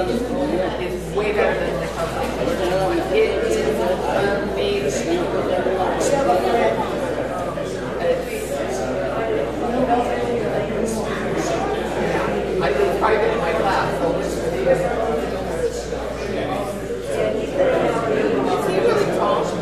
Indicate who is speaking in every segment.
Speaker 1: is way better than Nichols. It is amazing. I did private in my class, so it's really tall.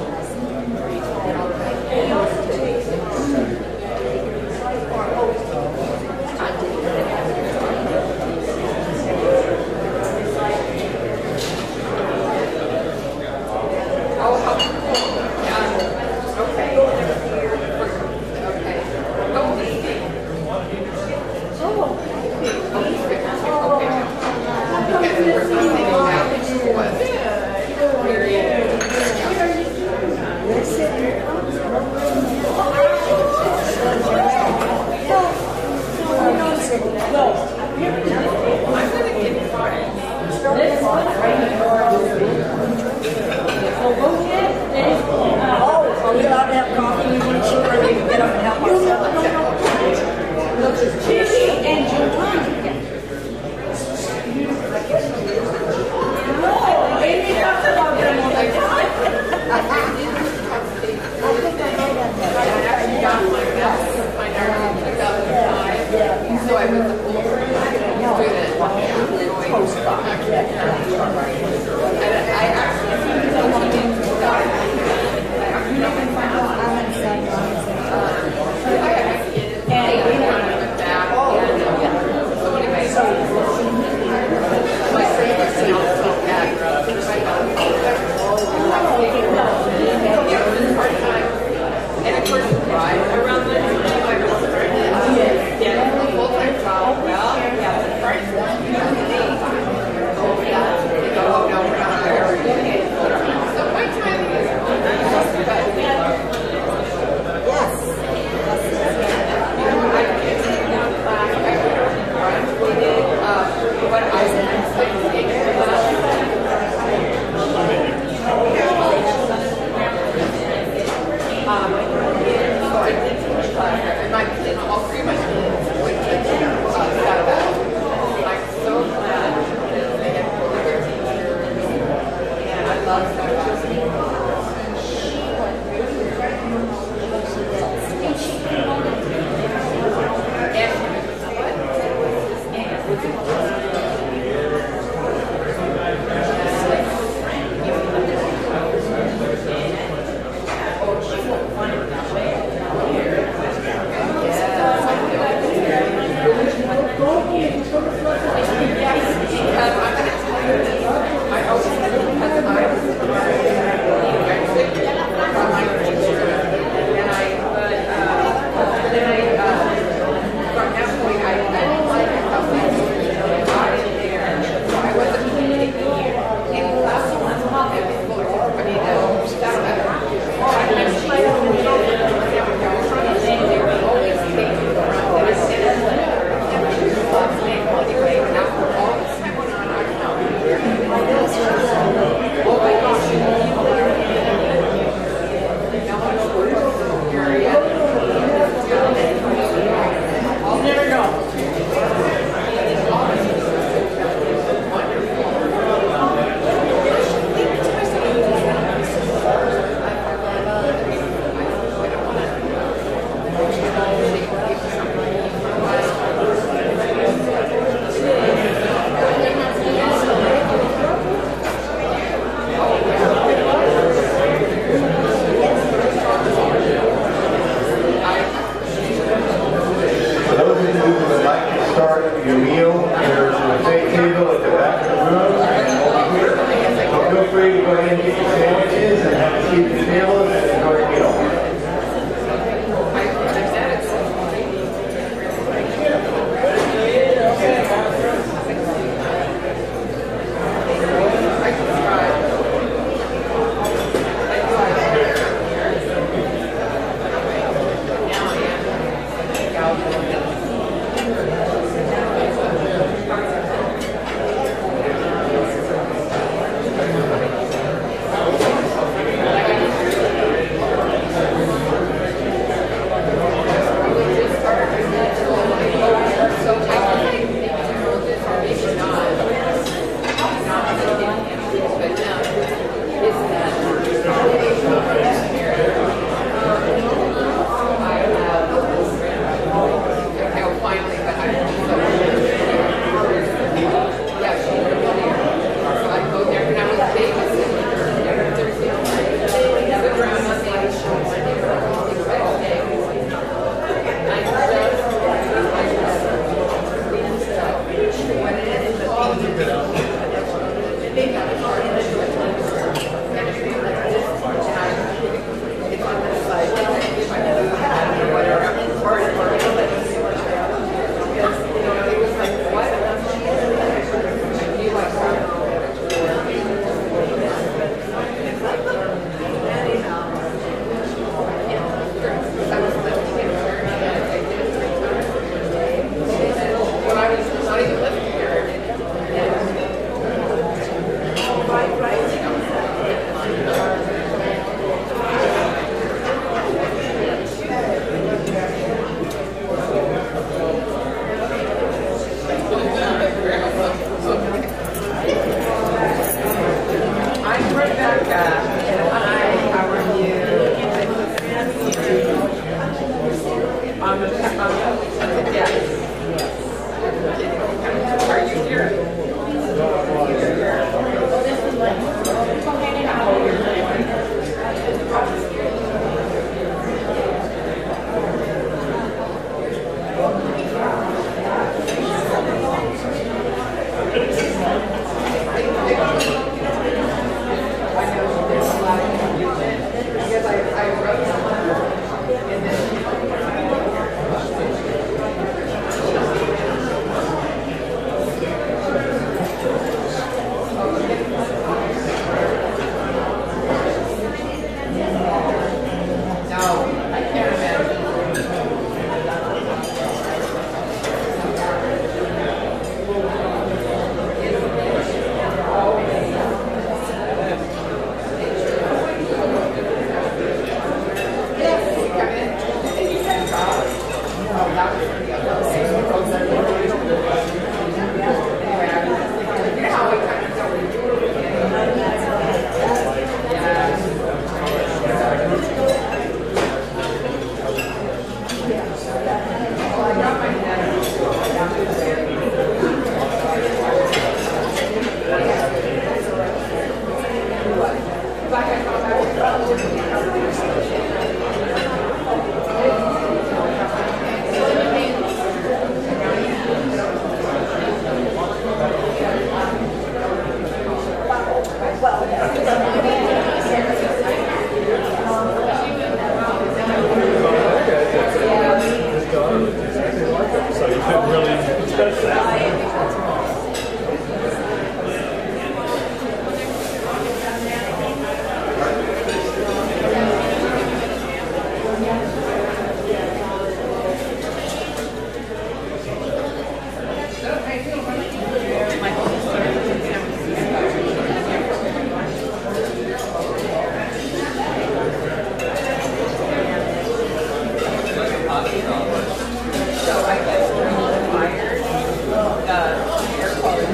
Speaker 1: air quality.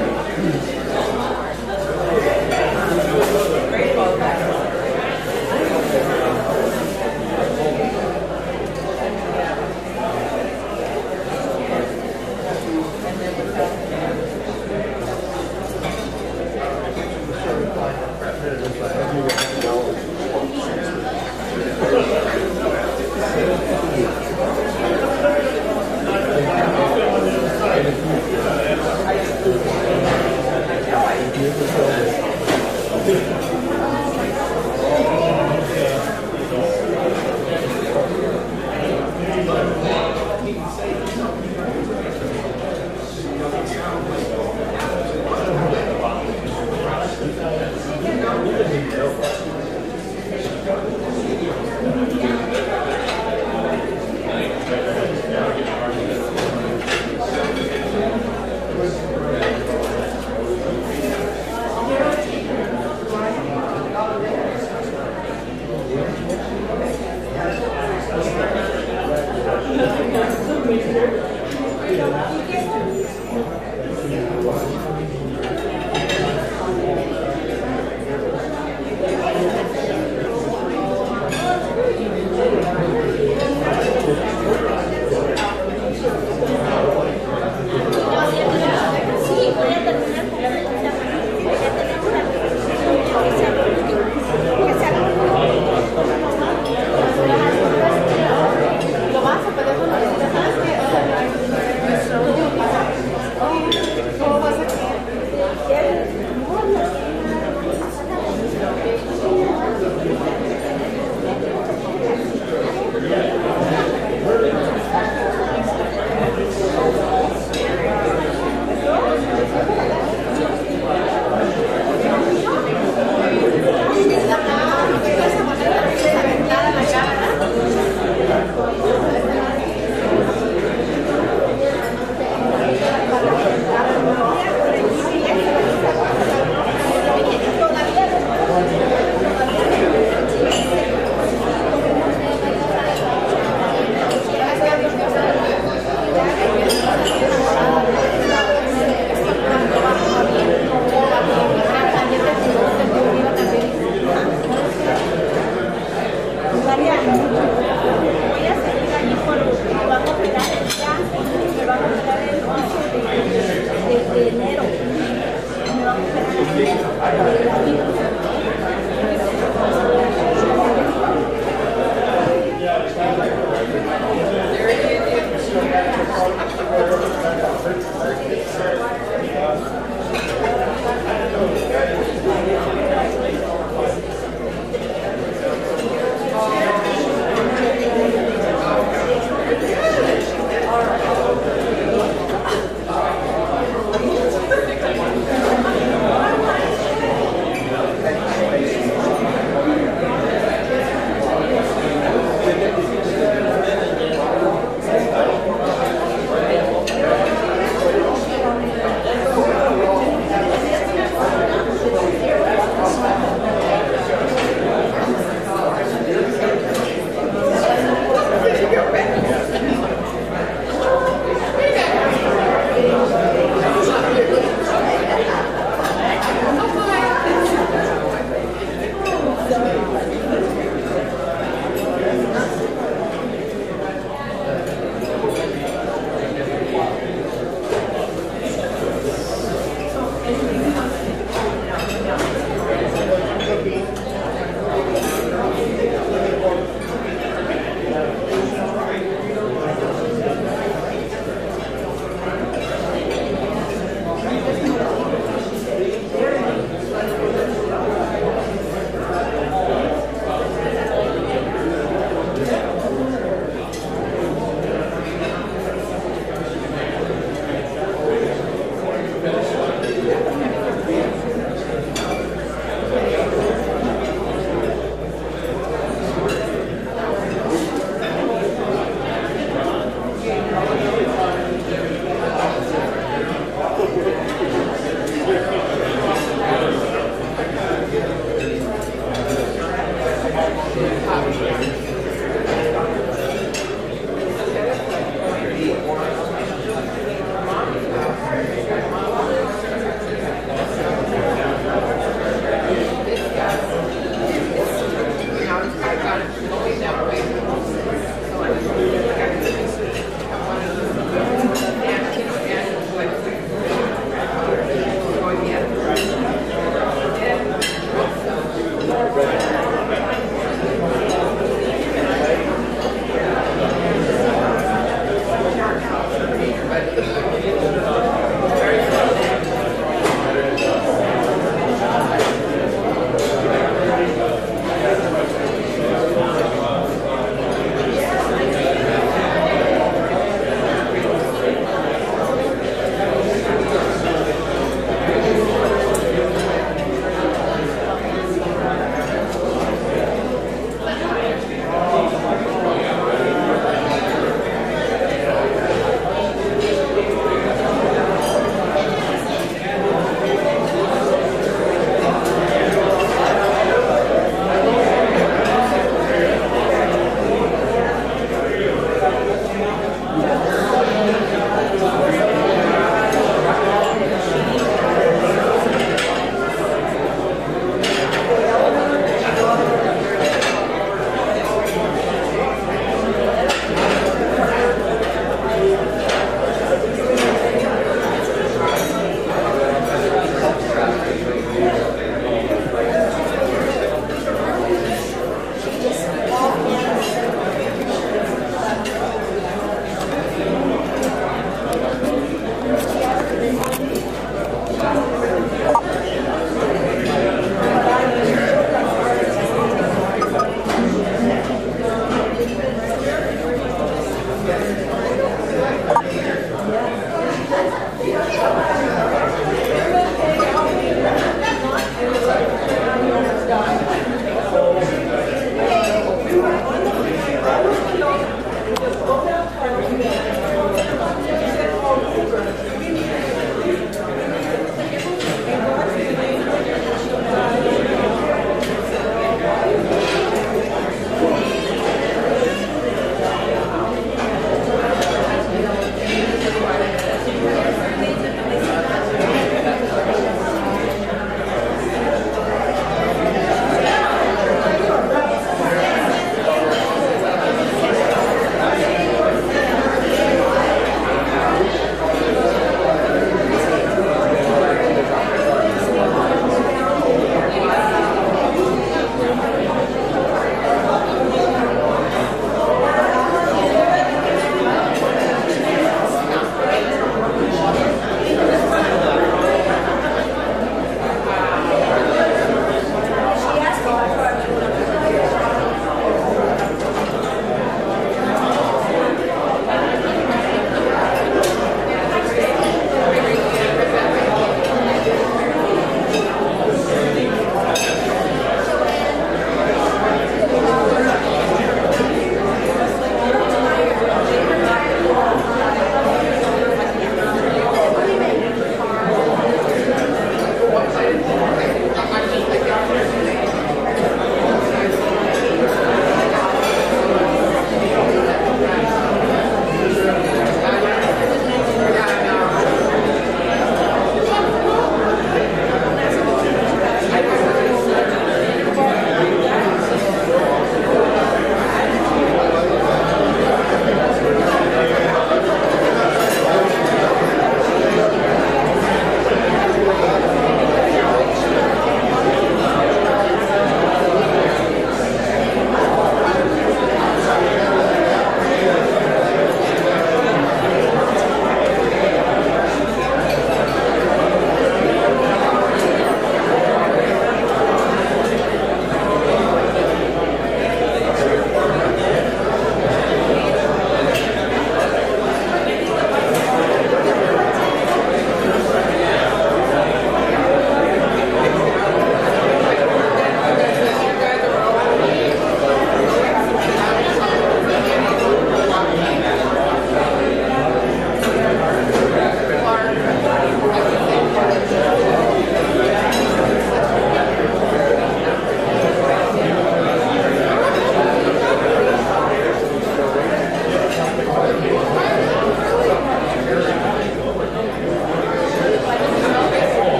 Speaker 1: Great quality.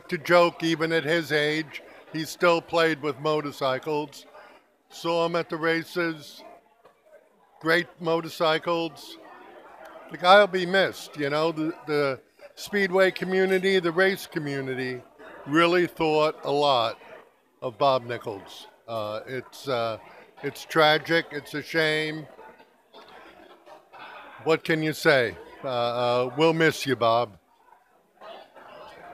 Speaker 2: like to joke, even at his age, he still played with motorcycles. Saw him at the races, great motorcycles. The guy will be missed, you know. The speedway community, the race community really thought a lot of Bob Nichols. It's tragic, it's a shame. What can you say? We'll miss you, Bob.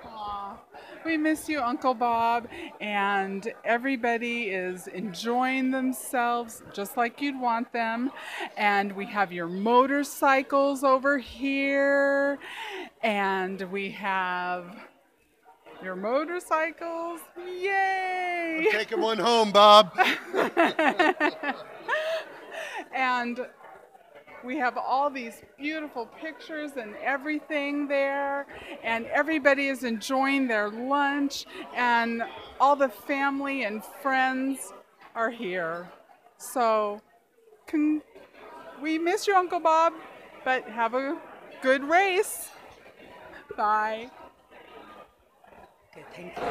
Speaker 3: Aw, we miss you, Uncle Bob, and everybody is enjoying themselves just like you'd want them. And we have your motorcycles over here, and we have your motorcycles. Yay!
Speaker 2: I'm taking one home, Bob.
Speaker 3: And we have all these beautiful pictures and everything there, and everybody is enjoying their lunch, and all the family and friends are here. So, we miss you, Uncle Bob, but have a good race. Bye.
Speaker 1: Good, thank you.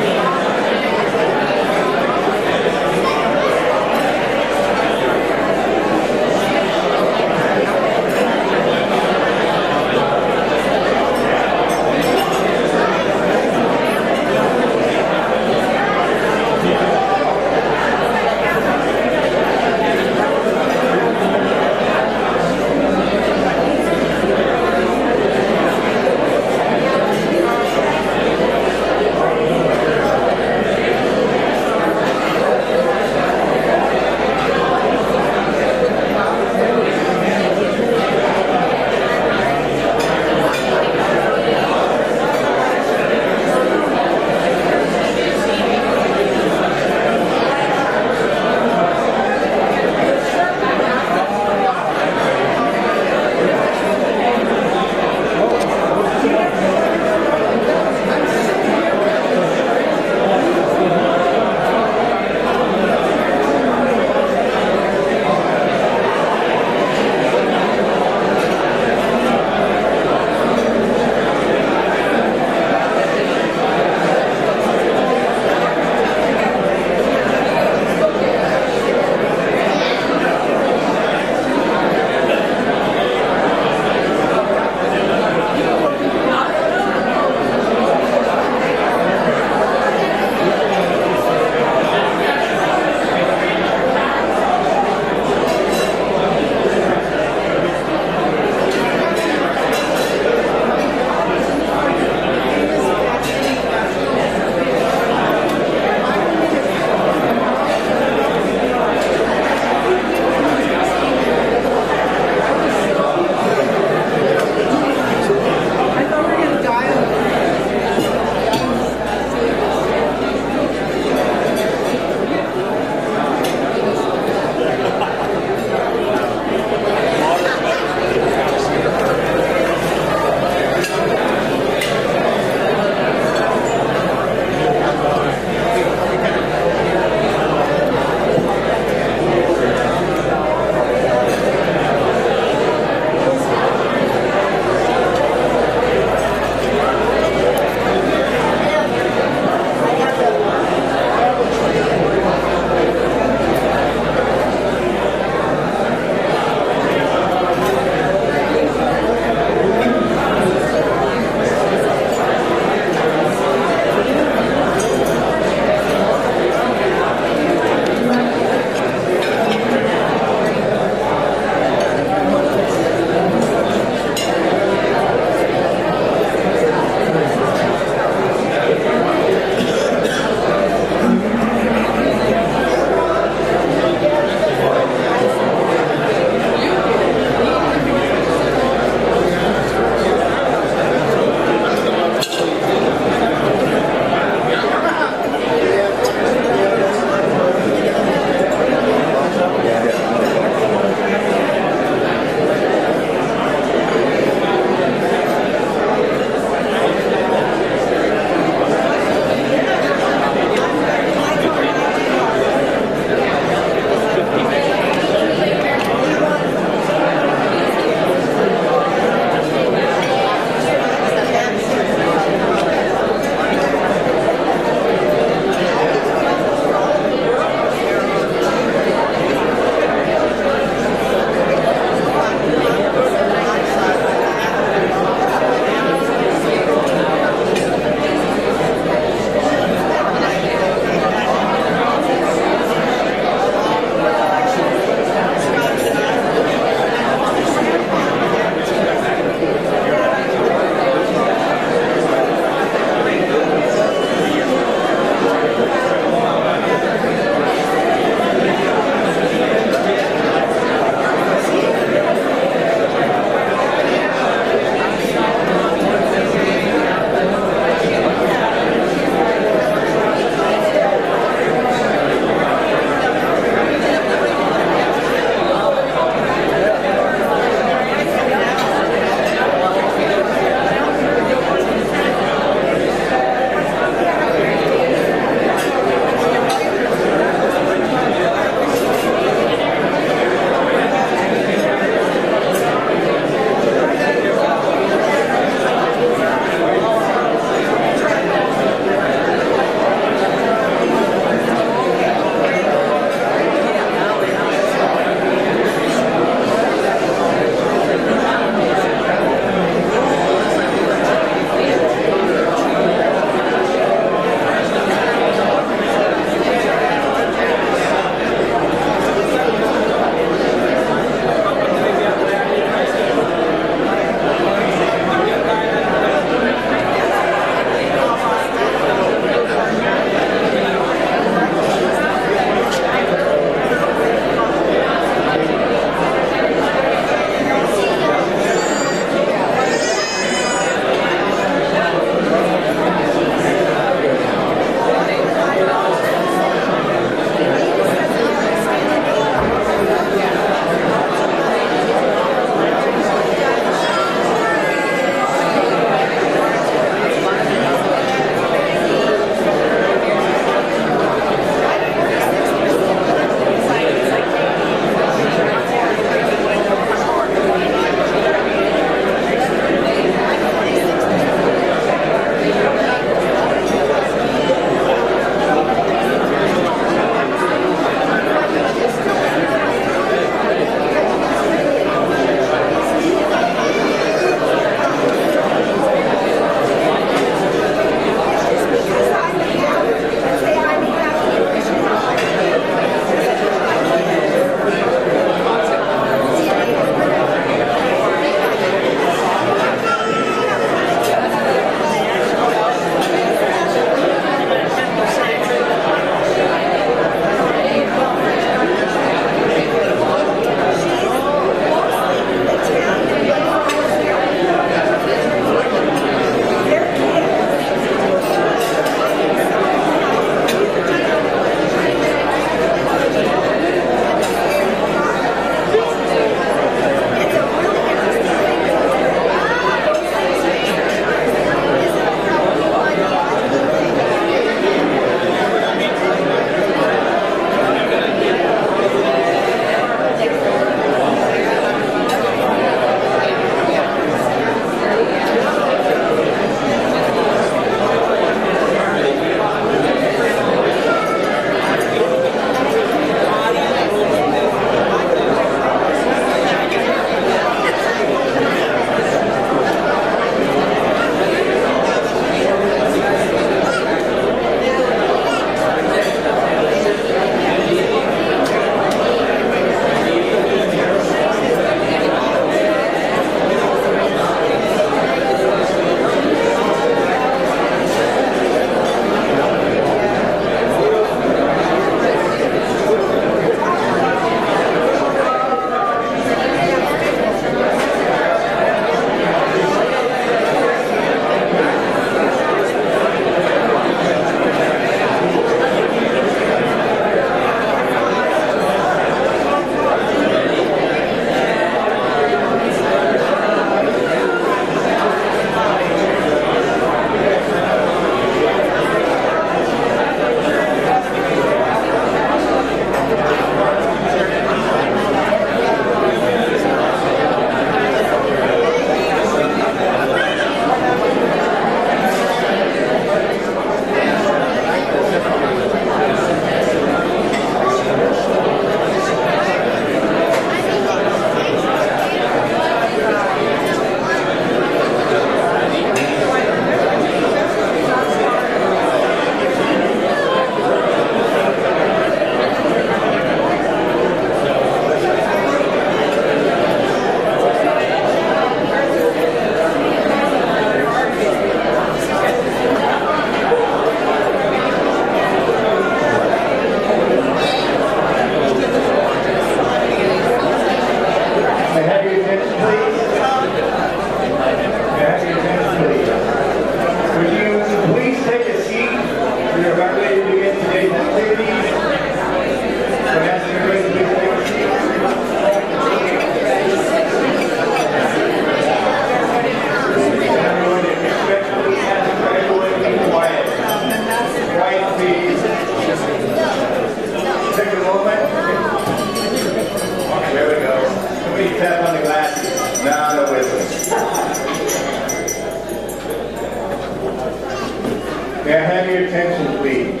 Speaker 4: have your attention, please?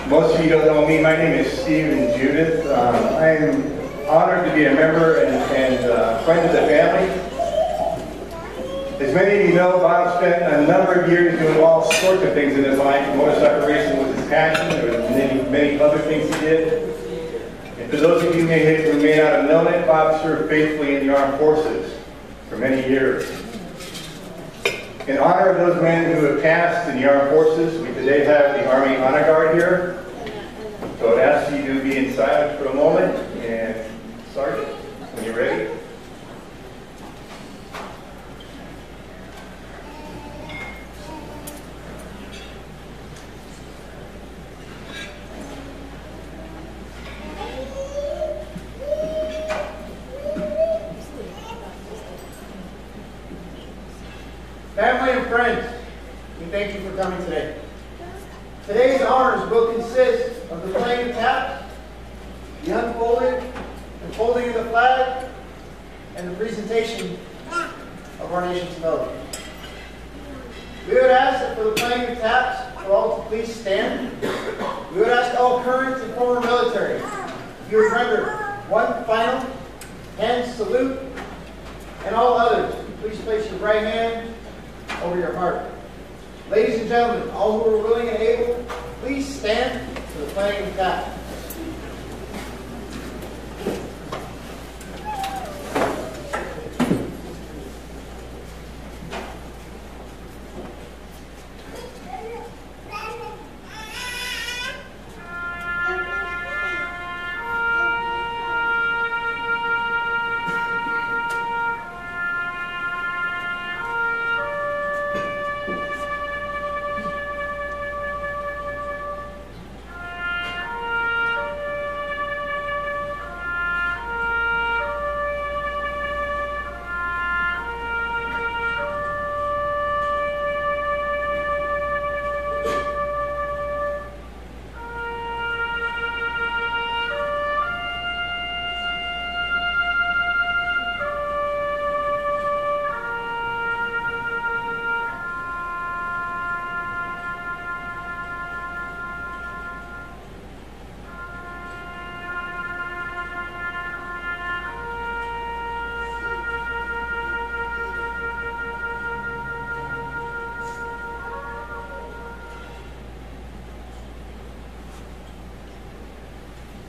Speaker 4: Most of you don't know me. My name is Steve Judith. I am honored to be a member and friend of the family. As many of you know, Bob spent a number of years doing all sorts of things in his life. Motorcycle racing was his passion. There were many other things he did. And for those of you who may not have known it, Bob served faithfully in the armed forces for many years. In honor of those men who have passed in the armed forces, we today have the Army Honor Guard here. So I'd ask you to be in silence for a moment, and Sergeant, when you're ready.
Speaker 5: Family and friends, we thank you for coming today. Today's honors will consist of the playing of taps, the unfolding and folding of the flag, and the presentation of our nation's melody. We would ask that for the playing of taps, for all to please stand. We would ask all current and former military, if you would render one final hand salute, and all others, please place your right hand over your heart. Ladies and gentlemen, all who are willing and able, please stand for the playing of taps.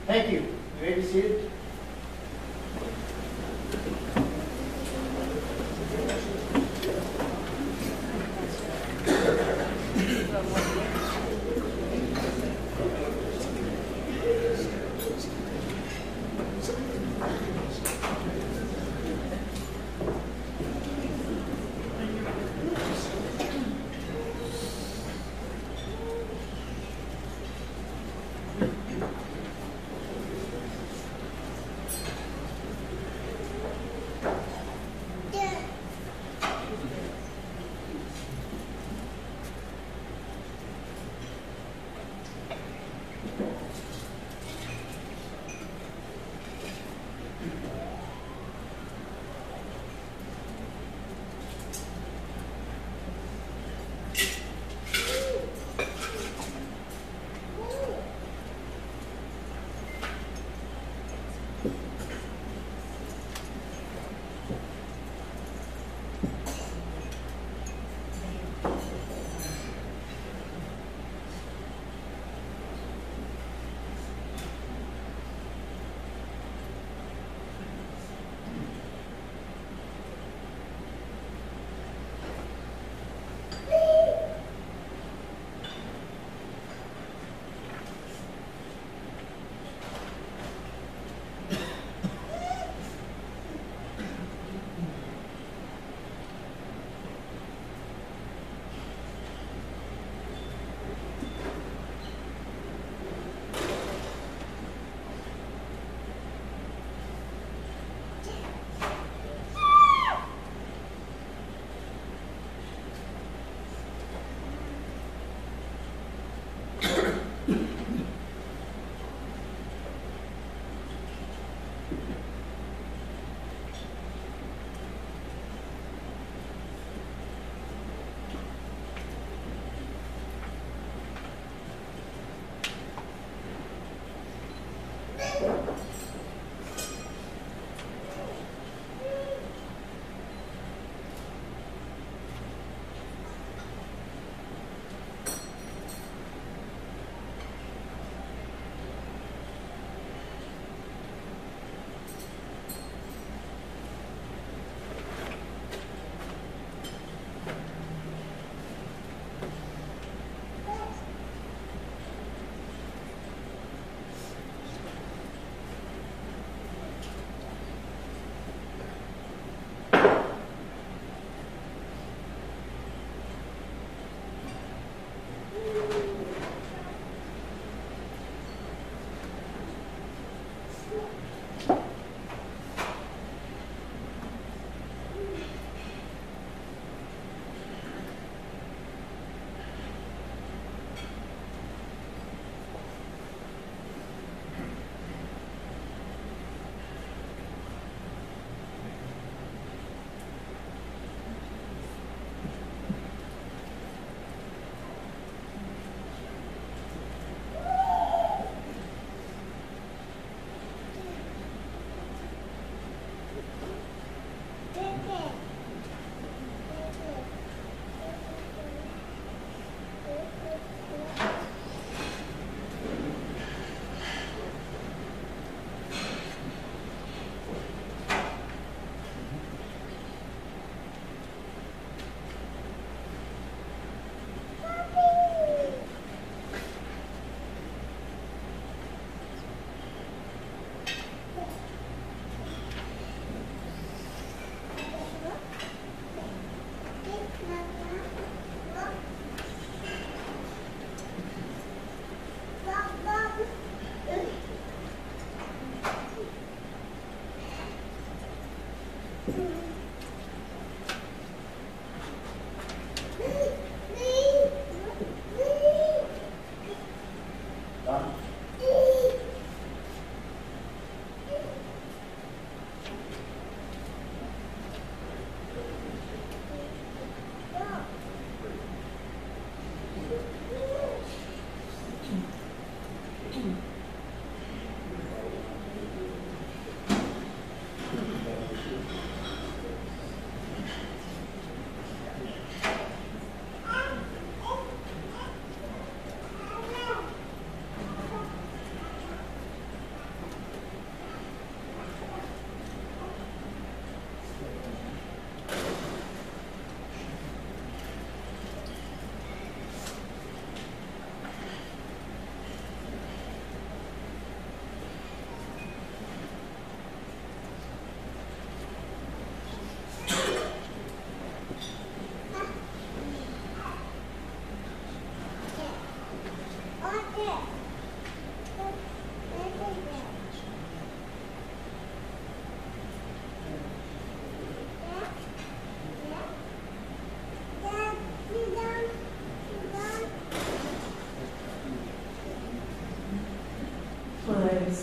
Speaker 5: Thank you. You may be seated.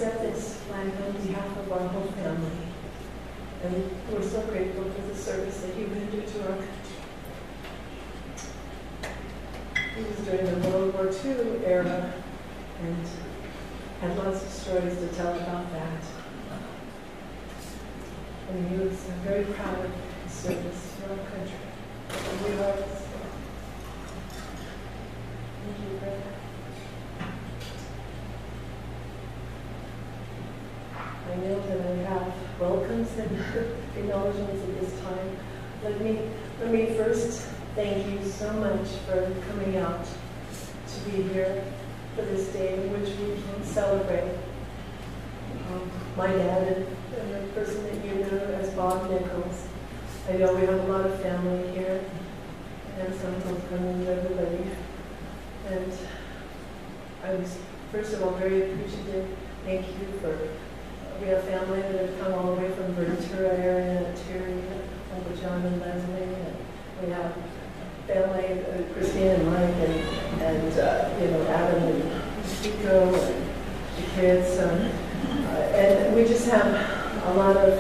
Speaker 6: accept this flag on behalf of our whole family. And we're so grateful for the service that you rendered to our country. It was during the World War II era and had lots of stories to tell about that. And he was very proud of his service to our country. And we are as well. Thank you, brother. I know that I have welcomes and acknowledgments at this time. Let me first thank you so much for coming out to be here for this day in which we can celebrate my dad and the person that you know as Bob Nichols. I know we have a lot of family here, and some uncles coming to everybody. And I was, first of all, very appreciative. Thank you for, we have family that have come all the way from Ventura area, Terry, Uncle John and Leslie, and we have family, Christine and Mike, and Adam and Chico, and the kids. And we just have a lot of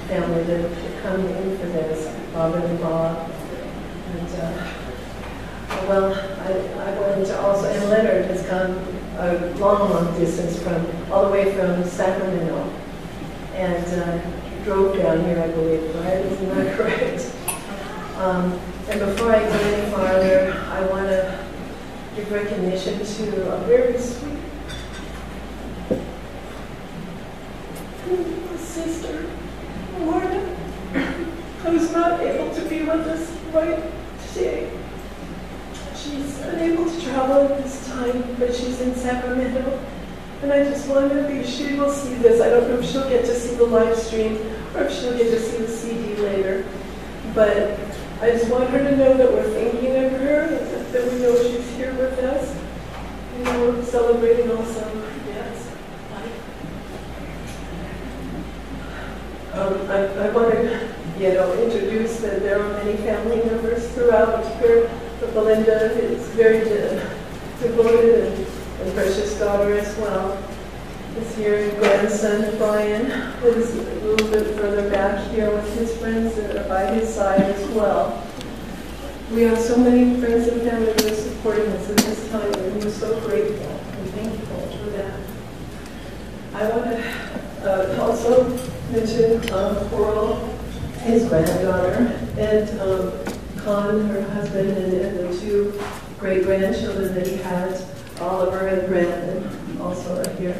Speaker 6: family that come in for this, Robin and Bob. And, well, I wanted to also, and Leonard has come a long, long distance from, all the way from Sacramento. And drove down here, I believe, right? Isn't that correct? And before I go any farther, I want to give recognition to a very sweet sister, Lorna, who's not able to be with us right today. She's unable to travel at this time, but she's in Sacramento. And I just wonder if she will see this. I don't know if she'll get to see the live stream or if she'll get to see the CD later. But I just want her to know that we're thinking of her, that we know she's here with us. You know, we're celebrating also her dad's life. I want to, introduce that there are many family members throughout here. But Belinda is very devoted and precious daughter as well. This year, grandson Brian is a little bit further back here with his friends that are by his side as well. We have so many friends and family that are supporting us at this time, and we're so grateful and thankful for that. I want to also mention Coral, his granddaughter, and Con, her husband, and the two great-grandchildren that he has, Oliver and Brandon, also are here.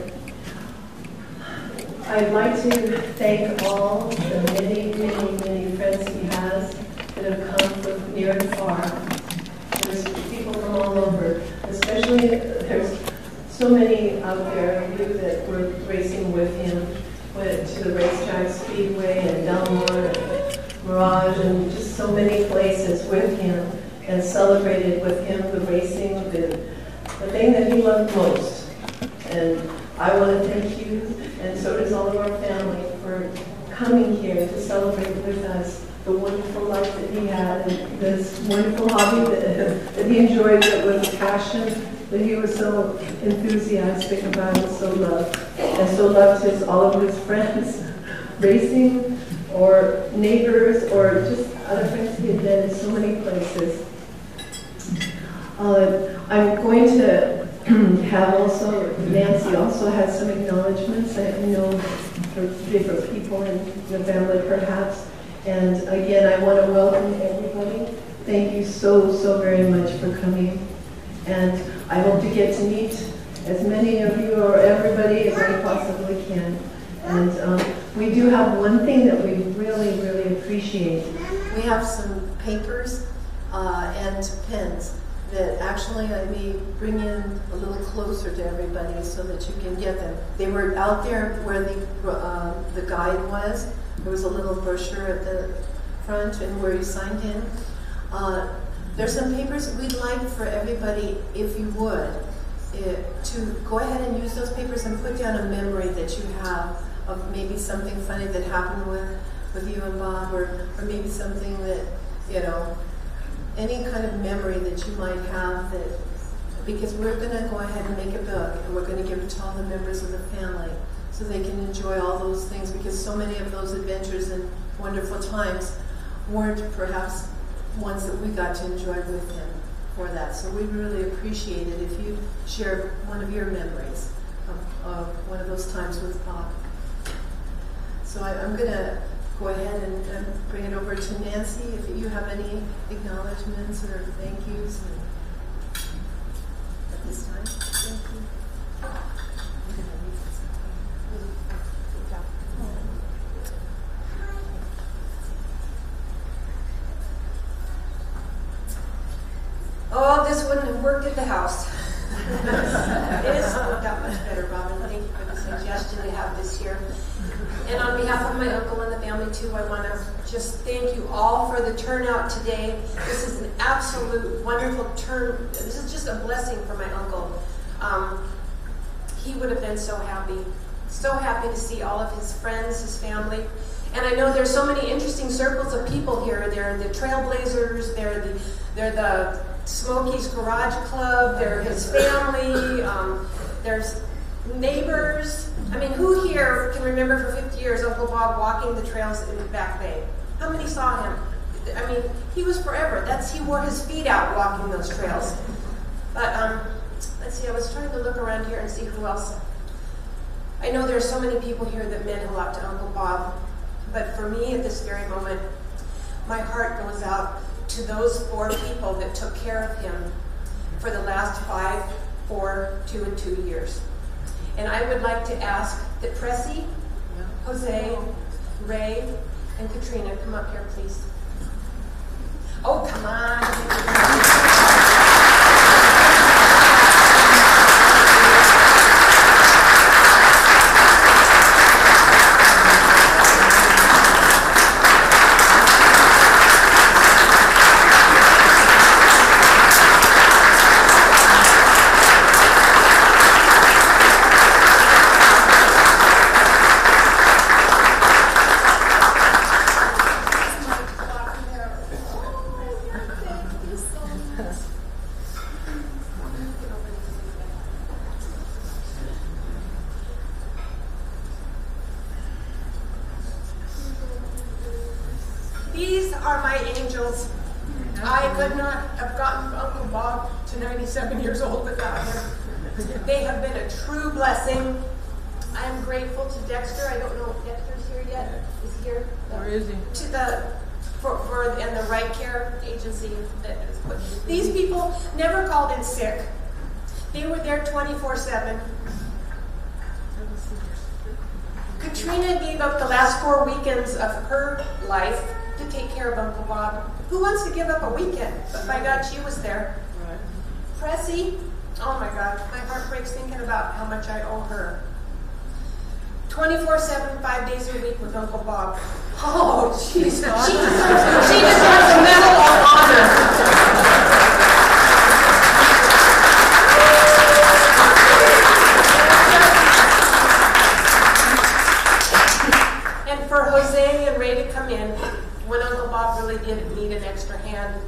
Speaker 6: I'd like to thank all the many, many, many friends he has that have come from near and far. There's people from all over, especially there's so many out there of you that were racing with him, went to the racetrack, Speedway, and Delmore, and Mirage, and just so many places with him, and celebrated with him the racing, the thing that he loved most. And I want to thank you, and so does all of our family, for coming here to celebrate with us the wonderful life that he had, and this wonderful hobby that he enjoyed, that was a passion that he was so enthusiastic about and so loved. And so loved all of his friends, racing, or neighbors, or just other friends he had met in so many places. I'm going to have also, Nancy also has some acknowledgments, I know, for different people in the family perhaps. And again, I want to welcome everybody. Thank you so, so very much for coming. And I hope to get to meet as many of you or everybody as I possibly can. And we do have one thing that we really, really appreciate. We have some papers and pens that actually I may bring in a little closer to everybody so that you can get them. They were out there where the guide was. There was a little brochure at the front and where you signed in. There's some papers we'd like for everybody, if you would, to go ahead and use those papers and put down a memory that you have of maybe something funny that happened with you and Bob, or maybe something that, any kind of memory that you might have, that, because we're going to go ahead and make a book, and we're going to give it to all the members of the family so they can enjoy all those things, because so many of those adventures and wonderful times weren't perhaps ones that we got to enjoy with him for that. So we'd really appreciate it if you share one of your memories of one of those times with Bob. So I'm going to go ahead and bring it over to Nancy if you have any acknowledgments or thank yous at this time. Thank you.
Speaker 7: Oh, this wouldn't have worked at the house. It has worked out much better, Robin. Thank you for the suggestion to have this here. And on behalf of my uncle and the family too, I want to just thank you all for the turnout today. This is an absolute wonderful turn. This is just a blessing for my uncle. He would have been so happy to see all of his friends, his family. And I know there's so many interesting circles of people here. They're the Trailblazers, they're the Smokey's Garage Club, they're his family, there's neighbors. I mean, who here can remember for 50 years Uncle Bob walking the trails in the Back Bay? How many saw him? I mean, he was forever. He wore his feet out walking those trails. But let's see, I was trying to look around here and see who else. I know there are so many people here that meant a lot to Uncle Bob, but for me at this very moment, my heart goes out to those 4 people that took care of him for the last 5, 4, 2, and 2 years. And I would like to ask that Pressy, Jose, Ray, and Katrina come up here, please. Oh, come on. These are my angels. I could not have gotten Uncle Bob to 97 years old without him. They have been a true blessing. I am grateful to Dexter. I don't know if Dexter's here yet. Is he here?
Speaker 1: Where is he?
Speaker 7: To the and the Right Care agency that is put. These people never called in sick. They were there 24/7. Katrina gave up the last 4 weekends of her life to take care of Uncle Bob. Who wants to give up a weekend? But by God, she was there.
Speaker 1: Right.
Speaker 7: Pressy, oh my God, my heart breaks thinking about how much I owe her. 24/7, 5 days a week with Uncle Bob. Oh, jeez. She deserves a medal of honor. And for Jose and Ray to come in when Uncle Bob really did need an extra hand.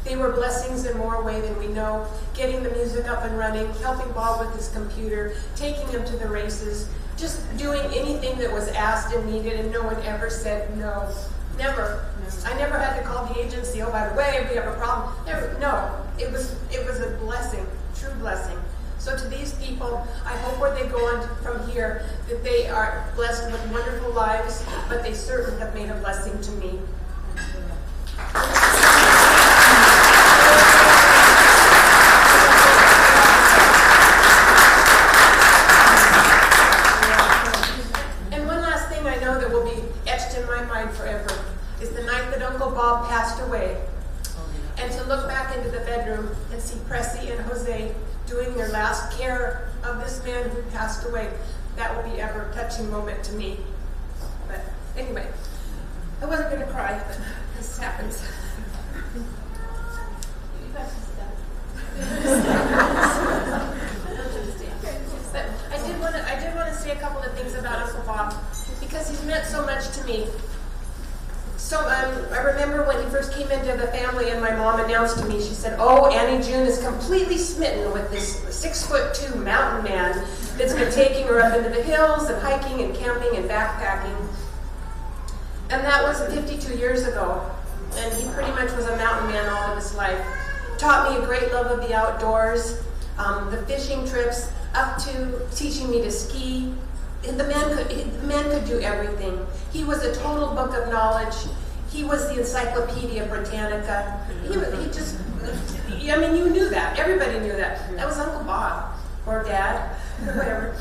Speaker 7: They were blessings in more way than we know. Getting the music up and running, helping Bob with his computer, taking him to the races, just doing anything that was asked and needed, and no one ever said no. Never. I never had to call the agency, oh, by the way, we have a problem. Never. No. It was a blessing, true blessing. So to these people, I hope where they go on from here, that they are blessed with wonderful lives, but they certainly have made a blessing to me. And one last thing I know that will be etched in my mind forever is the night that Uncle Bob passed away. And to look back into the bedroom and see Pressy and Jose doing their last care of this man who passed away, that will be ever a touching moment to me. But anyway, I wasn't going to cry, but this happens. You guys can But I did want to say a couple of things about Uncle Bob, because he's meant so much to me. So I remember when he first came into the family and my mom announced to me, she said, oh, Annie June is completely smitten with this 6'2" mountain man that's been taking her up into the hills and hiking and camping and backpacking. And that was 52 years ago. And he pretty much was a mountain man all of his life. Taught me a great love of the outdoors, the fishing trips, up to teaching me to ski. And the man could do everything. He was a total book of knowledge. He was the Encyclopedia Britannica. He just, I mean, you knew that. Everybody knew that. That was Uncle Bob, or Dad, or whatever.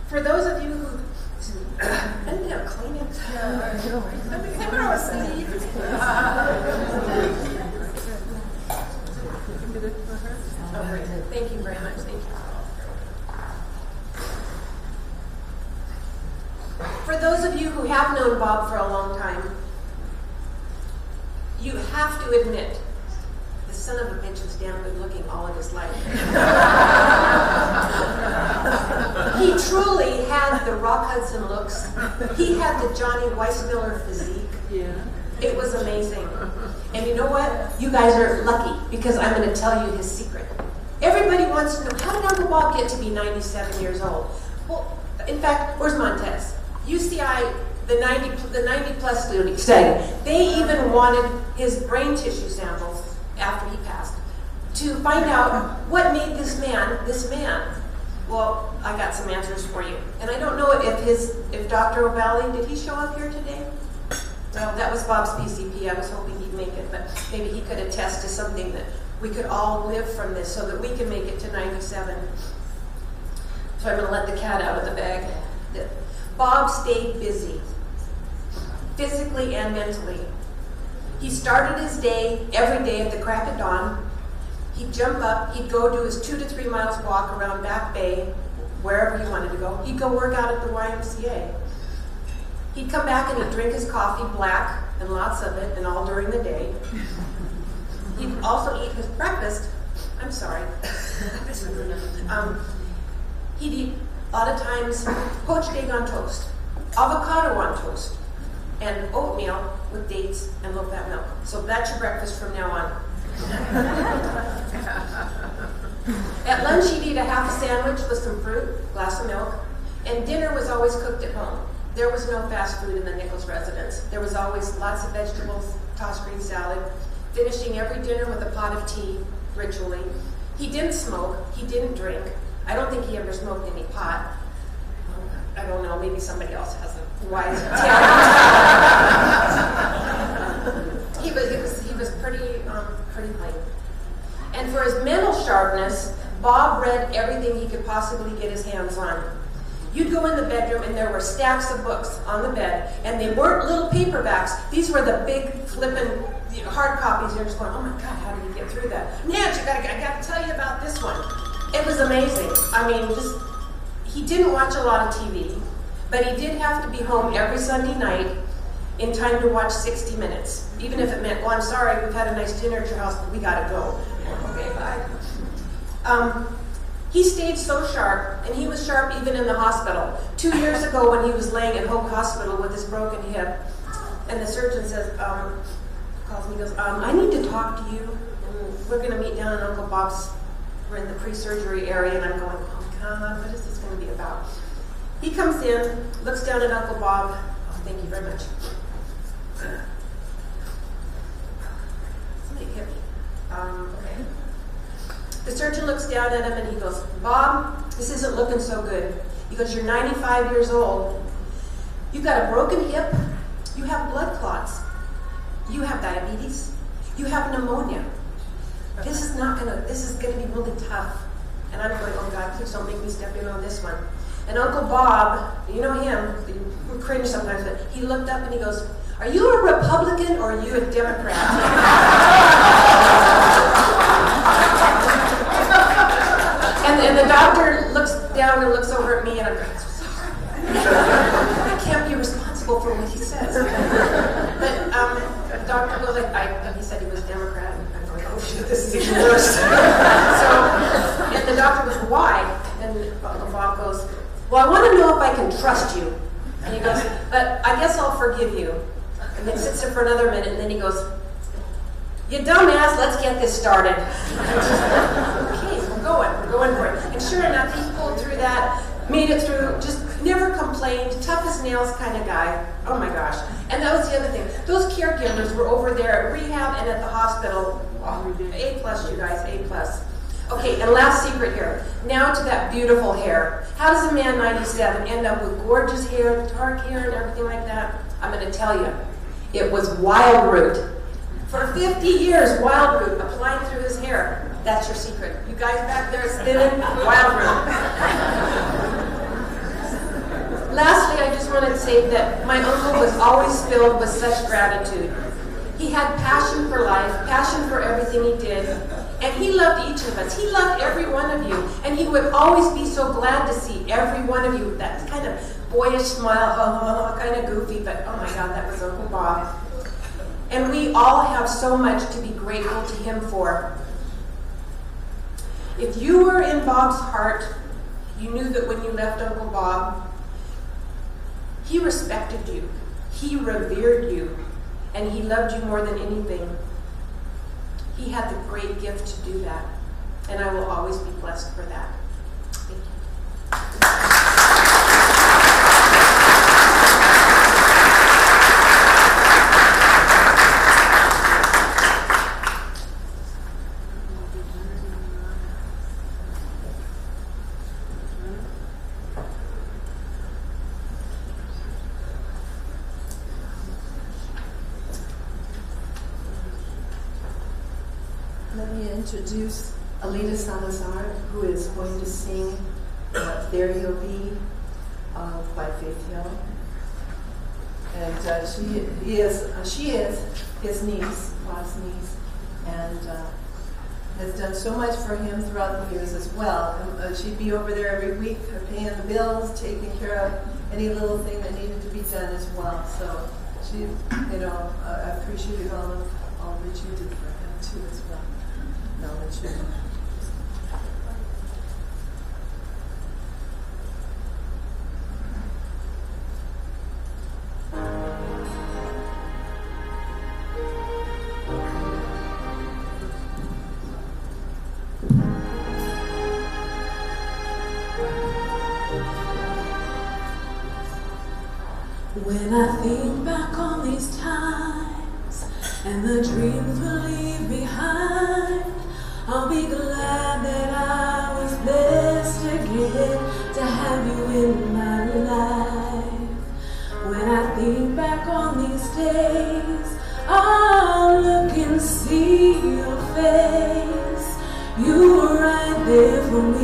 Speaker 7: For those of you who, I didn't have cleaning. Oh, great. Thank you very much. Thank you. For those of you who have known Bob for a long time, you have to admit, the son of a bitch was damn good looking all of his life. He truly had the Rock Hudson looks. He had the Johnny Weissmuller physique.
Speaker 1: Yeah.
Speaker 7: It was amazing. And you know what? You guys are lucky, because I'm going to tell you his secret. Everybody wants to know, how did Uncle Bob get to be 97 years old? Well, in fact, where's Montez? UCI, the 90 plus study, they even wanted his brain tissue samples after he passed, to find out what made this man this man. Well, I got some answers for you. And I don't know if Dr. O'Malley, did he show up here today? No, that was Bob's PCP. I was hoping he'd make it, but maybe he could attest to something that we could all live from this so that we can make it to 97. So I'm going to let the cat out of the bag. Bob stayed busy, physically and mentally. He started his day every day at the crack of dawn. He'd jump up, he'd go do his 2 to 3 miles walk around Back Bay, wherever he wanted to go. He'd go work out at the YMCA. He'd come back and he'd drink his coffee black, and lots of it, and all during the day. He'd also eat his breakfast. I'm sorry. He'd eat, a lot of times, poached egg on toast, avocado on toast, and oatmeal with dates and low-fat milk. So that's your breakfast from now on. At lunch, he'd eat a half a sandwich with some fruit, glass of milk, and dinner was always cooked at home. There was no fast food in the Nichols residence. There was always lots of vegetables, tossed green salad, finishing every dinner with a pot of tea, ritually. He didn't smoke. He didn't drink. I don't think he ever smoked any pot. I don't know, maybe somebody else has a wise tale. He was pretty plain. And for his mental sharpness, Bob read everything he could possibly get his hands on. You'd go in the bedroom and there were stacks of books on the bed, and they weren't little paperbacks. These were the big flippin' hard copies. You're just going, oh my God, how did you get through that? Nance, I got to tell you about this one. It was amazing. I mean, he didn't watch a lot of TV, but he did have to be home every Sunday night in time to watch 60 Minutes, even if it meant, well, I'm sorry, we've had a nice dinner at your house, but we got to go. Okay, bye. He stayed so sharp, and he was sharp even in the hospital. 2 years ago when he was laying at Hope Hospital with his broken hip, and the surgeon says, calls me, goes, I need to talk to you, and we're going to meet down in Uncle Bob's. We're in the pre-surgery area, and I'm going, oh God, what is this going to be about? He comes in, looks down at Uncle Bob. Oh, thank you very much. Somebody hit me. Okay. The surgeon looks down at him and he goes, Bob, this isn't looking so good. He goes, you're 95 years old. You've got a broken hip. You have blood clots. You have diabetes. You have pneumonia. This is going to be really tough. And I'm going, oh God, please don't make me step in on this one. And Uncle Bob, you know him, we cringe sometimes, but he looked up and he goes, are you a Republican or are you a Democrat? And the doctor looks down and looks over at me, and I'm going, so sorry. I can't be responsible for what he says. But the doctor goes like, he said he was Democrat, and I'm going, oh shit, this is even worse. And the doctor goes, why? And Uncle Bob goes, well, I want to know if I can trust you. And he goes, but I guess I'll forgive you. And then sits there for another minute, and then he goes, you dumbass, let's get this started. Okay, we're going for it. And sure enough, he pulled through that, made it through, just never complained, tough as nails kind of guy. Oh my gosh. And that was the other thing. Those caregivers were over there at rehab and at the hospital. Oh, A+, you guys, A+. Okay, and last secret here. Now to that beautiful hair. How does a man 97 end up with gorgeous hair, dark hair, and everything like that? I'm going to tell you. It was Wild Root. For 50 years, Wild Root applied through his hair. That's your secret. You guys back there spinning, Wild Root. Lastly, I just wanted to say that my uncle was always filled with such gratitude. He had passion for life, passion for everything he did, and he loved each of us. He loved every one of you, and he would always be so glad to see every one of you. That kind of boyish smile, kind of goofy, but oh my God, that was Uncle Bob. And we all have so much to be grateful to him for. If you were in Bob's heart, you knew that when you left Uncle Bob, he respected you, he revered you, and he loved you more than anything. He had the great gift to do that, and I will always be blessed for that. Thank you.
Speaker 6: introduce Alita Salazar, who is going to sing There You'll Be by Faith Hill. And she is his niece, Bob's niece, and has done so much for him throughout the years as well. She'd be over there every week paying the bills, taking care of any little thing that needed to be done as well. So she, I appreciated all that you did for him too as well. Now that you
Speaker 8: When I think back on these times and the dreams we'll leave behind, I'll be glad that I was blessed again to have you in my life. When I think back on these days, I'll look and see your face. You were right there for me.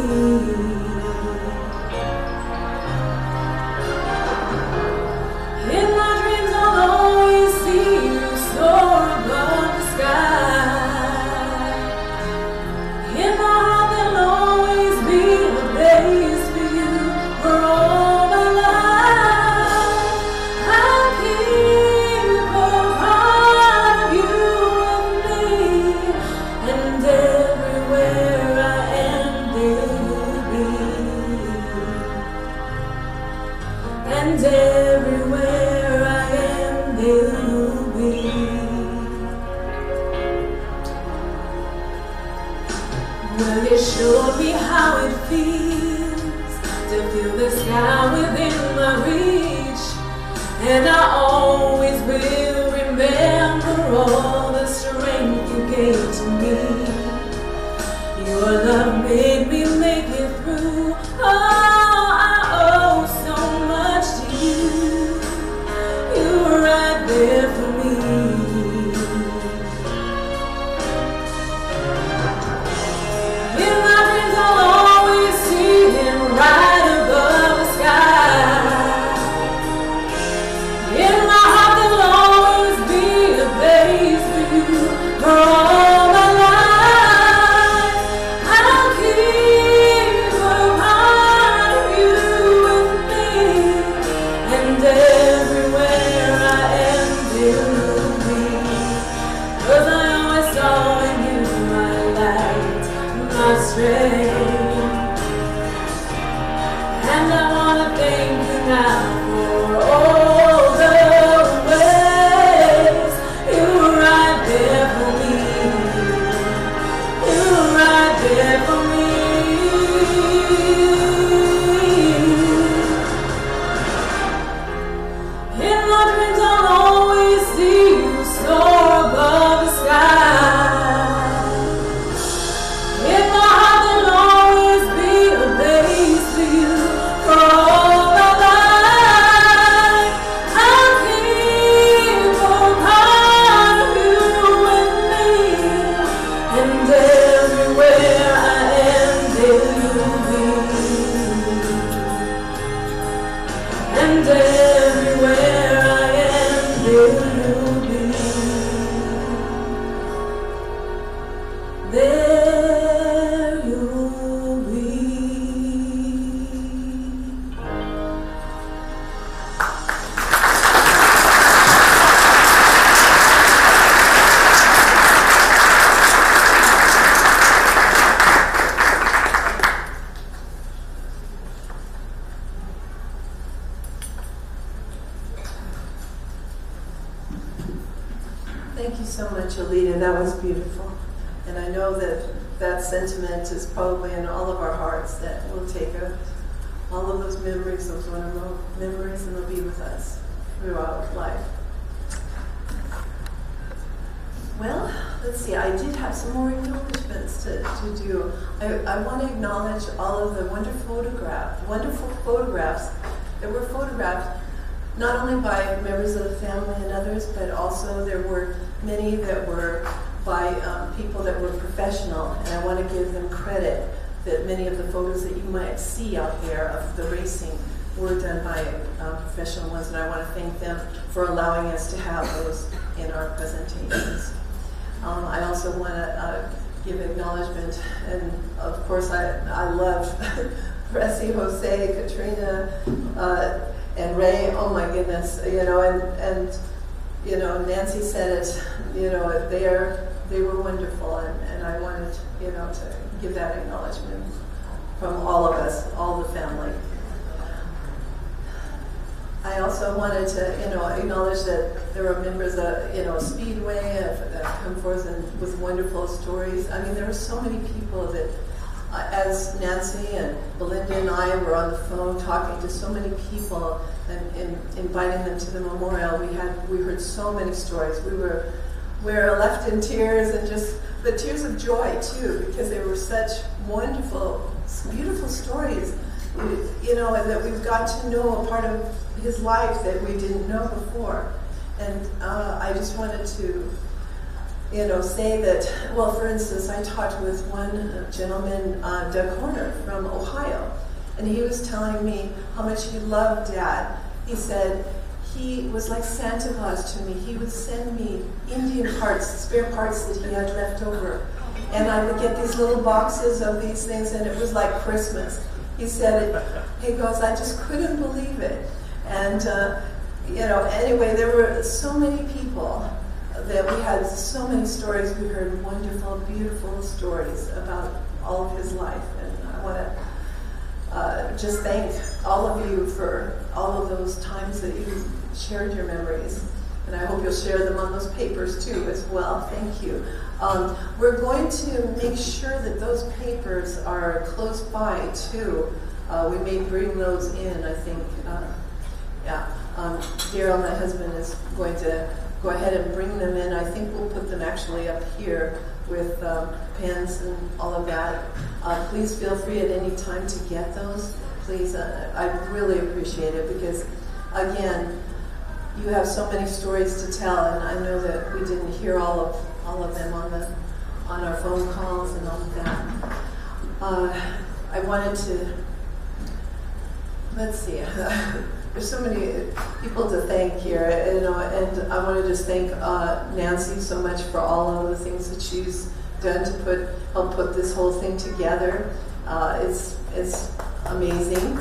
Speaker 8: Showed me how it feels to feel the sky within my reach, and I always will remember all the strength you gave to me. Your love made me make it through. Oh, I owe so much to you. You were right there for me. And I want to thank you now for all the ways you were right there for me. You were right there for me. In my dreams I'll always see you soar above the sky.
Speaker 6: Thank you so much, Alita. That was beautiful. And I know that that sentiment is probably in all of our hearts, that we'll take all of those memories, those wonderful memories, and they'll be with us throughout life. Well, let's see. I did have some more acknowledgments to do. I want to acknowledge all of the wonderful photographs that were photographed, not only by members of the family and others, but also there were many that were by people that were professional, and I want to give them credit that many of the photos that you might see out there of the racing were done by professional ones, and I want to thank them for allowing us to have those in our presentations. I also want to give acknowledgement, and of course I love Pressy, Jose, Katrina, and Ray. Oh my goodness, you know, and you know, Nancy said it. You know, they were wonderful, and I wanted, you know, to give that acknowledgement from all of us, all the family. I also wanted to, you know, acknowledge that there are members of, you know, Speedway that have come forth and with wonderful stories. I mean, there were so many people that, as Nancy and Belinda and I were on the phone talking to so many people and inviting them to the memorial, we heard so many stories. We were left in tears, and just the tears of joy too, because they were such wonderful, beautiful stories. You know, and that we've got to know a part of his life that we didn't know before. And I just wanted to, you know, say that, well, for instance, I talked with one gentleman, Doug Horner from Ohio, and he was telling me how much he loved Dad. He said he was like Santa Claus to me. He would send me Indian parts, spare parts that he had left over. And I would get these little boxes of these things, and it was like Christmas. He said, he goes, I just couldn't believe it. And, you know, anyway, there were so many people that we had so many stories. We heard wonderful, beautiful stories about all of his life. And I want to just thank all of you for all of those times that you shared your memories. And I hope you'll share them on those papers too as well. Thank you. We're going to make sure that those papers are close by too. We may bring those in, I think. Daryl, my husband, is going to go ahead and bring them in. I think we'll put them actually up here with pens and all of that. Please feel free at any time to get those. Please, I really appreciate it, because, again, you have so many stories to tell, and I know that we didn't hear all of them on our phone calls and all of that. I wanted to, let's see, there's so many people to thank here, you know, and I want to just thank Nancy so much for all of the things that she's done to help put this whole thing together. It's amazing.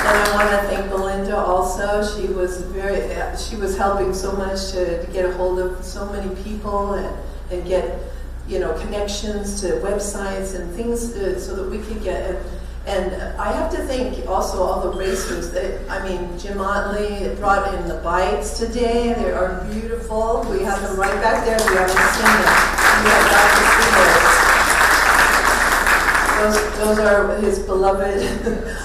Speaker 6: And I want to thank Belinda also. She was helping so much to get a hold of so many people and get, you know, connections to websites and things so that we could get. And I have to thank also all the racers. Jim Otley brought in the bikes today. They are beautiful. We have them right back there. We haven't seen them. We have got to see those. Those are his beloved,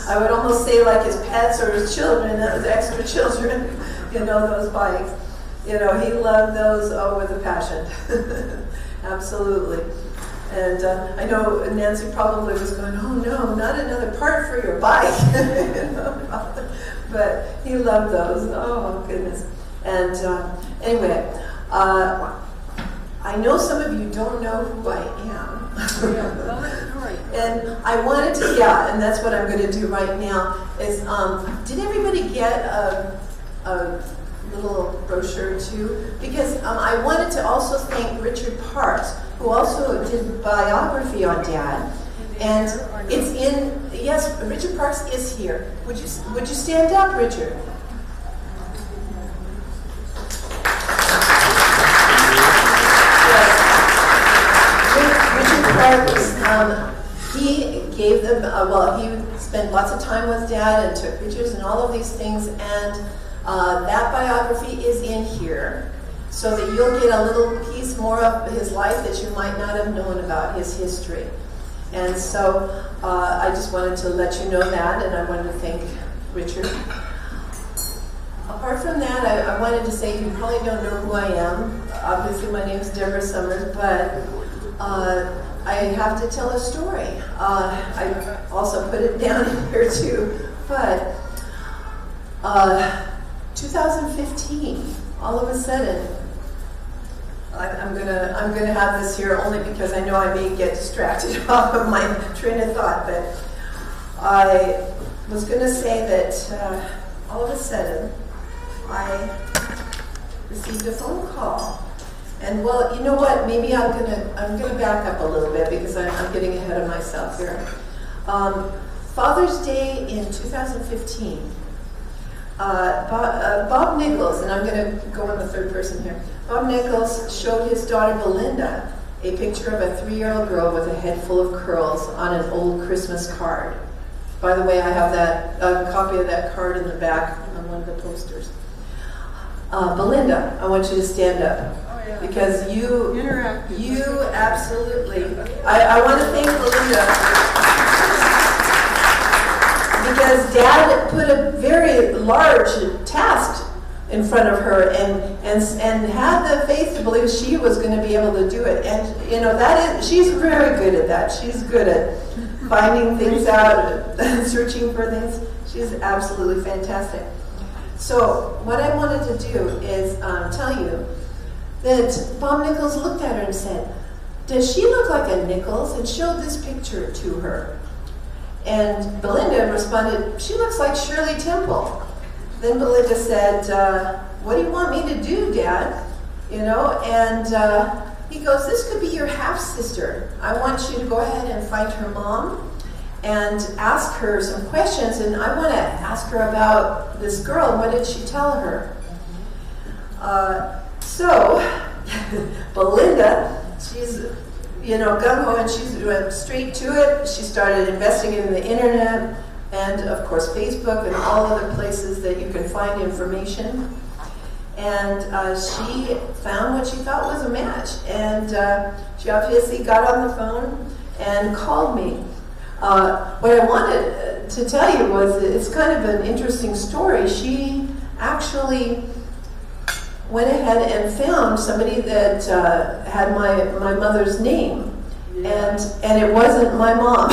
Speaker 6: I would almost say like his pets or his children, his extra children, you know, those bikes. You know, he loved those with a passion. Absolutely. And I know Nancy probably was going, oh no, not another part for your bike. You know? But he loved those. Oh, goodness. And anyway, I know some of you don't know who I am. And I wanted to, and that's what I'm going to do right now, is, did everybody get a little brochure too? Because I wanted to also thank Richard Parks, who also did biography on Dad. And it's in, yes, Richard Parks is here. Would you stand up, Richard? Richard Parks, he gave them, he spent lots of time with Dad and took pictures and all of these things, and that biography is in here, so that you'll get a little piece more of his life that you might not have known about his history. And so I just wanted to let you know that, and I wanted to thank Richard. Apart from that, I wanted to say, you probably don't know who I am. Obviously, my name is Deborah Summers, but I have to tell a story. I also put it down here too, but 2015, all of a sudden, I'm gonna have this here only because I know I may get distracted off of my train of thought, but I was gonna say that all of a sudden I received a phone call. And well, you know what? Maybe I'm gonna back up a little bit because I'm getting ahead of myself here. Father's Day in 2015. Bob Nichols, and I'm going to go in the third person here. Bob Nichols showed his daughter Belinda a picture of a 3-year-old girl with a head full of curls on an old Christmas card. By the way, I have a copy of that card in the back on one of the posters. Belinda, I want you to stand up. Because you absolutely, I want to thank Belinda because Dad put a very large task in front of her and had the faith to believe she was going to be able to do it. And you know, she's very good at that. She's good at finding things out, searching for things. She's absolutely fantastic. So what I wanted to do is tell you that Bob Nichols looked at her and said, "Does she look like a Nichols?" and showed this picture to her. And Belinda responded, "She looks like Shirley Temple." Then Belinda said, "What do you want me to do, Dad?" You know, and he goes, "This could be your half-sister. I want you to go ahead and find her mom and ask her some questions, and I want to ask her about this girl. What did she tell her?" So, Belinda, she's, you know, gung-ho, and she went straight to it. She started investigating the internet and, of course, Facebook and all other places that you can find information. And she found what she thought was a match. And she obviously got on the phone and called me. What I wanted to tell you was it's kind of an interesting story. She actually went ahead and found somebody that had my mother's name, and it wasn't my mom.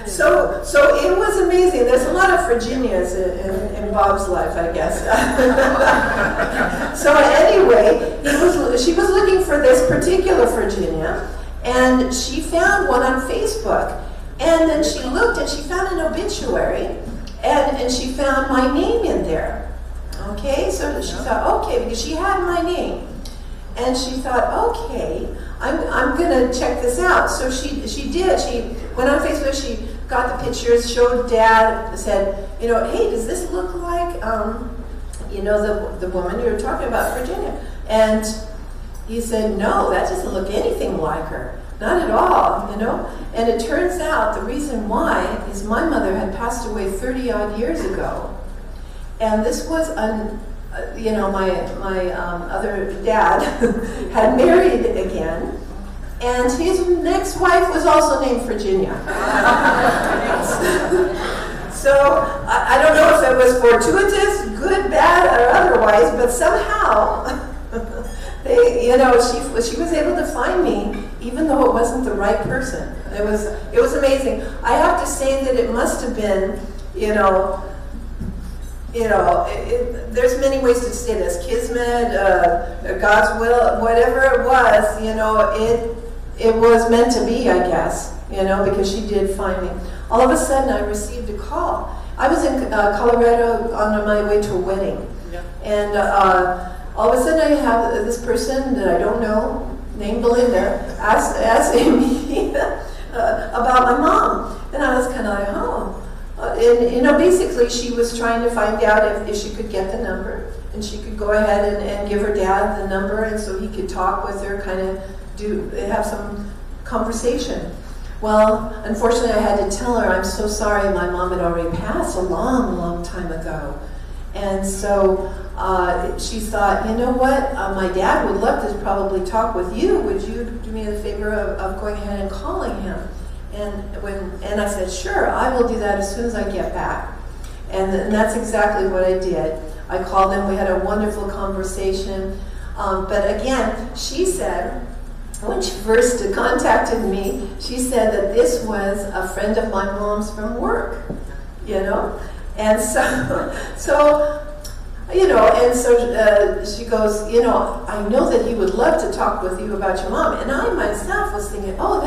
Speaker 6: So it was amazing. There's a lot of Virginias in Bob's life, I guess. So anyway, she was looking for this particular Virginia, and she found one on Facebook. And then she looked and she found an obituary, and she found my name in there. Okay, so she thought, okay, because she had my name. And she thought, okay, I'm gonna check this out. So she did. She went on Facebook, she got the pictures, showed Dad, said, you know, hey, does this look like, you know, the woman you were talking about, Virginia? And he said, no, that doesn't look anything like her. Not at all, you know? And it turns out the reason why is my mother had passed away 30-odd years ago. And this was, you know, my other dad had married again, and his next wife was also named Virginia. So I don't know if it was fortuitous, good, bad, or otherwise, but somehow you know, she was able to find me, even though it wasn't the right person. It was amazing. I have to say that it must have been, you know, there's many ways to say this. Kismet, God's will, whatever it was, you know, it was meant to be, I guess, you know, because she did find me. All of a sudden, I received a call. I was in Colorado on my way to a wedding, and all of a sudden, I have this person that I don't know, named Belinda, asking me about my mom, and I was kind of like, oh. And, you know, basically she was trying to find out if she could get the number, and she could go ahead and give her dad the number, and so he could talk with her, kind of have some conversation. Well, unfortunately I had to tell her, I'm so sorry, my mom had already passed a long, long time ago. And so she thought, you know what, my dad would love to probably talk with you. Would you do me the favor of going ahead and calling him? And I said, sure, I will do that as soon as I get back. And that's exactly what I did. I called him, we had a wonderful conversation. But again, she said, when she first contacted me, she said that this was a friend of my mom's from work, you know? And so you know, and so she goes, you know, I know that he would love to talk with you about your mom. And I myself was thinking, oh,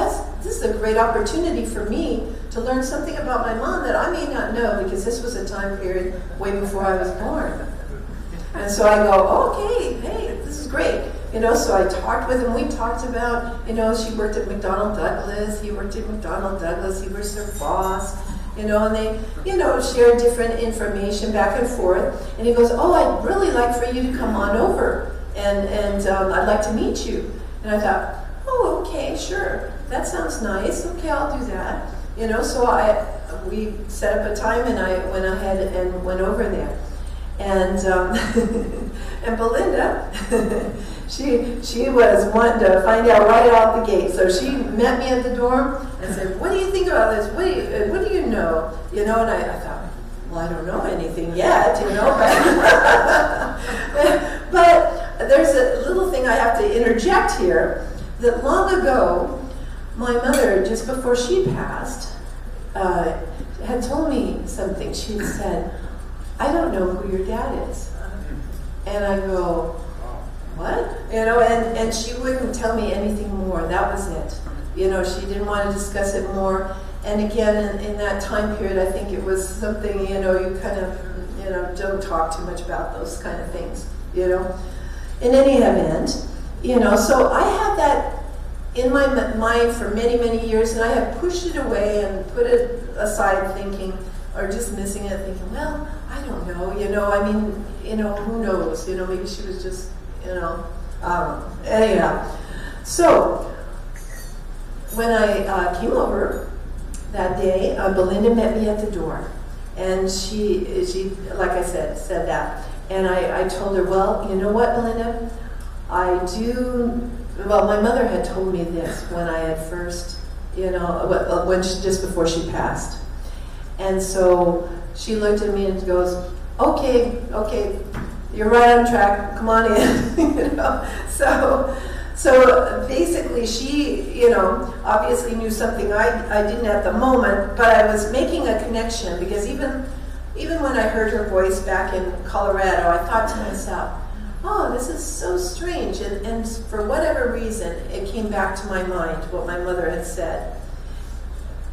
Speaker 6: this is a great opportunity for me to learn something about my mom that I may not know, because this was a time period way before I was born. And so I go, okay, hey, this is great. You know, so I talked with him. We talked about, you know, she worked at McDonnell Douglas. He worked at McDonnell Douglas. He was their boss. You know, and they, you know, share different information back and forth. And he goes, oh, I'd really like for you to come on over, and I'd like to meet you. And I thought, oh, okay, sure, that sounds nice. Okay, I'll do that. You know, so we set up a time, and I went ahead and went over there. And and Belinda, she was wanting to find out right out the gate. So she met me at the dorm and said, what do you think about this? What do you know? You know, and I thought, well, I don't know anything yet, you know, but there's a little thing I have to interject here, that long ago, my mother, just before she passed, had told me something. She had said, I don't know who your dad is. And I go, what? You know, and she wouldn't tell me anything more. That was it. You know, she didn't want to discuss it more. And again, in that time period, I think it was something, you know, you kind of, you know, don't talk too much about those kind of things, you know. In any event, you know, so I had that in my mind for many, many years, and I had pushed it away and put it aside thinking, or dismissing it, thinking, well, I don't know, you know, I mean, you know, who knows, you know, maybe she was just, you know, anyhow. So, when I came over that day, Belinda met me at the door, and she, like I said that, and I told her, well, you know what, Belinda, well, my mother had told me this when I had first, you know, just before she passed. And so she looked at me and goes, okay, you're right on track, come on in, you know. So basically she, you know, obviously knew something I didn't at the moment, but I was making a connection, because even when I heard her voice back in Colorado, I thought to myself, oh, this is so strange. And for whatever reason, it came back to my mind, what my mother had said.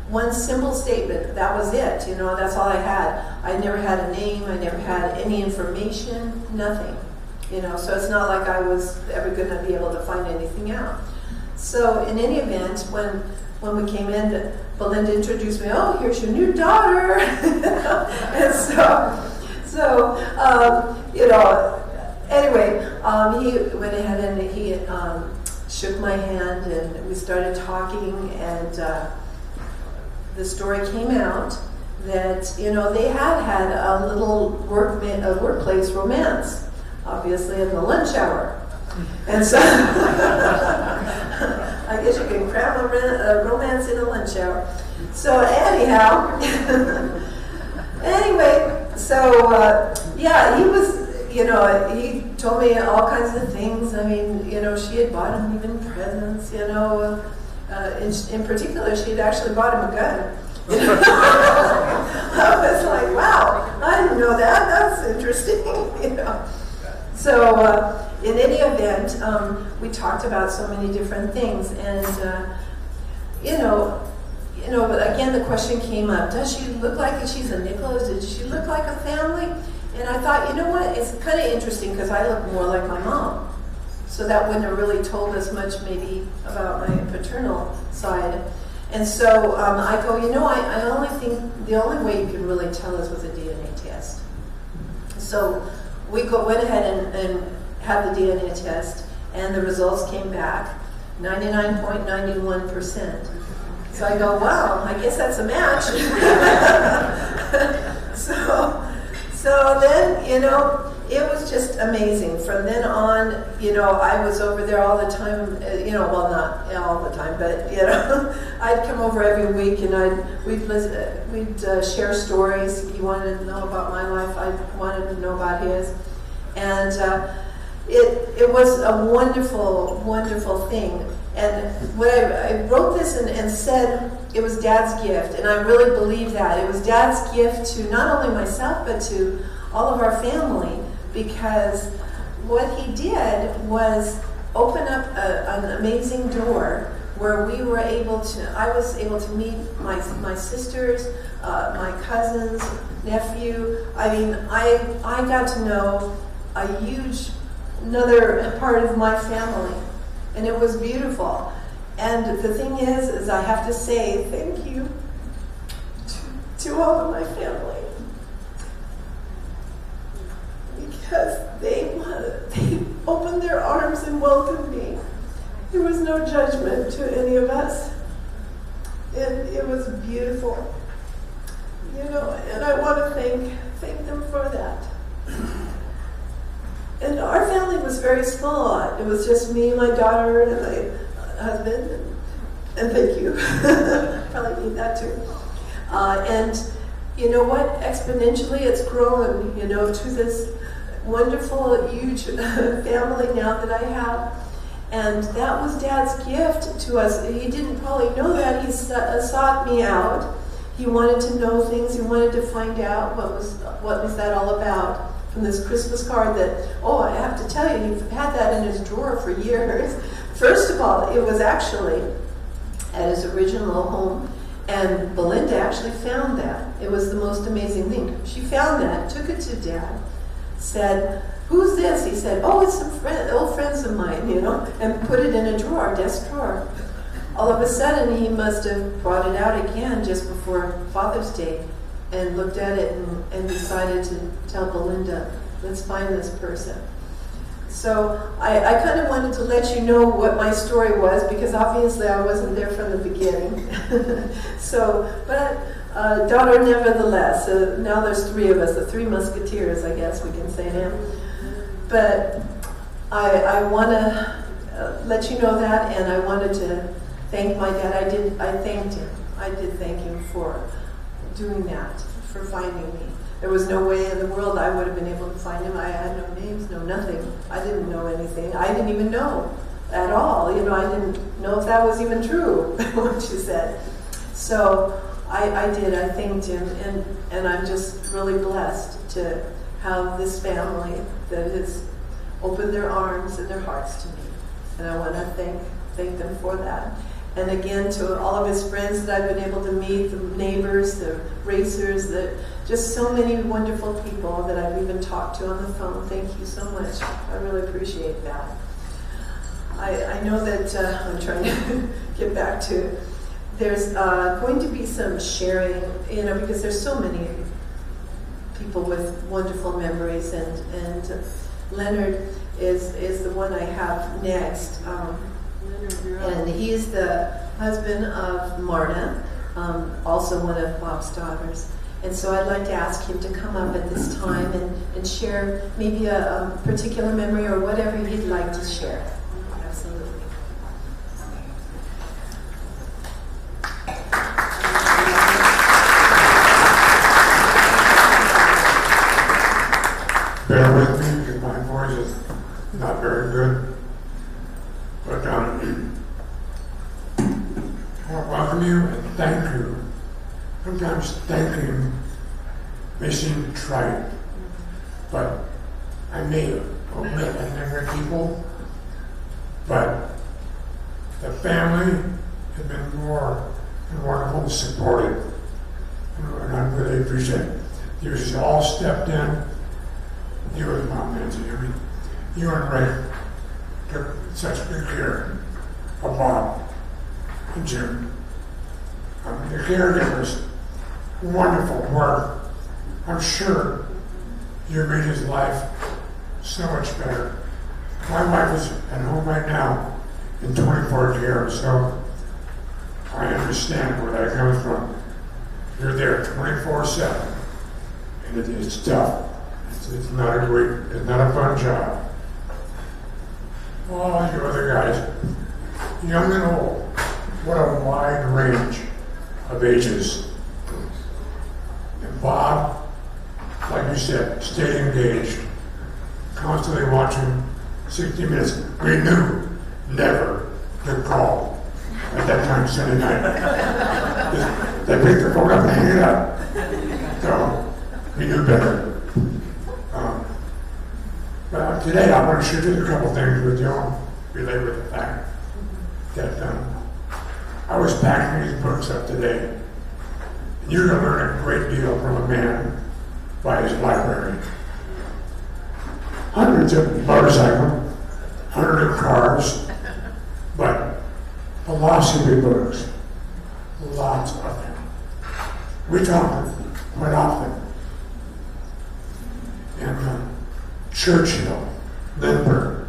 Speaker 6: One simple statement, that was it, you know, that's all I had. I never had a name, I never had any information, nothing, you know, so it's not like I was ever going to be able to find anything out. So in any event, when we came in, Belinda introduced me, oh, here's your new daughter, and so you know, anyway, he went ahead and he shook my hand, and we started talking, and the story came out that, you know, they had a little workplace romance, obviously in the lunch hour. And so, I guess you can cram a romance in a lunch hour. So anyhow, anyway, so yeah, he was, you know, he told me all kinds of things. I mean, you know, she had bought him even presents, you know. In particular, she had actually bought him a gun. I was like, wow, I didn't know that. That's interesting, you know. So in any event, we talked about so many different things, and you know, but again, the question came up: does she look like she's a Nichols? Does she look like a family? And I thought, you know what? It's kind of interesting because I look more like my mom. So that wouldn't have really told us much maybe about my paternal side. And so I go, you know, I only think the only way you can really tell is with a DNA test. So we went ahead and had the DNA test, and the results came back, 99.91%. So I go, wow, I guess that's a match. So then, you know, it was just amazing. From then on, you know, I was over there all the time, you know, well, not all the time, but, you know, I'd come over every week, and we'd share stories. He wanted to know about my life, I wanted to know about his. And, it was a wonderful, wonderful thing. And when I wrote this and said it was Dad's gift, and I really believe that. It was Dad's gift to not only myself, but to all of our family, because what he did was open up an amazing door where we were able to, I was able to meet my sisters, my cousins, nephew. I mean, I got to know another part of my family, and it was beautiful. And the thing is I have to say thank you to all of my family, because they opened their arms and welcomed me. There was no judgment to any of us. It was beautiful, you know, and I want to thank them for that. And our family was very small. It was just me, my daughter, and my husband, and thank you. Probably need that too. And you know what? Exponentially, it's grown, you know, to this wonderful, huge family now that I have. And that was Dad's gift to us. He didn't probably know that. He sought me out. He wanted to know things. He wanted to find out what was that all about. From this Christmas card that, oh, I have to tell you, he's had that in his drawer for years. First of all, it was actually at his original home, and Belinda actually found that. It was the most amazing thing. She found that, took it to Dad, said, "Who's this?" He said, "Oh, it's some old friends of mine, you know," and put it in a drawer, desk drawer. All of a sudden, he must have brought it out again just before Father's Day, and looked at it and decided to tell Belinda, let's find this person. So I kind of wanted to let you know what my story was, because obviously I wasn't there from the beginning. But daughter nevertheless. Now there's three of us, the three musketeers, I guess we can say now. But I want to let you know that, and I wanted to thank my dad. I thanked him. I did thank him for doing that, for finding me. There was no way in the world I would have been able to find him. I had no names, no nothing. I didn't know anything. I didn't even know at all. You know, I didn't know if that was even true, what you said. So I did. I thanked him, and I'm just really blessed to have this family that has opened their arms and their hearts to me. And I want to thank them for that. And again, to all of his friends that I've been able to meet, the neighbors, the racers, just so many wonderful people that I've even talked to on the phone. Thank you so much. I really appreciate that. I know that I'm trying to get back to, there's going to be some sharing, you know, because there's so many people with wonderful memories, and Leonard is the one I have next. And he is the husband of Marta, also one of Bob's daughters. And so I'd like to ask him to come up at this time and share maybe a particular memory or whatever he'd like to share. Absolutely.
Speaker 9: Bear with me because my voice is not very good. But I want to welcome you and thank you. Sometimes thanking may seem trite, but I may omit a number of people, but the family has been more than wonderful and supported, and I really appreciate it. You just all stepped in. You and Mom Nancy, I mean, you and Ray took such good care of Bob and Jim. The caregivers, wonderful work. I'm sure you made his life so much better. My wife is at home right now in 24 years, so I understand where that comes from. You're there 24/7, and it's tough. It's not a fun job. All you other guys, young and old, what a wide range of ages. And Bob, like you said, stayed engaged, constantly watching 60 minutes. We knew never to call at that time Sunday night. They picked the phone up and hang it up. So we knew better. But today I want to share just a couple things with you all related with the fact that I was packing these books up today. And you're going to learn a great deal from a man by his library. Hundreds of motorcycles, hundreds of cars, but philosophy books, lots of them. We talk quite often. And Churchill, Lindbergh,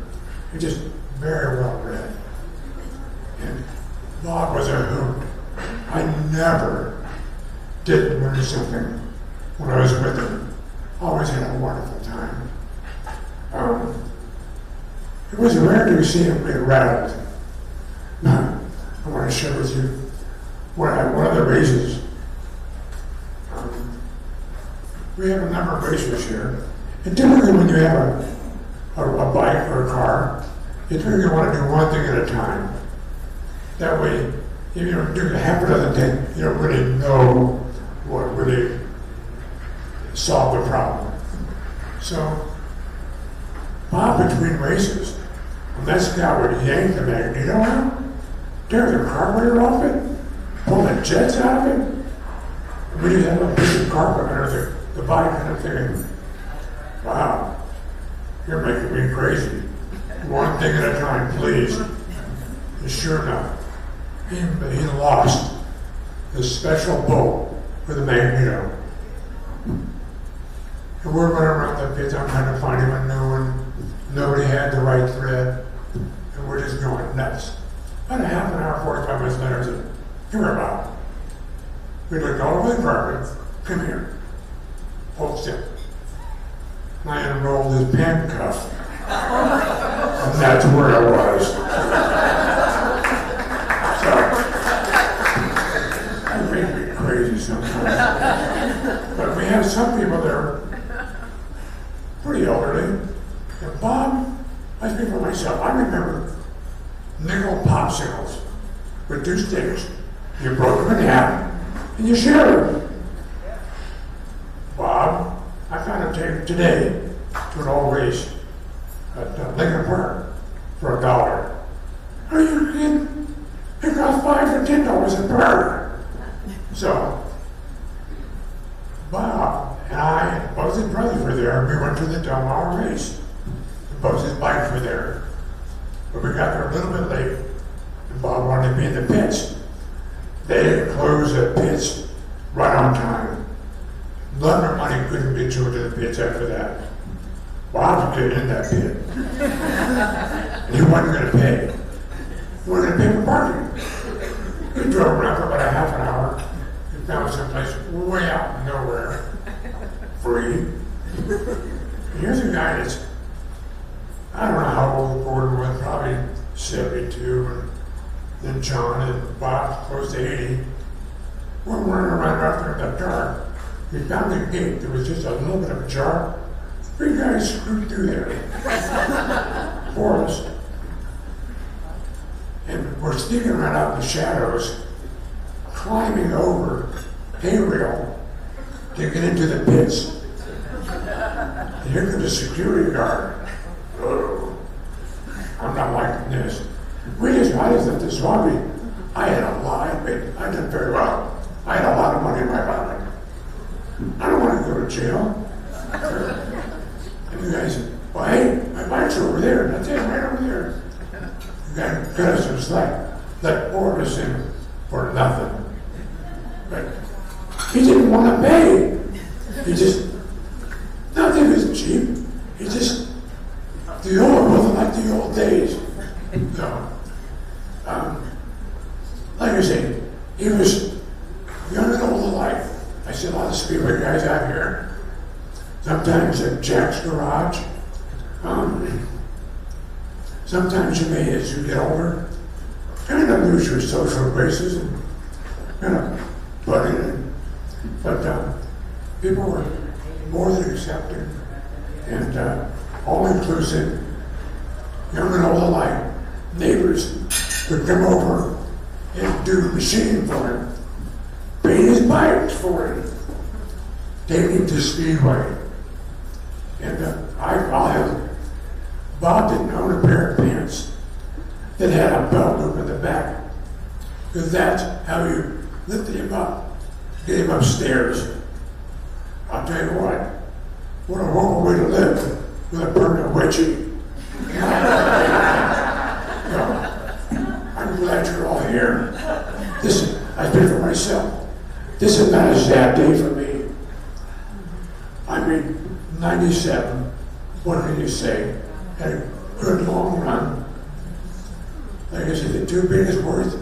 Speaker 9: they're just very well read. And Bob was a hoot. I never did learn something when I was with him. Always had a wonderful time. It was rare to see him get rattled. Now, I want to share with you one of the races. We have a number of racers here. And typically when you have a bike or a car, you typically want to do one thing at a time. That way, if you don't do half a dozen things, you don't really know what really solved the problem. So, Bob, between races, when that scout would yank the magneto out, tear the carburetor off it, pull the jets out of it, we just have a piece of carpet under the bike, and I'm thinking, wow, you're making me crazy. One thing at a time, please. And sure enough, he lost the special bolt for the magneto. And we're running around the pits, I'm trying to find him a new one. Nobody had the right thread, and we're just going nuts. About a half an hour, 45 minutes later, I said, come here, Bob. We looked all over the carpet. Come here. Hold still. And I unrolled his pen cuff. And that's where I was. So, I make me crazy sometimes. But we have some people that are pretty elderly. And Bob, I speak for myself, I remember nickel popsicles with 2 sticks. You broke them in half, and you shared them. Bob, I found him today to an old race at Lincoln Park for $1. Are you kidding? It cost $5 or $10 a pair. So, Bob and I, and both his brothers were there. We went to the Del Mar race. Both his bikes were there. But we got there a little bit late, and Bob wanted to be in the pits. They closed the pits right on time. None of money couldn't get you into the pits after that. Bob was getting in that pit. And he wasn't going to pay. He wasn't going to pay for parking. We drove around for about a half an hour and found someplace way out in nowhere, free. And here's a guy that's, I don't know how old Gordon was, probably 72, and then John and Bob close to 80. We're running around out there in the dark. We found the gate. There was just a little bit of a jar. 3 guys screwed through there for us. And we're sneaking around out in the shadows, climbing over hay rail to get into the pits. And here comes a security guard. Oh, I'm not liking this. I just left this lobby. I had a lot, I did very well. I had a lot of money in my pocket. I don't want to go to jail. And the guy said, well, hey, my bike's over there. That's it, right over there. The guy cut us some slack, let 4 of us in for nothing. But he didn't want to pay. He just, nothing is cheap. He just, the old wasn't like the old days. So, like I say, he was young and old alike. I see a lot of speedway guys out here. Sometimes at Jack's garage. Sometimes you may, as you get older, kind of lose your social graces and kind of butt in. But people were more than accepting and all inclusive. young and old alike, neighbors would come over and do machining for him, paint his pipes for him, take him to Speedway. And I'll have Bob didn't own a pair of pants that had a belt loop in the back, because that's how you lifted him up, get him upstairs. I'll tell you what a horrible way to live with a permanent wedgie. I'm glad you're all here. I speak for myself. This is not a sad day for me. I mean, 97, what can you say? Had a good long run. Like I said, the two biggest words,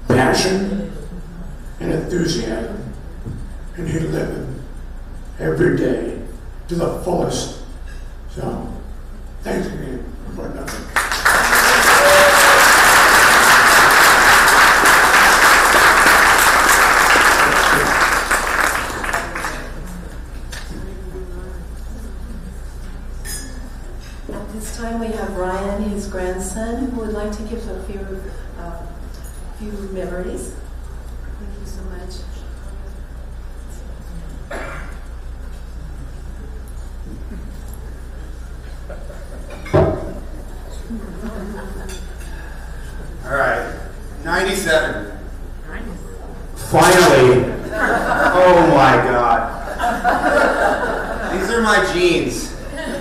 Speaker 9: passion and enthusiasm. And he living every day to the fullest. So, thanks again for putting up with me.
Speaker 6: At this time, we have Ryan, his grandson, who would like to give a few memories. Thank you so much.
Speaker 10: All right, 97. Finally. Oh my God. These are my jeans.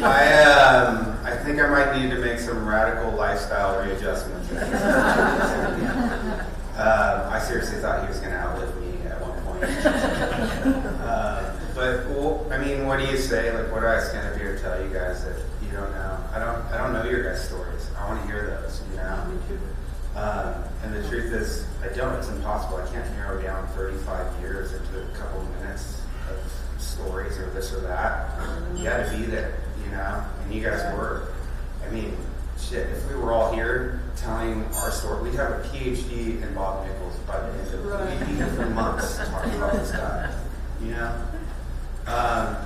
Speaker 10: I think I might need to make some radical lifestyle readjustments. I seriously thought he was going to outlive me at one point. But well, I mean, what do you say? Like, what do I stand up here to tell you guys that you don't know? I don't know your guys' stories. I want to hear those. You know. And the truth is, I don't. It's impossible. I can't narrow down 35 years into a couple of minutes of stories or this or that. You got to be there, you know. And you guys were. I mean, shit. If we were all here telling our story, we'd have a PhD in Bob Nichols by the end of it. We'd be here for months talking about this guy, you know.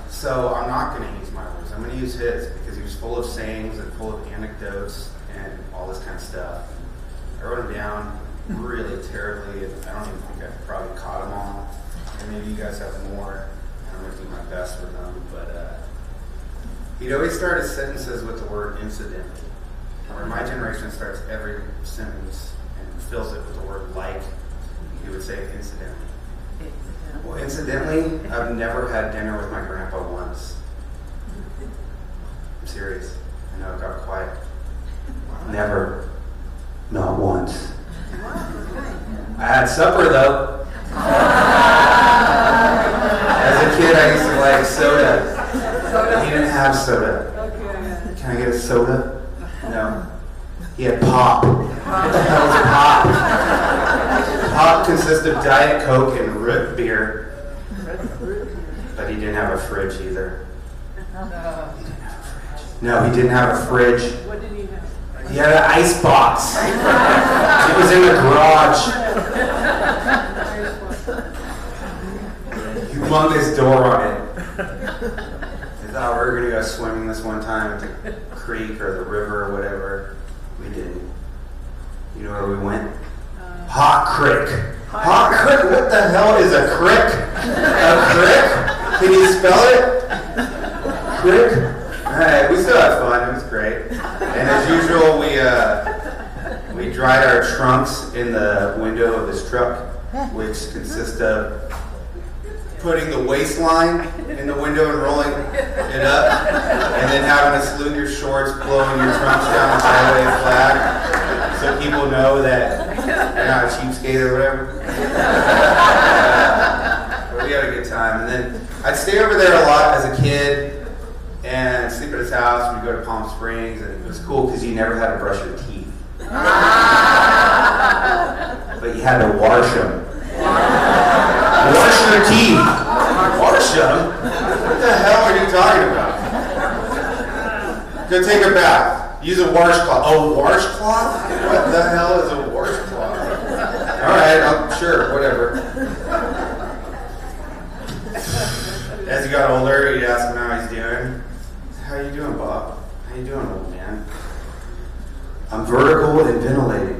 Speaker 10: So I'm not going to use my words. I'm going to use his because he was full of sayings and full of anecdotes and all this kind of stuff. I wrote them down really terribly, and I don't even think I probably caught them all. And maybe you guys have more. I'm going to do my best with them. But he'd always start his sentences with the word incidentally. Or my generation starts every sentence and fills it with the word like. He would say incidentally. Well, incidentally, I've never had dinner with my grandpa once. I'm serious. I know it got quiet. Never. Not once. I had supper though. As a kid, I used to like soda. He didn't have soda. Can I get a soda? No. He had pop. What the hell is pop? Pop consists of Diet Coke and root beer. But he didn't have a fridge either. No, he didn't have a fridge.
Speaker 6: What did he have?
Speaker 10: He had an ice box. It was in the garage. Humongous door on it. I thought we were going to go swimming this one time at the creek or the river or whatever. We didn't. You know where we went? Hot Crick. Hot Crick? What the hell is a crick? A crick? Can you spell it? Crick? Alright, we still had fun. It was great. And as usual, we dried our trunks in the window of this truck, which consists of putting the waistline in the window and rolling it up, and then having to salute your shorts, blowing your trunks down the highway flag, so people know that you're not a cheapskate or whatever. But we had a good time. And then I'd stay over there a lot as a kid and sleep at his house. We'd go to Palm Springs, and it was cool because you never had to brush your teeth. But you had to wash them. Wash your teeth. Wash them? What the hell are you talking about? Go take a bath. Use a washcloth. A washcloth? What the hell is a washcloth? Alright, sure, whatever. As he got older, he'd ask him how he's doing. How you doing, Bob? How you doing, old man? ventilating.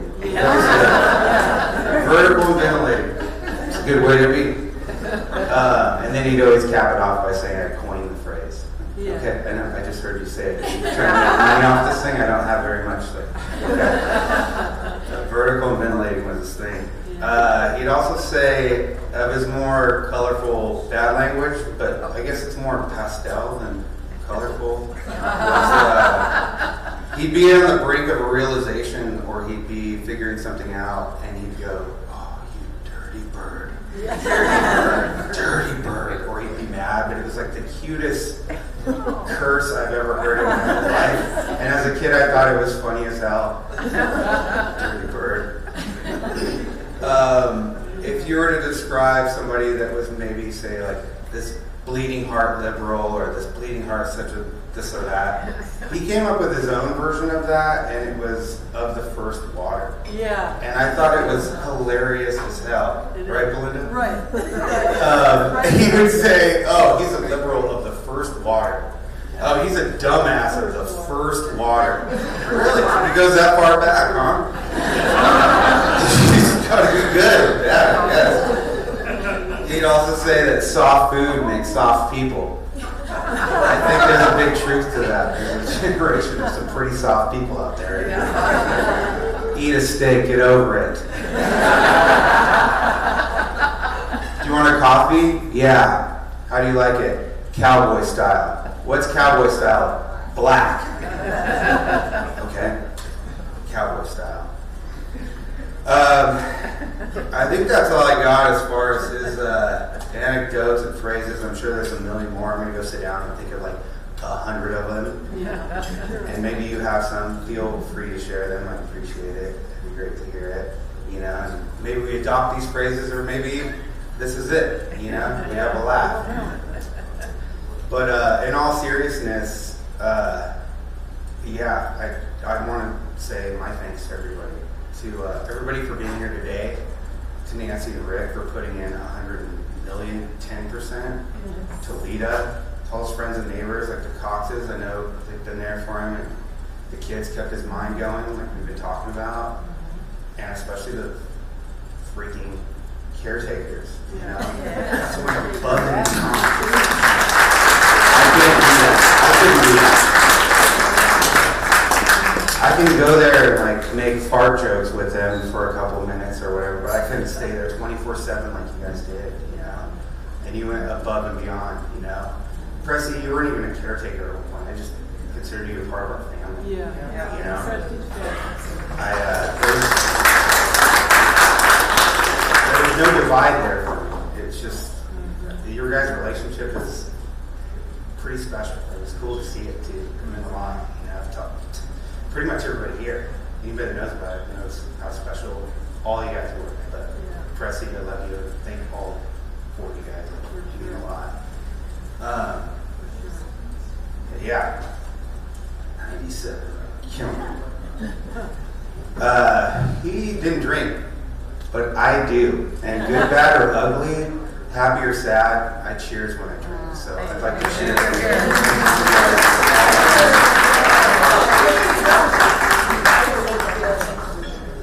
Speaker 10: Vertical and ventilating. It's a good way to be. And then he'd always cap it off by saying I coined the phrase.
Speaker 6: Yeah.
Speaker 10: Okay, I know, I just heard you say it. You're trying to make money off this thing? I don't have very much there. Okay. Vertical and ventilating was his thing. He'd also say of his more colorful bad language, but I guess it's more pastel than colorful. He'd be on the brink of a realization, or he'd be figuring something out, and he'd go, "Oh, you dirty bird. Dirty bird," or he'd be mad, but it was like the cutest curse I've ever heard in my life. And as a kid, I thought it was funny as hell. Dirty bird. If you were to describe somebody that was maybe, say, like this bleeding heart liberal, or this bleeding heart such a this or that, he came up with his own version of that, and it was of the first water.
Speaker 6: Yeah.
Speaker 10: And I thought it was hilarious as hell. Right, Belinda?
Speaker 6: Right.
Speaker 10: He would say, "Oh, he's a liberal of the first water. Oh, he's a dumbass of the first water." Really? He goes that far back, huh? He's got to be good. Yeah, yes. He'd also say that soft food makes soft people. I think there's a big truth to that. There's a generation of some pretty soft people out there. Eat a steak, get over it. Do you want a coffee? Yeah. How do you like it? Cowboy style. What's cowboy style? Black. Okay. Cowboy style. I think that's all I got as far as his anecdotes and phrases. I'm sure there's a million more. I'm going to go sit down and think of like 100 of them.
Speaker 6: Yeah.
Speaker 10: And maybe you have some. Feel free to share them. I appreciate it. It'd be great to hear it. You know, and maybe we adopt these phrases, or maybe this is it. You know, we have a laugh. But in all seriousness, yeah, I want to say my thanks to everybody. To everybody for being here today. To Nancy and Rick for putting in 100 million, 10%. To Lita, to all his friends and neighbors, like the Coxes. I know they've been there for him, and the kids kept his mind going, like we've been talking about. And especially the freaking caretakers. You know, that's what I'm above and beyond. I can't do that. I couldn't do that. I can go there and like make fart jokes with them for a couple minutes or whatever, but I couldn't stay there 24/7 like you guys did, you know. And you went above and beyond, you know. Pressy, you weren't even a caretaker at one point. I just considered you a part of our family.
Speaker 6: Yeah.
Speaker 10: You know. There was no divide there for me. It's just your guys' relationship is pretty special. It was cool to see it too. Come in along, you know. I've talked pretty much everybody here, anybody that knows about it, knows how special all you guys were. But Pressy, I love you. Thank all 4 of you guys. You mean a lot. Yeah. 97. Killing it. He didn't drink, but I do. And good, bad, or ugly, happy or sad, I cheers when I drink. So I'd like to cheers.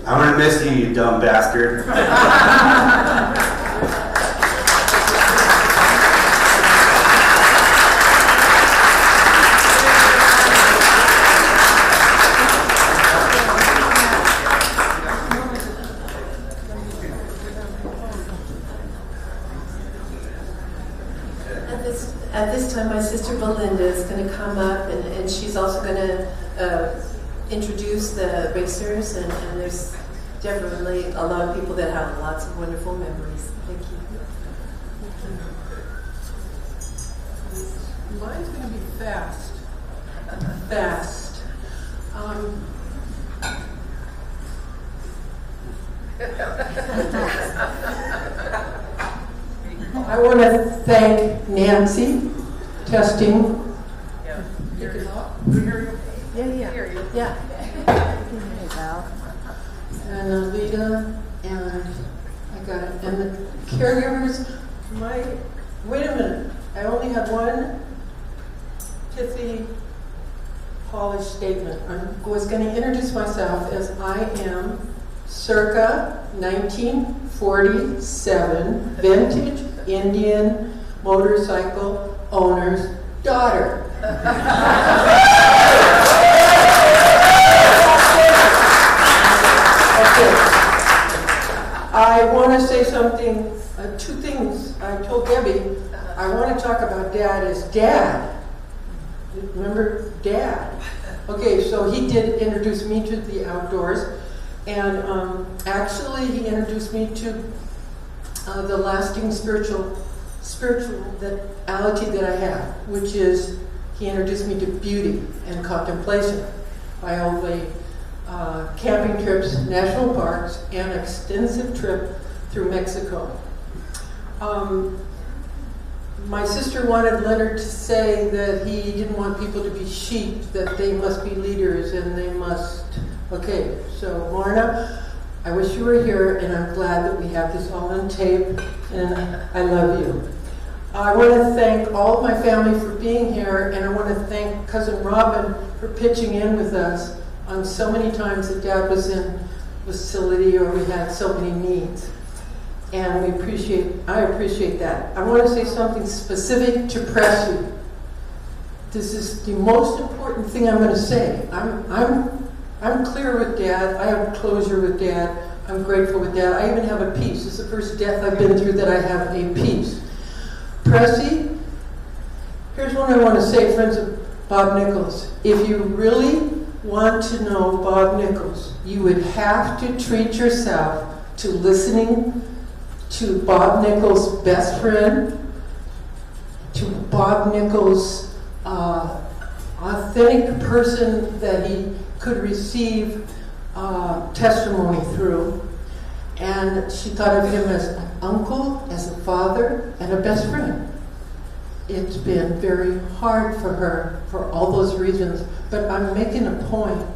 Speaker 10: I'm gonna miss you, you dumb bastard.
Speaker 6: At this time, my sister Belinda is going to come up, and she's also going to introduce the racers, and there's definitely a lot of people that have lots of wonderful memories. Thank you. Mine's going to be fast. Fast.
Speaker 11: I want to thank Nancy, testing.
Speaker 6: Yeah.
Speaker 11: And Alita, and I got it. And the caregivers, wait a minute, I only had one pithy polished statement. I was going to introduce myself as I am circa 1947 vintage Indian motorcycle owner's daughter. Okay. I want to say something, two things. I told Debbie, I want to talk about Dad as Dad. Remember Dad? Okay, so he did introduce me to the outdoors, and actually he introduced me to the lasting spirituality that I have, which is he introduced me to beauty and contemplation by all the camping trips, national parks, and an extensive trip through Mexico. My sister wanted Leonard to say that he didn't want people to be sheep, that they must be leaders and they must... Okay, so Marna, I wish you were here, and I'm glad that we have this all on tape, and I love you. I want to thank all of my family for being here, and I want to thank Cousin Robin for pitching in with us on so many times that Dad was in facility or we had so many needs. And I appreciate that. I want to say something specific to Pressy. This is the most important thing I'm going to say. I'm clear with Dad. I have closure with Dad. I'm grateful with Dad. I even have a peace. It's the first death I've been through that I have a peace. Pressy, here's what I want to say, friends of Bob Nichols. If you really want to know Bob Nichols, you would have to treat yourself to listening to Bob Nichols' best friend, to Bob Nichols' authentic person that he could receive testimony through. And she thought of him as an uncle, as a father, and a best friend. It's been very hard for her for all those reasons, but I'm making a point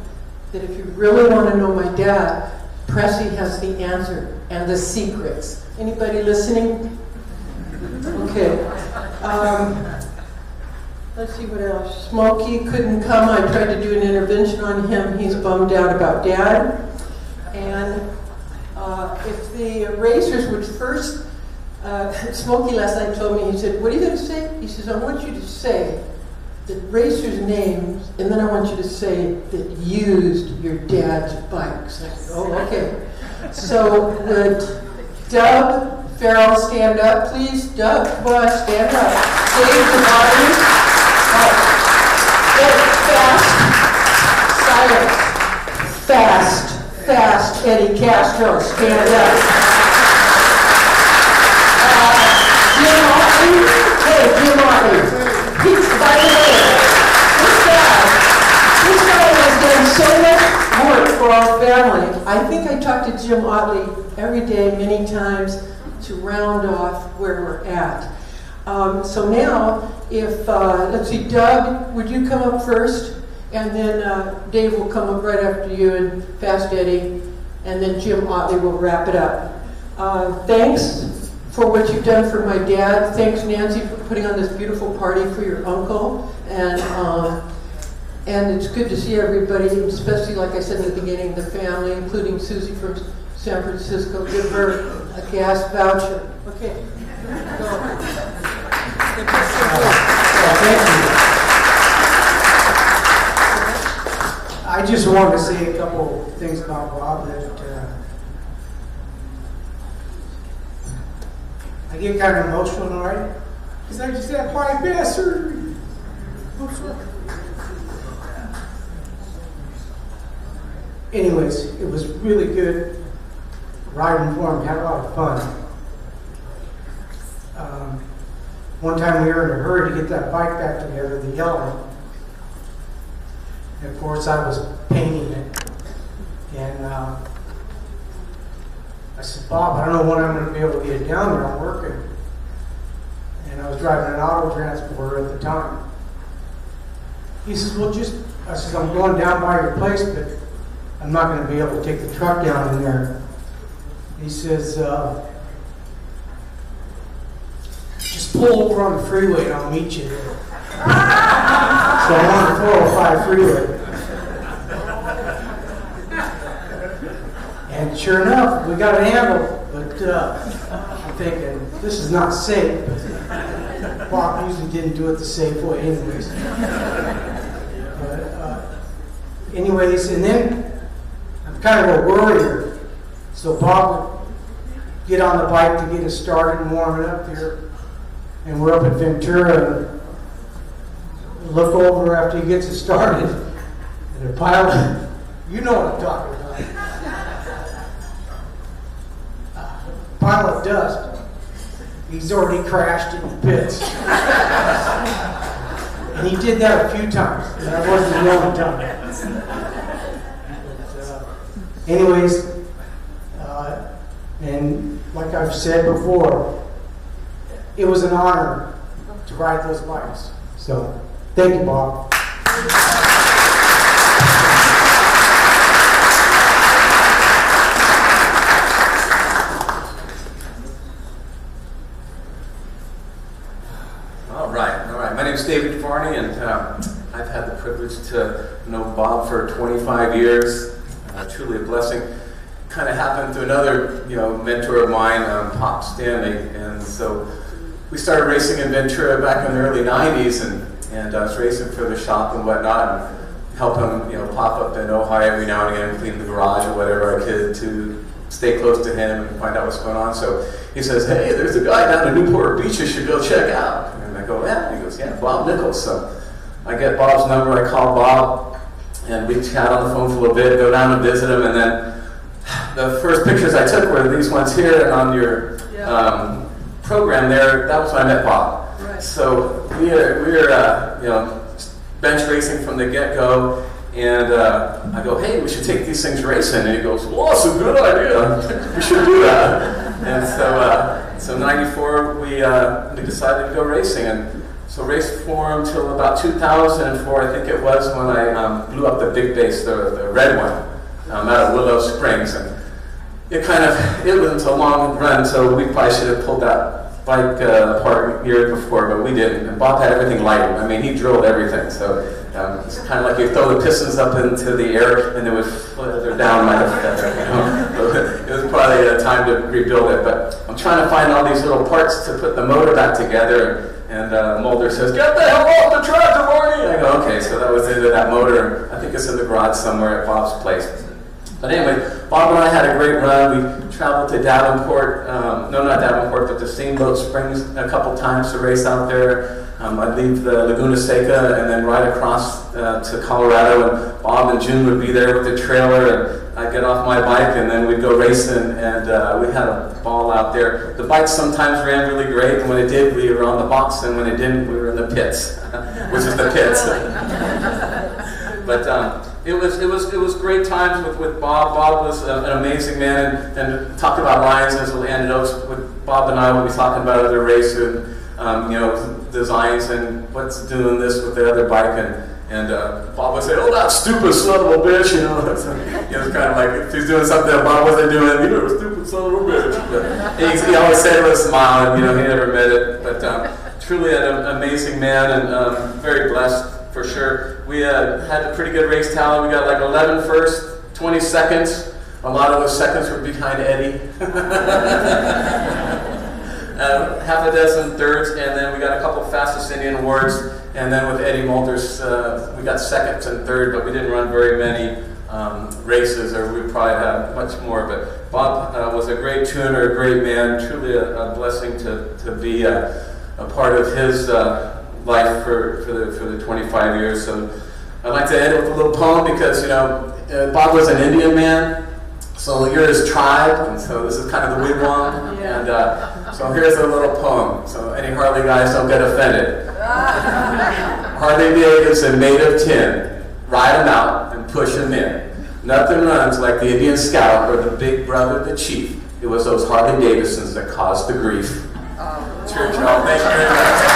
Speaker 11: that if you really want to know my dad, Pressy has the answer and the secrets. Anybody listening? Okay. Let's see what else. Smokey couldn't come. I tried to do an intervention on him. He's bummed out about Dad. And if the racers would first, Smokey last night told me, he said, what are you going to say? He says, I want you to say the racers' names, and then I want you to say that used your dad's bikes. I said, oh, okay. So would Doug Farrell stand up, please? Doug, come on, stand up. Save the body. Fast. Silence. Fast, Eddie Castro, stand up. Jim Otley. Hey, Jim Otley. He's, by the way, this guy has done so much work for our family. I think I talk to Jim Otley every day, many times, to round off where we're at. So now, if, let's see, Doug, would you come up first? And then Dave will come up right after you, and Fast Eddie, and then Jim Otley will wrap it up. Thanks for what you've done for my dad. Thanks, Nancy, for putting on this beautiful party for your uncle. And it's good to see everybody, especially, like I said in the beginning, the family, including Susie from San Francisco. Give her a gas voucher. Okay. Go.
Speaker 5: Thank you. I just wanted to say a couple things about Bob that I get kind of emotional, all right? Because I just had bypass surgery. Anyways, it was really good riding for him. Had a lot of fun. One time we were in a hurry to get that bike back together, the yellow. And of course, I was painting it. And I said, Bob, I don't know when I'm going to be able to get it down there. I'm working. And I was driving an auto transporter at the time. He says, well, I said, I'm going down by your place, but I'm not going to be able to take the truck down in there. He says, just pull over on the freeway and I'll meet you there. So I'm on the 405 freeway. And sure enough, we got it handled. But I'm thinking, this is not safe. But Bob usually didn't do it the safe way anyways. But anyways, and then I'm kind of a worrier. So Bob would get on the bike to get us started and warm it up here. And we're up at Ventura and look over after he gets it started. And a pile of, you know what I'm talking about. Pile of dust. He's already crashed in the pits. And he did that a few times. And that wasn't the only time. Anyways, and like I've said before, it was an honor to ride those bikes. So, thank you, Bob.
Speaker 12: All right. My name's David Varney, and I've had the privilege to know Bob for 25 years. Truly a blessing. Kind of happened to another, mentor of mine, Pop Stanley, and so we started racing in Ventura back in the early 90s, and I was racing for the shop and whatnot, and help him, pop up in Ojai every now and again, clean the garage or whatever I could to stay close to him and find out what's going on. So he says, hey, there's a guy down in Newport Beach you should go check out. And I go, yeah. He goes, yeah, Bob Nichols. So I get Bob's number, I call Bob, and we chat on the phone for a little bit, go down and visit him, and then the first pictures I took were these ones here, and on your program there, that was when I met Bob. Right. So we were bench racing from the get-go, and I go, hey, we should take these things racing, and he goes, well, that's a good idea. We should do that. And so 94, we decided to go racing, and so raced for him till about 2004, I think it was, when I blew up the big base, the red one, out of Willow Springs, and it was a long run, so we probably should have pulled that bike apart years before, but we didn't. And Bob had everything lighted. I mean, he drilled everything, so it's kind of like you throw the pistons up into the air and they would flutter down like a feather. So it was probably a time to rebuild it, but I'm trying to find all these little parts to put the motor back together. And Mulder says, get the hell off the tractor, Marty! I go, okay, so that was into that motor. I think it's in the garage somewhere at Bob's place. But anyway, Bob and I had a great run. We traveled to Davenport, no, not Davenport, but to Steamboat Springs a couple times to race out there. I'd leave the Laguna Seca and then ride across to Colorado, and Bob and June would be there with the trailer, and I'd get off my bike, and then we'd go racing, and we had a ball out there. The bike sometimes ran really great, and when it did, we were on the box, and when it didn't, we were in the pits, which is the pits. But it was great times with Bob. Bob was an amazing man, and talked about Lions as anecdotes with Bob and I when we talking about other races, designs and what's doing this with the other bike, and Bob would say, "Oh, that stupid son of a bitch," It was kind of like if he's doing something that Bob wasn't doing, "You're a stupid son of a bitch." But he always said it with a smile, and he never meant it. But truly an amazing man, and very blessed. For sure. We had a pretty good race tally. We got like 11 first, 20 seconds. A lot of those seconds were behind Eddie. Half a dozen thirds, and then we got a couple fastest Indian awards. And then with Eddie Mulder's, we got seconds and third, but we didn't run very many races, or we probably had much more. But Bob was a great tuner, a great man, truly a blessing to be a part of his life for the 25 years. So I'd like to end with a little poem because, Bob was an Indian man, so you're his tribe, and so this is kind of the wigwam. Yeah. And so here's a little poem, so any Harley guys don't get offended. Harley Davidson made of tin, ride him out and push him in. Nothing runs like the Indian scout or the big brother, the chief. It was those Harley Davidsons that caused the grief. Church, thank you very much.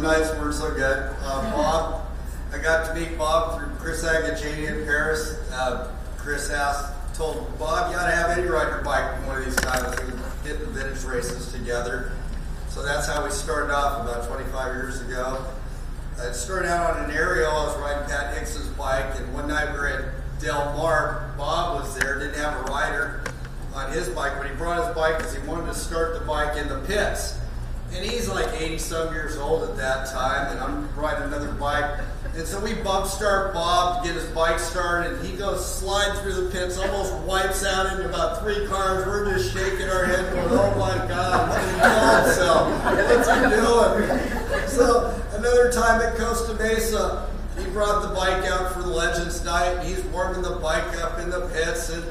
Speaker 13: nice words so good. Bob, I got to meet Bob through Chris Agajani in Paris. Chris told Bob, you ought to have Eddie ride your bike one of these times. We get the vintage races together. So that's how we started off about 25 years ago. I started out on an aerial. I was riding Pat Hicks's bike, and one night we were at Del Mar. Bob was there, didn't have a rider on his bike, but he brought his bike because he wanted to start the bike in the pits. And he's like 80-some years old at that time, and I'm riding another bike. And so we bump start Bob to get his bike started, and he goes sliding through the pits, almost wipes out into about 3 cars. We're just shaking our head going, oh my God, he's going to kill himself. What's he doing? So another time at Costa Mesa, he brought the bike out for the Legends Night, and he's warming the bike up in the pits, and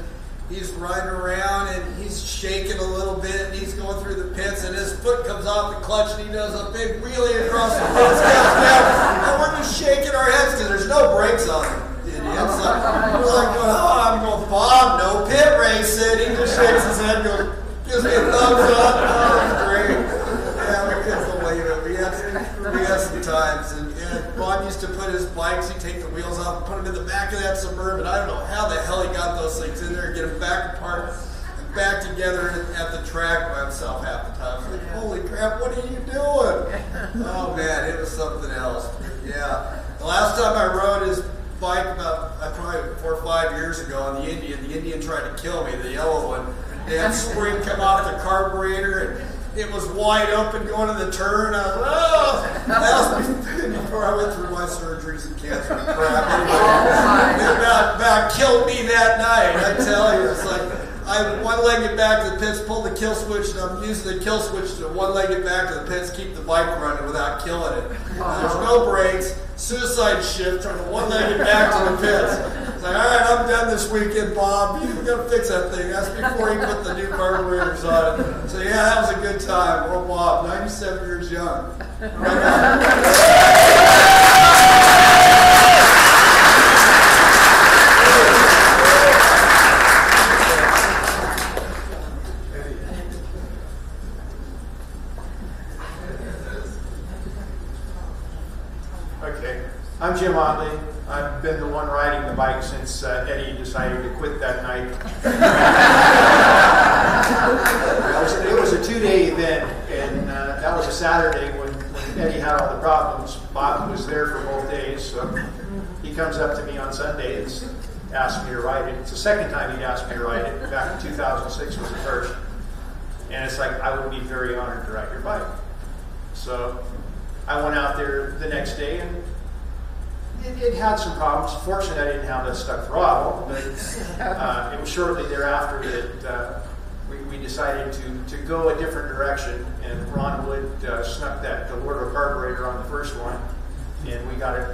Speaker 13: he's riding around, and he's shaking a little bit, and he's going through the pits, and his foot comes off the clutch, and he does a big wheelie across the pits, comes down, and we're just shaking our heads because there's no brakes on him. Idiots. So we're like, oh, I'm going, Bob, no pit racing. He just shakes his head and goes, gives me a thumbs up. Oh, it's great. Yeah, we couldn't believe it. We had some times, and Bob used to put his bikes, he'd take the wheels off and put them in the back of that Suburban. I don't know how the hell he got those things in there and get them back apart and back together at the track by himself half the time. I was like, holy crap, what are you doing? Oh man, it was something else. Yeah. The last time I rode his bike about probably 4 or 5 years ago on the Indian tried to kill me, the yellow one. That spring come off the carburetor, and it was wide open going to the turn. I was like, oh! That was before I went through my surgeries and cancer and crap. It about killed me that night, I tell you. It's like, I one-legged back to the pits, pulled the kill switch, and I'm using the kill switch to one-legged back to the pits, keep the bike running without killing it. There's no brakes, suicide shift, trying to one-legged back to the pits. It's like, all right, I'm done this weekend, Bob. You gotta fix that thing. That's before he put the new carburetors on it. So yeah, that was a good time. Oh, Bob, 97 years young.
Speaker 4: Okay, I'm Jim Otley. I've been the one riding the bike since Eddie decided to quit that night. It was a 2-day event, and that was a Saturday when Eddie had all the problems. Bob was there for both days, so he comes up to me on Sunday and asked me to ride it. It's the second time he'd asked me to ride it. Back in 2006 was the first. And it's like, I would be very honored to ride your bike. So I went out there the next day, and it had some problems. Fortunately, I didn't have that stuck throttle, but it was shortly thereafter that we decided to go a different direction, and Ron Wood snuck that Delorto carburetor on the first one, and we got it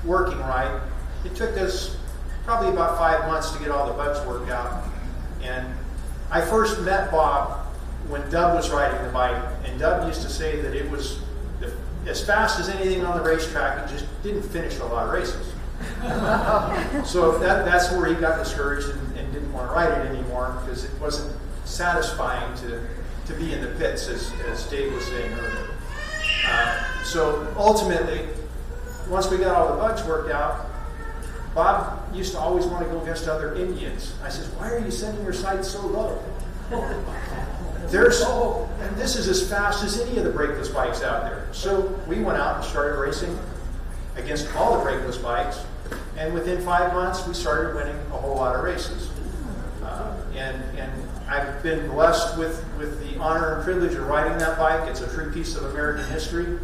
Speaker 4: working right. It took us probably about 5 months to get all the bugs worked out, and I first met Bob when Dub was riding the bike, and Dub used to say that it was as fast as anything on the racetrack. It just didn't finish a lot of races. So that's where he got discouraged and didn't want to ride it anymore, because it wasn't satisfying to be in the pits, as Dave was saying earlier. So ultimately, once we got all the bugs worked out, Bob used to always want to go against other Indians. I said, why are you setting your sights so low? And this is as fast as any of the brakeless bikes out there. So we went out and started racing against all the brakeless bikes, and within 5 months we started winning a whole lot of races. And I've been blessed with the honor and privilege of riding that bike. It's a true piece of American history.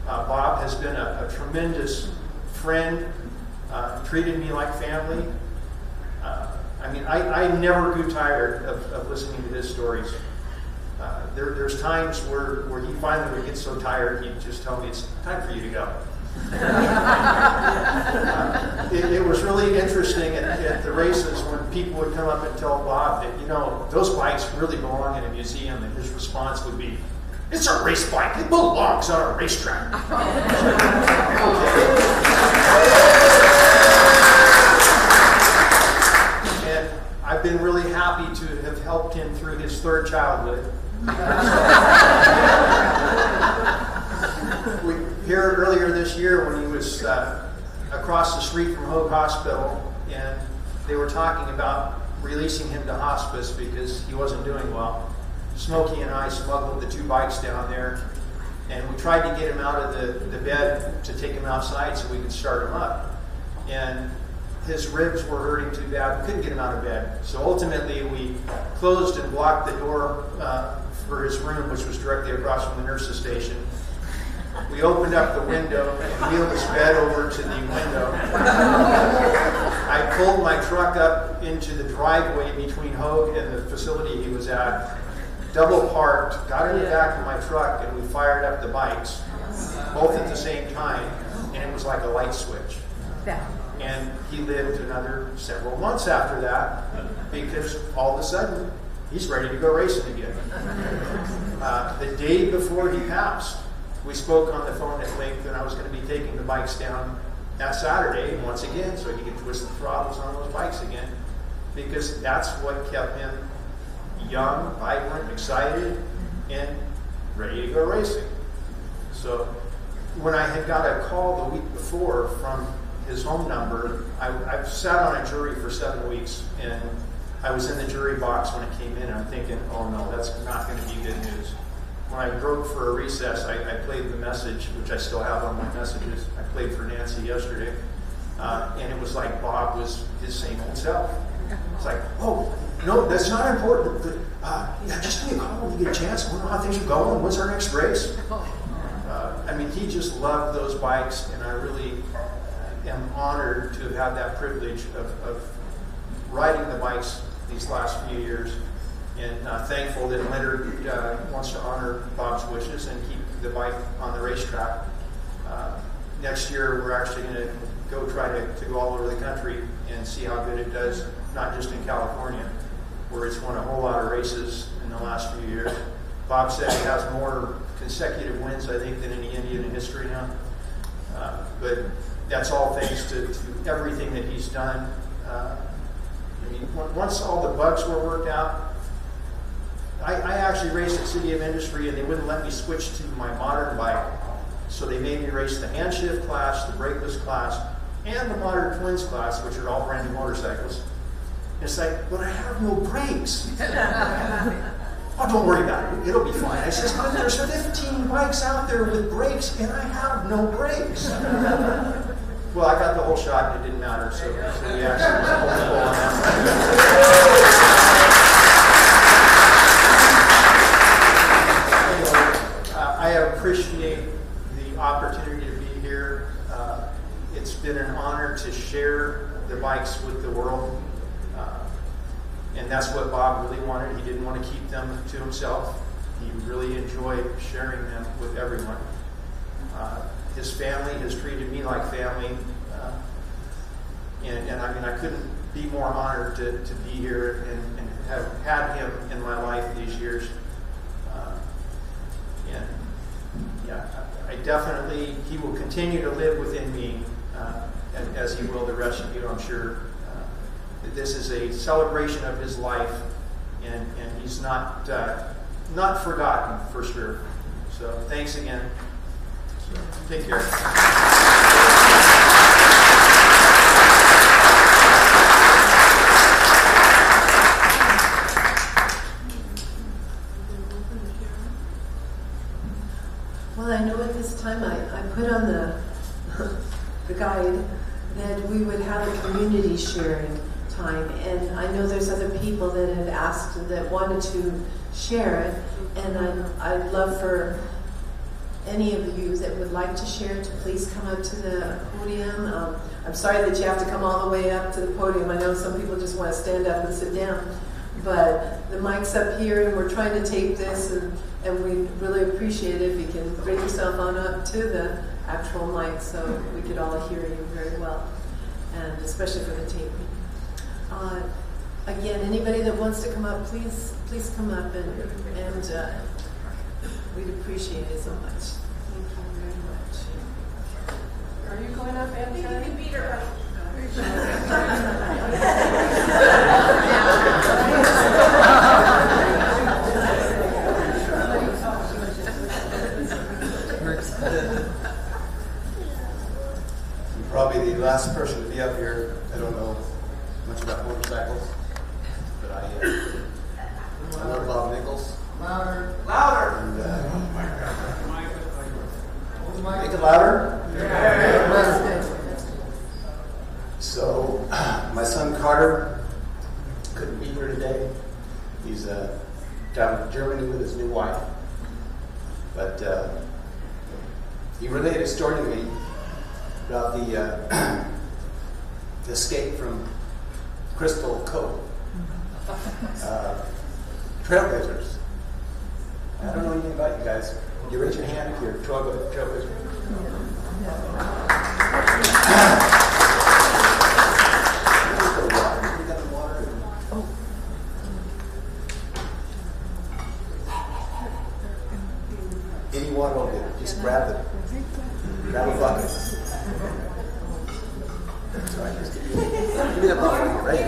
Speaker 4: Bob has been a tremendous friend, treated me like family. I never grew tired of listening to his stories. There's times where he finally would get so tired, he'd just tell me, it's time for you to go. It was really interesting at the races when people would come up and tell Bob that, those bikes really belong in a museum, and his response would be, it's a race bike, it belongs on a racetrack. And I've been really happy to have helped him through his third childhood.
Speaker 14: here earlier this year when he was across the street from Hoag Hospital, and they were talking about releasing him to hospice because he wasn't doing well. Smokey and I smuggled the 2 bikes down there, and we tried to get him out of the bed to take him outside so we could start him up. And his ribs were hurting too bad. We couldn't get him out of bed. So ultimately we closed and blocked the door for his room, which was directly across from the nurse's station. We opened up the window and wheeled his bed over to the window. I pulled my truck up into the driveway between Hoag and the facility he was at, double parked, got in the back of my truck, and we fired up the bikes, both at the same time, and it was like a light switch. And he lived another several months after that because all of a sudden he's ready to go racing again. The day before he passed, we spoke on the phone at length, and I was going to be taking the bikes down that Saturday once again so he could twist the throttles on those bikes again, because that's what kept him young, vibrant, excited, and ready to go racing. So when I had got a call the week before from his home number, I've sat on a jury for 7 weeks, and I was in the jury box when it came in, and I'm thinking, oh no, that's not going to be good news. When I broke for a recess, I played the message, which I still have on my messages. I played for Nancy yesterday, and it was like Bob was his same old self. It's like, oh, no, that's not important. But, yeah, just give me a call when you get a chance. I don't know how things are going. What's our next race? I mean, he just loved those bikes, and I really am honored to have that privilege of riding the bikes these last few years. And thankful that Leonard wants to honor Bob's wishes and keep the bike on the racetrack. Next year, we're actually going to go try to go all over the country and see how good it does, not just in California, where it's won a whole lot of races in the last few years. Bob said he has more consecutive wins, I think, than any Indian in history now. But that's all thanks to everything that he's done. I mean, once all the bugs were worked out, I actually raced at City of Industry, and they wouldn't let me switch to my modern bike. So they made me race the hand shift class, the brakeless class, and the modern twins class, which are all brand new motorcycles. And it's like, but I have no brakes. Oh, don't worry about it. It'll be fine. I says, but there's 15 bikes out there with brakes, and I have no brakes. Well, I got the whole shot, and it didn't matter. So we actually was multiple on that. I appreciate the opportunity to be here. It's been an honor to share the bikes with the world. And that's what Bob really wanted. He didn't want to keep them to himself. He really enjoyed sharing them with everyone. His family has treated me like family. And I mean, I couldn't be more honored to be here and have had him in my life these years. And yeah, I definitely, he will continue to live within me, as he will the rest of you, I'm sure. This is a celebration of his life, and he's not forgotten for sure. So thanks again. So, take care.
Speaker 6: Well, I know at this time I put on the guide that we would have a community sharing time, and I know there's other people that have asked that wanted to share it, and I'd love for any of you that would like to share to please come up to the podium. I'm sorry that you have to come all the way up to the podium. I know some people just want to stand up and sit down, but the mic's up here, and we're trying to tape this, and we really appreciate it if you can bring yourself on up to the actual mic so we could all hear you very well, and especially for the taping. Again, anybody that wants to come up, please come up, and we'd appreciate it so much. Thank you very much. Are you going up, Anne? You can beat her up.
Speaker 15: down in Germany with his new wife. But he related a story to me about the escape from Crystal Cove. Trailblazers. I don't know anything about you guys. You raise your hand if you're a trailblazer. Any water will do. Just grab a bucket. Sorry, just give me the bucket, right?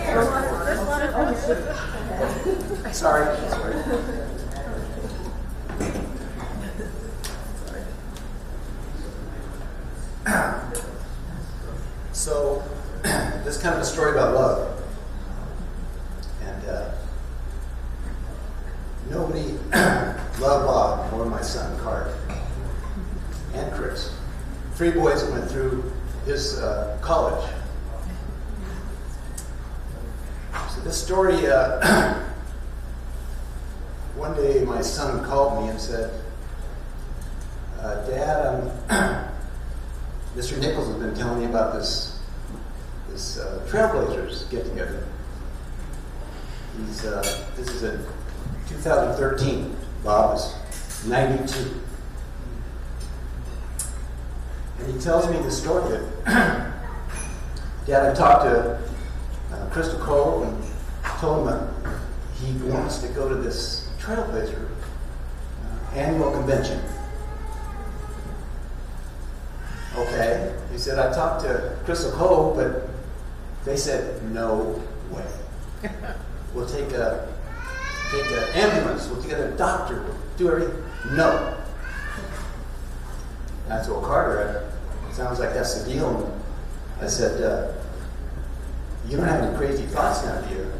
Speaker 15: Sorry. So, this is kind of a story about love. And nobody loved Bob more than my son, Carter, and Chris. 3 boys that went through his college. So this story, one day my son called me and said, Dad, Mr. Nichols has been telling me about this Trailblazers get-together. This is in 2013. Bob is 92. And he tells me the story that, Dad, I talked to Crystal Cove and told him he wants to go to this Trailblazer annual convention. Okay. He said, I talked to Crystal Cove, but they said, no way. We'll take an ambulance, we'll get a doctor, we'll do everything. No. I told Carter, it sounds like that's the deal. And I said, you don't have any crazy thoughts now, do you?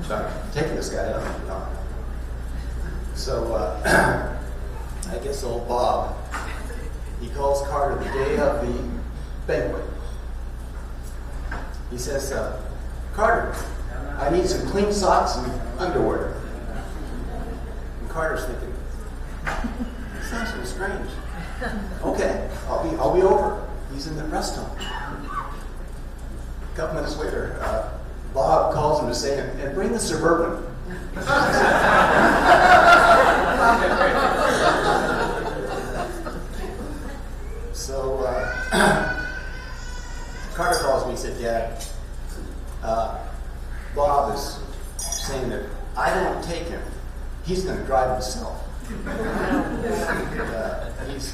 Speaker 15: About taking this guy out? No. So, I guess old Bob, he calls Carter the day of the banquet. He says, Carter, I need some clean socks and underwear. And Carter's thinking, this sounds so strange. Okay, I'll be over. He's in the restaurant. A couple minutes later, Bob calls him to say, and bring the Suburban. So Carter calls me and said, Dad, Bob is saying that I don't take him. He's going to drive himself. He's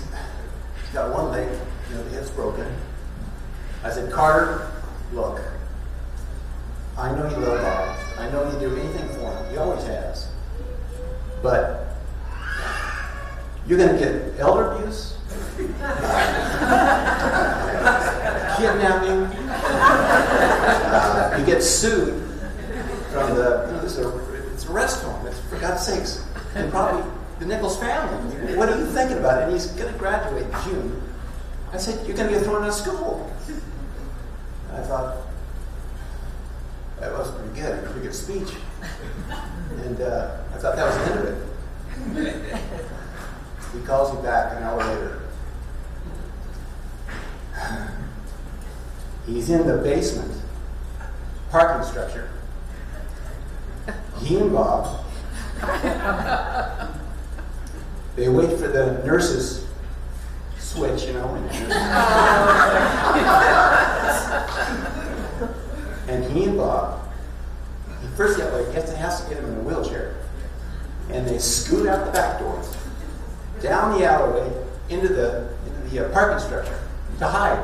Speaker 15: got one leg, the hip's broken. I said, Carter, look, I know you love Bob. I know you do anything for him. He always has. But you're going to get elder abuse, kidnapping. You get sued from it's a arrest home. It's, for God's sakes, and probably the Nichols family. What are you thinking about it? And he's going to graduate in June. I said, you're going to get thrown out of school. And I thought, that was pretty good speech. And I thought that was the end of it. He calls me back an hour later. He's in the basement, parking structure. He and Bob, they wait for the nurse's switch, and he and Bob, first he has to get him in a wheelchair. And they scoot out the back door, down the alleyway, into the parking structure to hide.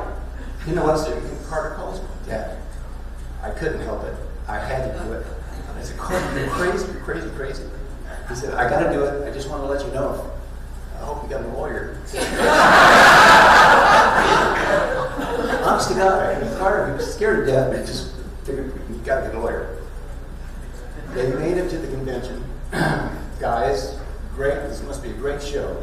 Speaker 15: You know what? Carter calls me, Dad, I couldn't help it. I had to do it. I said, Carter, you're crazy. He said, I got to do it. I just want to let you know. I hope you got a lawyer. Honest to God, Carter, he was scared to death, but he just figured you got to get a lawyer. They made it to the convention. Guys, great. This must be a great show.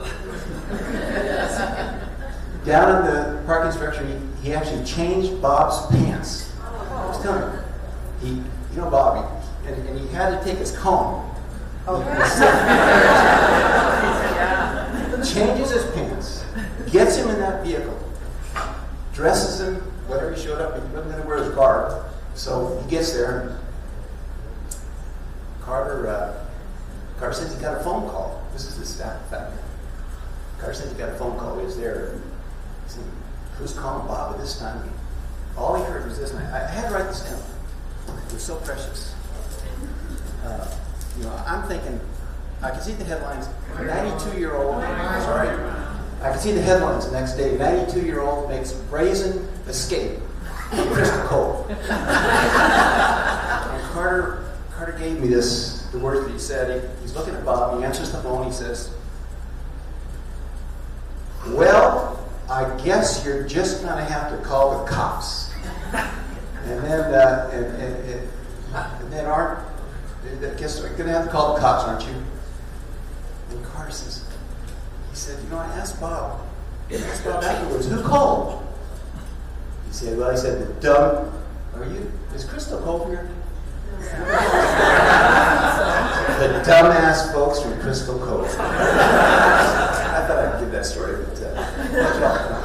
Speaker 15: Down in the parking structure, he actually changed Bob's pants. I was telling him, Bob, and he had to take his comb Changes his pants, gets him in that vehicle, dresses him, whether he showed up, he wasn't going to wear his garb, so he gets there, and Carter said he got a phone call. This is the fact. Carter said he got a phone call. He was there. He said, who's calling Bob at this time? All he heard was this, and I had to write this down. It was so precious. I'm thinking, I can see the headlines, 92-year-old, sorry, I can see the headlines the next day, 92-year-old makes brazen escape from Crystal Cove. And Carter gave me the words that he said. He's looking at Bob, he answers the phone, he says, well, I guess you're just going to have to call the cops. And then, I guess you're going to have to call the cops, aren't you? And Carter says, he said, I asked Bob afterwards, who called? He said, is Crystal Cove here? The dumbass folks from Crystal Cove. I thought I'd give that story, but much welcome.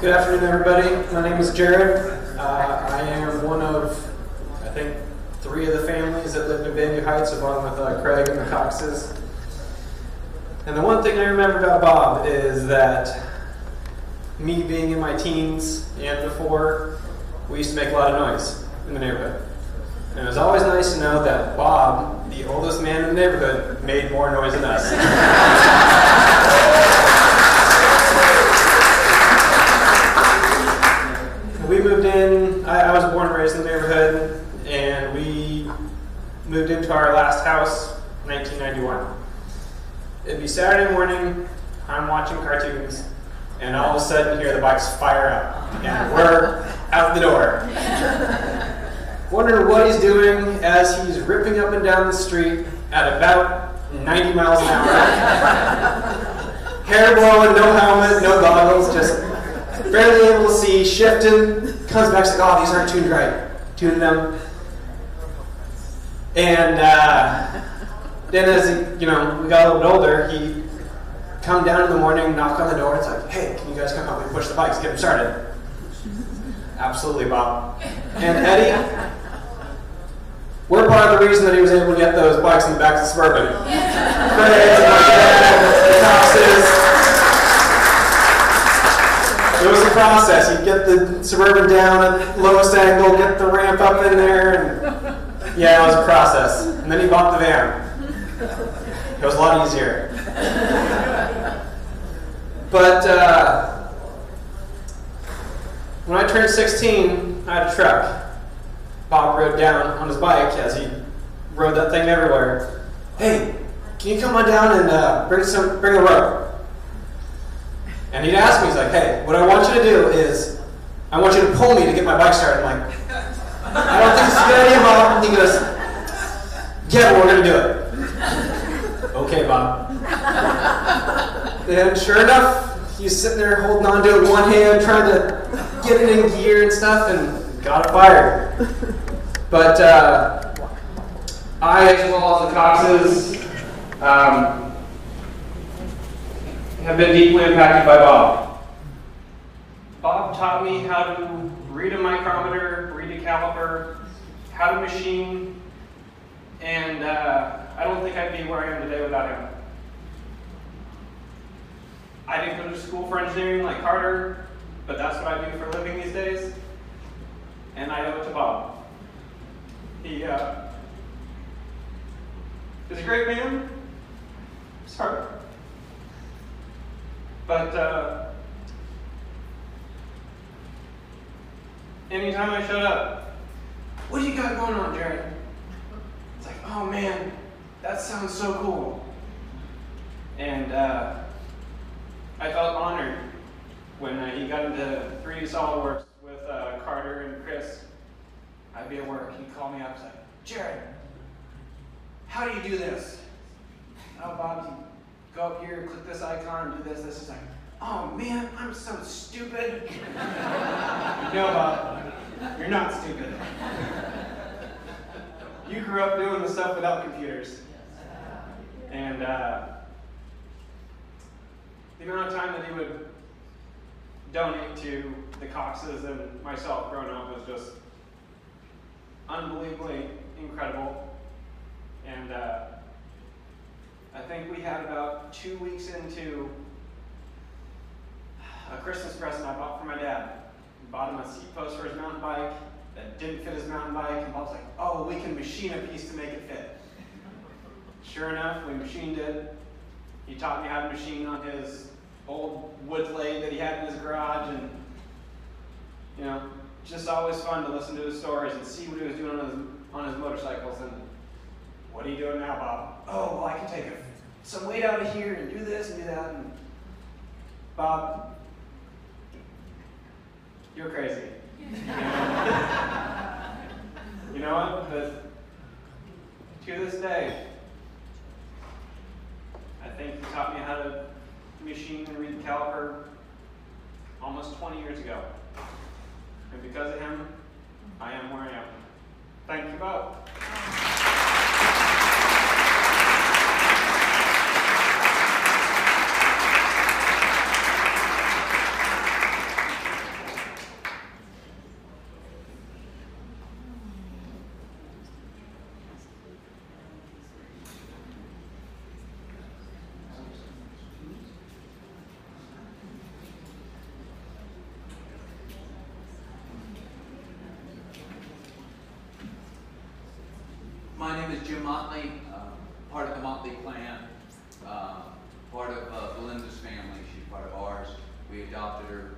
Speaker 16: Good afternoon, everybody. My name is Jared. I am one of, I think, 3 of the families that lived in Bayview Heights, along with Craig and the Coxes. And the one thing I remember about Bob is that me being in my teens and before, we used to make a lot of noise in the neighborhood. And it was always nice to know that Bob, the oldest man in the neighborhood, made more noise than us. We moved in, I was born and raised in the neighborhood, and we moved into our last house in 1991. It'd be Saturday morning, I'm watching cartoons, and all of a sudden hear the bikes fire up, and we're out the door. Wondering what he's doing as he's ripping up and down the street at about 90 miles an hour. Hair blowing, no helmet, no goggles, just barely able to see, shifting, comes back, like, oh, these aren't tuned right. Tuning them. And then as we got a little bit older, he'd come down in the morning, knock on the door, it's like, hey, can you guys come help me push the bikes, get them started? Absolutely, Bob. And Eddie, we're part of the reason that he was able to get those bikes in the back of the Suburban. Craig, the Coxes. It was a process. You'd get the Suburban down at lowest angle, get the ramp up in there, and yeah, it was a process. And then he bought the van. It was a lot easier. But when I turned 16, I had a truck. Bob rode down on his bike as he rode that thing everywhere. Hey, can you come on down and bring a rope? And he'd ask me, he's like, hey, what I want you to do is, I want you to pull me to get my bike started. I'm like, I don't think it's a good idea, Bob. He goes, yeah, but we're going to do it. Okay, Bob. And sure enough, he's sitting there holding on to it with one hand, trying to get it in gear and stuff, and got it fired. But I, as well as the Coxes, have been deeply impacted by Bob. Bob taught me how to read a micrometer, read a caliper, how to machine, and I don't think I'd be where I am today without him. I didn't go to school for engineering like Carter, but that's what I do for a living these days, and I owe it to Bob. He is a great man. Sorry. But anytime I showed up, what do you got going on, Jared? It's like, oh man, that sounds so cool. And I felt honored when he got into 3D SolidWorks with Carter and Chris. I'd be at work, he'd call me up, he's like, Jared, how do you do this? Oh, Bob, go up here, click this icon, do this. This is like, oh man, I'm so stupid. No, Bob, you're not stupid. You grew up doing the stuff without computers. And the amount of time that he would donate to the Coxes and myself growing up was just unbelievably incredible. And I think we had about 2 weeks into a Christmas present I bought for my dad. I bought him a seat post for his mountain bike that didn't fit his mountain bike, and Bob's like, oh, we can machine a piece to make it fit. Sure enough, we machined it. He taught me how to machine on his old wood lathe that he had in his garage, and you know, just always fun to listen to his stories and see what he was doing on his motorcycles. And what are you doing now, Bob? Oh, well, I can take some weight out of here and do this and do that. And Bob, you're crazy. You know what? But to this day, I think he taught me how to machine and read the caliper almost 20 years ago. And because of him, I am where I am. Thank you, Bob.
Speaker 17: My name is Jim Motley, part of the Motley clan, part of Belinda's family. She's part of ours. We adopted her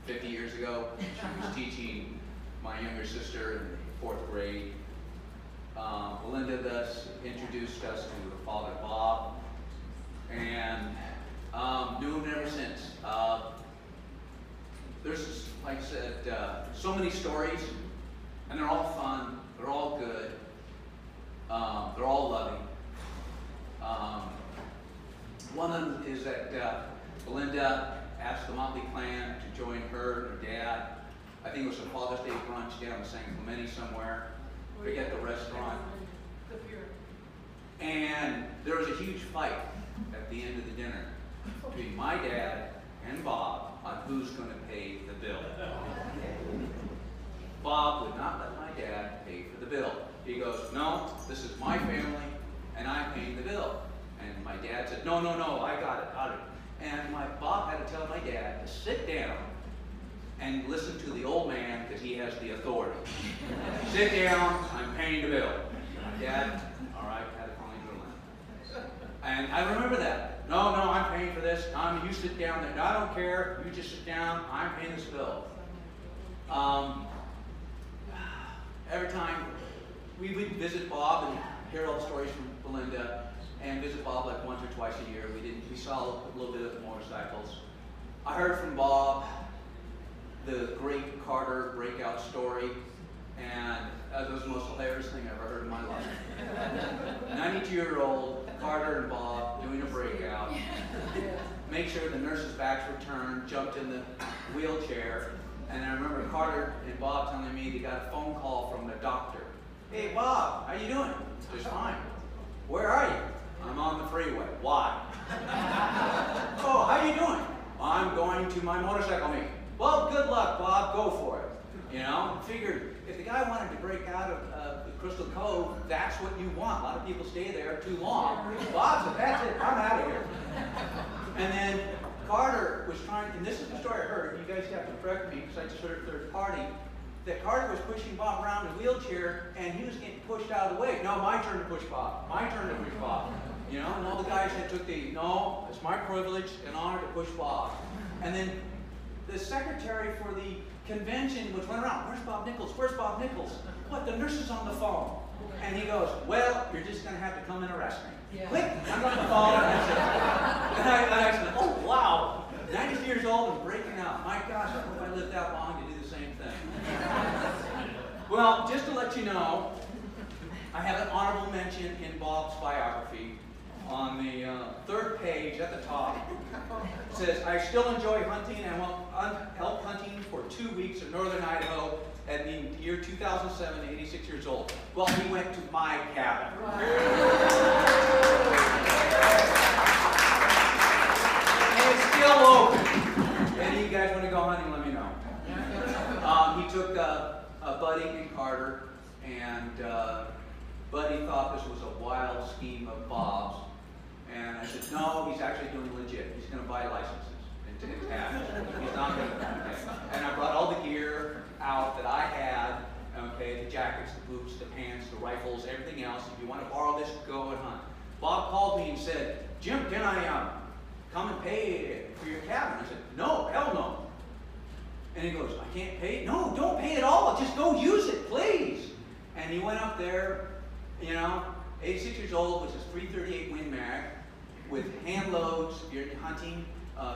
Speaker 17: 50 years ago. She was teaching my younger sister in the 4th grade. Belinda thus introduced us to her father, Bob, and knew him ever since. There's, like I said, so many stories, and they're all fun. They're all good. They're all loving. One of them is that Belinda asked the Motley clan to join her and her dad. I think it was a Father's Day brunch down in San Clemente somewhere. Forget the restaurant. And there was a huge fight at the end of the dinner between my dad and Bob on who's going to pay the bill. Bob would not let my dad pay for the bill. He goes, no, this is my family, and I'm paying the bill. And my dad said, no, I got it. And Bob had to tell my dad to sit down and listen to the old man because he has the authority. Sit down, I'm paying the bill. And my dad, all right, had to finally relent. And I remember that. No, I'm paying for this. You sit down there. No, I don't care. You just sit down. I'm paying this bill. Every time we would visit Bob and hear all the stories from Belinda, and visit Bob like once or twice a year. We saw a little bit of the motorcycles. I heard from Bob the great Carter breakout story, and that was the most hilarious thing I've ever heard in my life. 92-year-old Carter and Bob doing a breakout. Make sure the nurses' backs were turned, jumped in the wheelchair, and I remember Carter and Bob telling me they got a phone call from the doctor. Hey Bob, how you doing? Just fine. Where are you? I'm on the freeway. Why? Oh, how you doing? I'm going to my motorcycle meet. Well, good luck, Bob. Go for it. You know, figured if the guy wanted to break out of Crystal Cove, that's what you want. A lot of people stay there too long. Bob said, that's it. I'm out of here. And then Carter was trying, and this is the story I heard. You guys have to correct me because I just heard a third party. That Carter was pushing Bob around in a wheelchair, and he was getting pushed out of the way. No, my turn to push Bob. My turn to push Bob. You know, and all the guys that took no, it's my privilege and honor to push Bob. And then the secretary for the convention was running around. Where's Bob Nichols? Where's Bob Nichols? What? The nurse is on the phone. And he goes, well, you're just going to have to come and arrest me. Yeah. Click. I'm on the phone. And I said, oh, wow. 90 years old and breaking out. My gosh, I hope I lived that long to do the same thing. Well, just to let you know, I have an honorable mention in Bob's biography. on the third page at the top. It says, I still enjoy hunting and went elk hunting for 2 weeks in northern Idaho at the year 2007, 86 years old. Well, he went to my cabin. And it's still open. Any of you guys want to go hunting, let me know. He took Buddy and Carter, and Buddy thought this was a wild scheme of Bob's. And I said, no, he's actually doing legit. He's going to buy licenses and cash. He's not going to. And I brought all the gear out that I had, okay, the jackets, the boots, the pants, the rifles, everything else. If you want to borrow this, go and hunt. Bob called me and said, Jim, can I come and pay for your cabin? I said, no, hell no. And he goes, I can't pay? No, don't pay at all. Just go use it, please. And he went up there, you know, 86 years old with his 338 Win Mag, with hand loads. If you're hunting,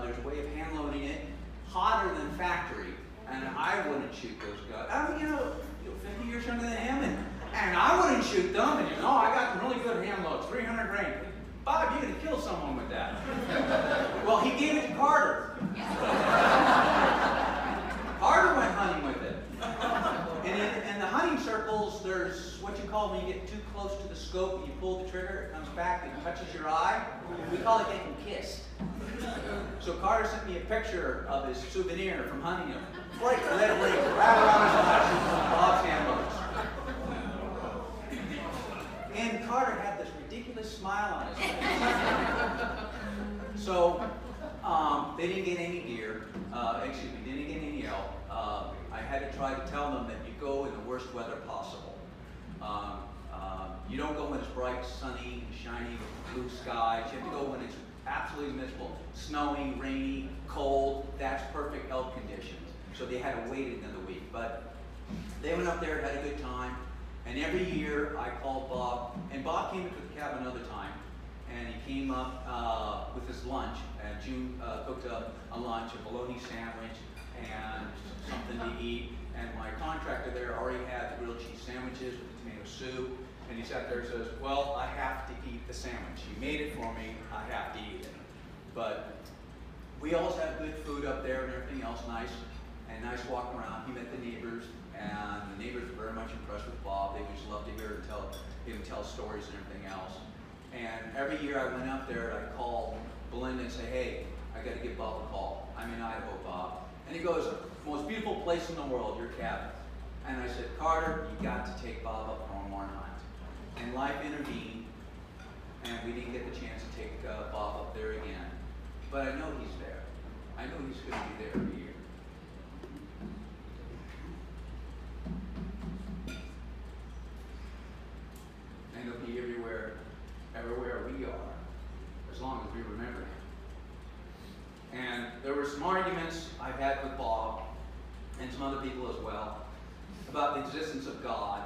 Speaker 17: there's a way of hand loading it, hotter than factory. And I wouldn't shoot those guys. I'm, you know, 50 years younger than him, and I wouldn't shoot them. And you know, I got some really good hand loads, 300 grain. Bob, you're going to kill someone with that. Well, he gave it to Carter. Carter went hunting with it. And in the hunting circles, there's what you call when you get too close to the scope and you pull the trigger, it comes back and touches your eye. We call it getting kissed. So Carter sent me a picture of his souvenir from hunting him. Break, let it break, right around his eyes, Bob's hand loads. And Carter had this ridiculous smile on his face. So they didn't get any deer, they didn't get any elk. I had to try to tell them that you go in the worst weather possible. You don't go when it's bright, sunny, shiny, with blue skies. You have to go when it's absolutely miserable. Snowing, rainy, cold, that's perfect elk conditions. So they had to wait another week. But they went up there, had a good time. And every year I called Bob, and Bob came into the cabin another time, and he came up with his lunch. And June cooked up a lunch, a bologna sandwich, and something to eat. And my contractor there already had the grilled cheese sandwiches with the tomato soup. And he sat there and says, well, I have to eat the sandwich. You made it for me, I have to eat it. But we always have good food up there and everything else nice, and nice walk around. He met the neighbors, and the neighbors were very much impressed with Bob. They just loved to hear him tell stories and everything else. And every year I went up there, I'd call Belinda and say, hey, I got to give Bob a call. I'm in Idaho, Bob. And he goes, most beautiful place in the world, your cabin. And I said, Carter, you got to take Bob up on one hunt. And life intervened, and we didn't get the chance to take Bob up there again. But I know he's there. I know he's going to be there every year. And he'll be everywhere we are, as long as we remember him. And there were some arguments I've had with Bob, and some other people as well, about the existence of God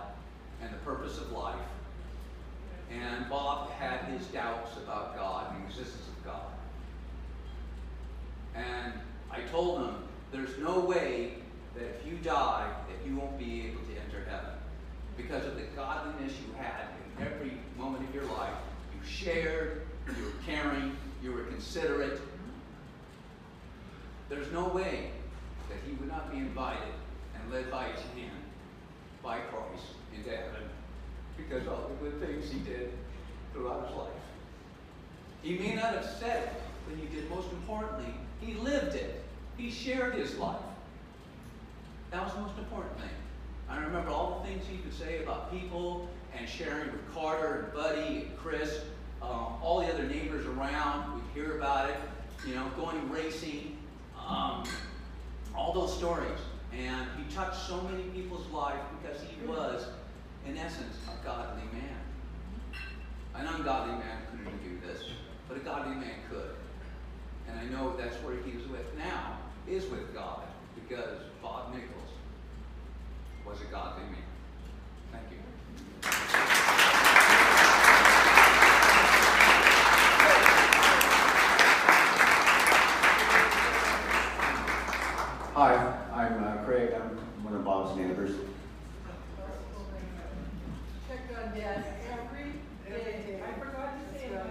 Speaker 17: and the purpose of life. And Bob had his doubts about God and the existence of God. And I told him, there's no way that if you die, that you won't be able to enter heaven. Because of the godliness you had in every moment of your life. You shared, you were caring, you were considerate. There's no way that he would not be invited and led by his hand by Christ into heaven, because of all the good things he did throughout his life. He may not have said it, but he did. Most importantly, he lived it. He shared his life. That was the most important thing. I remember all the things he could say about people and sharing with Carter and Buddy and Chris, all the other neighbors around. We'd hear about it, you know, going racing, all those stories. And he touched so many people's lives because he was, in essence, a godly man. An ungodly man couldn't do this, but a godly man could. And I know that's where he is with now, is with God, because Bob Nichols was a godly man. Thank you.
Speaker 18: Hi, I'm Craig. I'm one of Bob's neighbors.
Speaker 11: Check on Dad every day. I forgot to say that.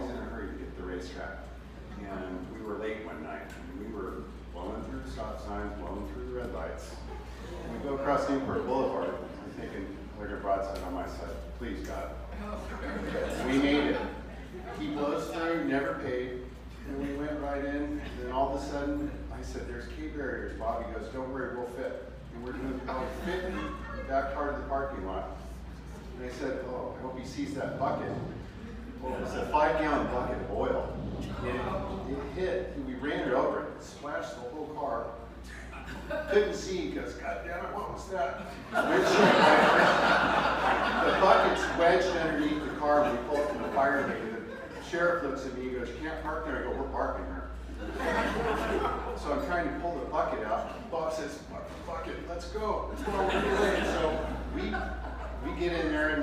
Speaker 15: always in a hurry to get to the racetrack. And we were late one night, and we were blowing through the stop signs, blowing through the red lights. And we go across Newport Boulevard. I'm thinking, they're going to broadside on my side. Please, God. We made it. He blows through, never paid. And we went right in, and then all of a sudden, I said, there's key barriers. Bobby goes, don't worry, we'll fit. And we're doing about 50 that part of the parking lot. And I said, oh, I hope he sees that bucket. Well, it was a 5-gallon bucket of oil. And it hit, and we ran it over, it splashed the whole car. Couldn't see because, God damn it, what was that? The bucket's wedged underneath the car when we pull up from the fire lane. The sheriff looks at me and goes, you can't park there. I go, we're parking there. So I'm trying to pull the bucket out. Bob says, bucket, let's go. Let's go over the lane. So we get in there, and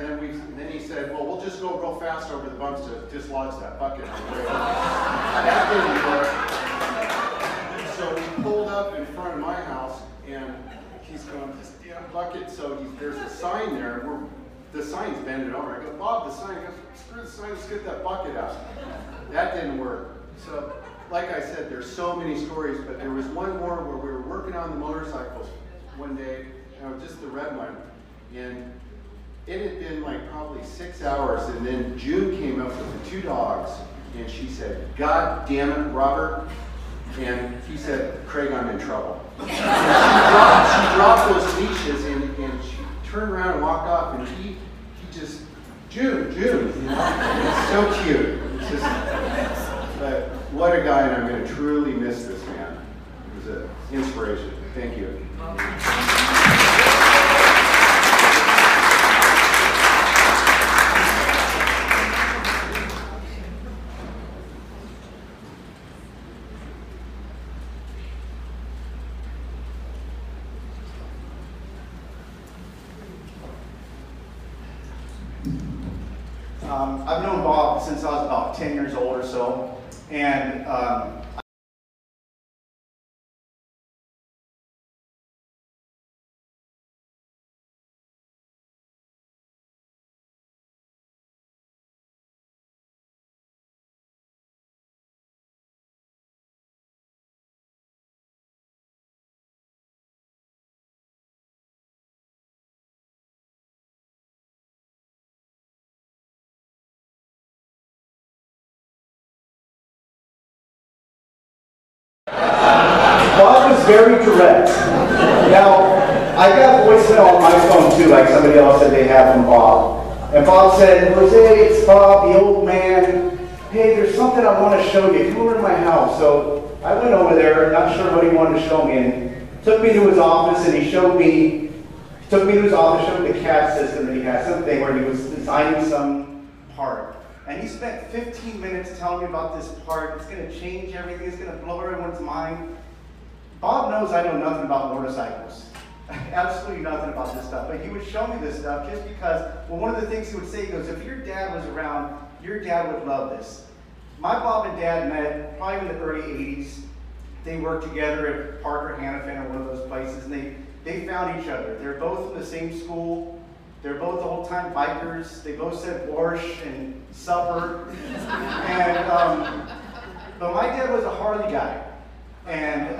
Speaker 15: then he said, well, we'll just go real fast over the bumps to dislodge that bucket on the way. That didn't work. So we pulled up in front of my house, and he's going, this damn bucket. So there's a sign there. The sign's bending over. I go, Bob, the sign. He goes, screw the sign, let's get that bucket out. That didn't work. So, like I said, there's so many stories, but there was one more where we were working on the motorcycles one day, just the red one, and it had been like probably 6 hours, and then June came up with the 2 dogs, and she said, God damn it, Robert. And he said, Craig, I'm in trouble. She dropped those leashes, and she turned around and walked off, and he just, June, you know, it's so cute. It's just, but what a guy, and I'm going to truly miss this man. He was an inspiration. Thank you.
Speaker 5: I've known Bob since I was about 10 years old or so, and Bob was very direct. Now, I got voicemail on my phone too, like somebody else said they have from Bob. And Bob said, Jose, it's Bob, the old man. Hey, there's something I want to show you. Come over to my house. So I went over there, not sure what he wanted to show me, and took me to his office, and he showed me to his office, showed me the CAD system that he had, something where he was designing some part. And he spent 15 minutes telling me about this part. It's going to change everything. It's going to blow everyone's mind. Bob knows I know nothing about motorcycles. Absolutely nothing about this stuff. But he would show me this stuff just because, well, one of the things he would say, he goes, if your dad was around, your dad would love this. My Bob and Dad met probably in the early 80s. They worked together at Parker Hannafin or one of those places, and they found each other. They're both in the same school. They're both old-time bikers. They both said borscht and supper. And, but my dad was a Harley guy. And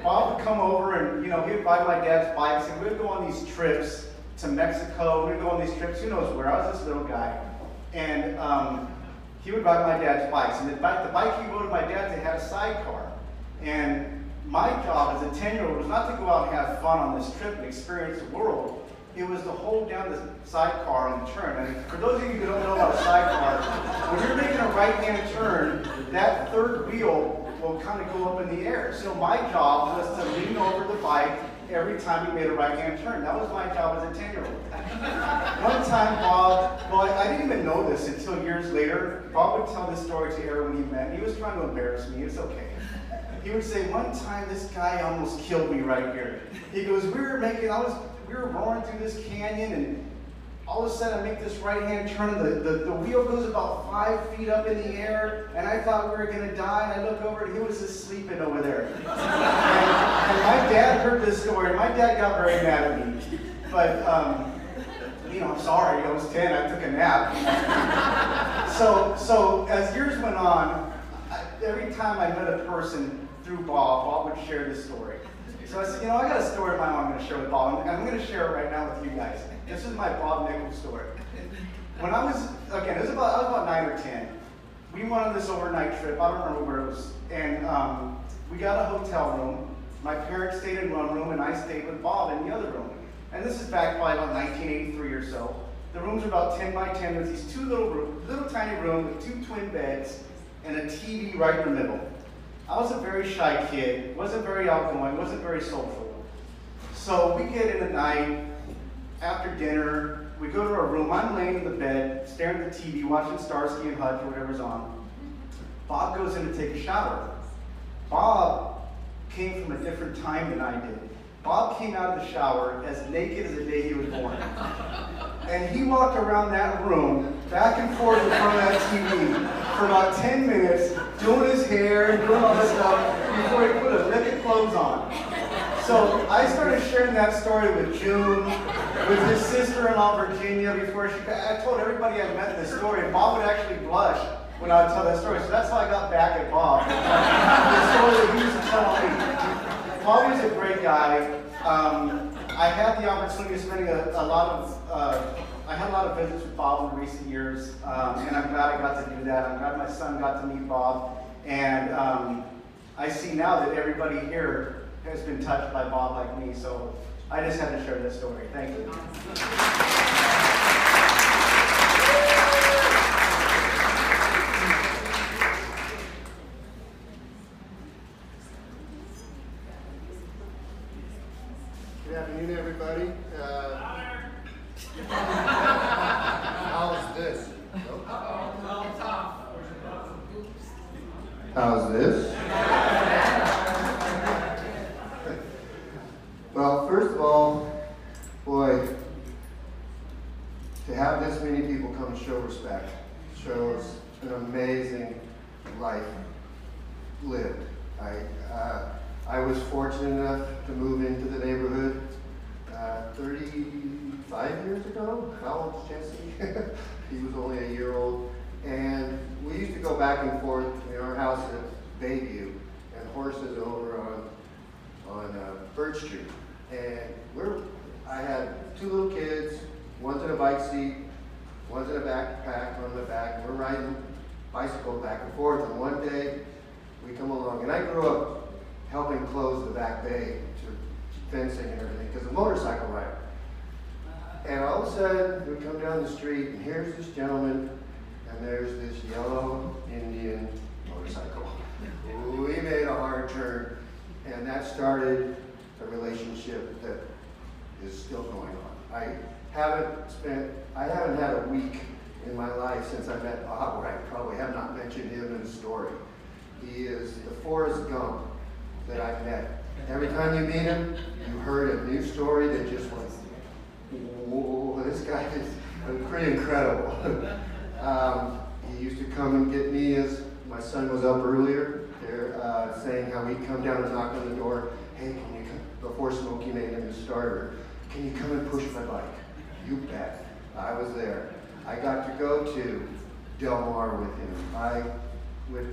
Speaker 5: Bob would come over and, you know, he would buy my dad's bikes, and we would go on these trips to Mexico. We would go on these trips, who knows where. I was this little guy. And he would buy my dad's bikes. And the bike he rode with my dad, they had a sidecar. And my job as a 10-year-old was not to go out and have fun on this trip and experience the world. It was to hold down the sidecar on the turn. And for those of you who don't know about a sidecar, when you're making a right-hand turn, that third wheel will kind of go up in the air. So my job was to lean over the bike every time we made a right-hand turn. That was my job as a 10-year-old. One time, Bob, well, I didn't even know this until years later. Bob would tell this story to everyone he met. He was trying to embarrass me. It's okay. He would say, one time this guy almost killed me right here. He goes, we were roaring through this canyon, and all of a sudden I make this right-hand turn, and the wheel goes about 5 feet up in the air, and I thought we were going to die, and I look over, and he was just sleeping over there. And my dad heard this story, and my dad got very mad at me. But, you know, I'm sorry, I was 10, I took a nap. So as years went on, every time I met a person through Bob would share this story. So I said, I got a story of my own I'm going to share with Bob, and I'm going to share it right now with you guys. This is my Bob Nichols story. When I was, again, I was about 9 or 10. We went on this overnight trip. I don't remember where it was. And we got a hotel room. My parents stayed in one room, and I stayed with Bob in the other room. And this is back probably about 1983 or so. The rooms are about 10 by 10. There's these two little tiny rooms with 2 twin beds and a TV right in the middle. I was a very shy kid, wasn't very outgoing, wasn't very social. So we get in at night, after dinner, we go to our room. I'm laying in the bed, staring at the TV, watching Starsky and Hutch or whatever's on. Bob goes in to take a shower. Bob came from a different time than I did. Bob came out of the shower as naked as the day he was born. And he walked around that room, back and forth in front of that TV, for about 10 minutes, doing his hair and doing all this stuff before he put a lick of clothes on. So I started sharing that story with June, with his sister-in-law Virginia, before I told everybody I met this story, and Bob would actually blush when I would tell that story. So that's how I got back at Bob. The story that he used to tell me. Bob was a great guy. I had the opportunity of spending a lot of visits with Bob in recent years, and I'm glad I got to do that. I'm glad my son got to meet Bob, and I see now that everybody here has been touched by Bob like me, so I just had to share this story. Thank you.
Speaker 19: Good afternoon, everybody. How's this? How's this? Well, first of all, boy, to have this many people come and show respect shows an amazing life lived. I was fortunate enough to move into the neighborhood 35 years ago. How old's Jesse? He was only a year old. And we used to go back and forth in our house at Bayview and horses over on Birch Street. And I had 2 little kids, one's in a bike seat, one's in a backpack on the back, and we're riding bicycles back and forth. And one day we come along, and I grew up helping close the back bay to fencing and everything, because a motorcycle rider. And all of a sudden, we come down the street, and here's this gentleman, and there's this yellow Indian motorcycle. We made a hard turn, and that started a relationship that is still going on. I haven't had a week in my life since I met Bob where I probably have not mentioned him in a story. He is the Forrest Gump that I've met. Every time you meet him, you heard a new story that just went, whoa, this guy is pretty incredible. He used to come and get me as my son was up earlier, saying how he'd come down and knock on the door. Hey, can you come, before Smokey made him his starter, can you come and push my bike? You bet. I was there. I got to go to Del Mar with him. I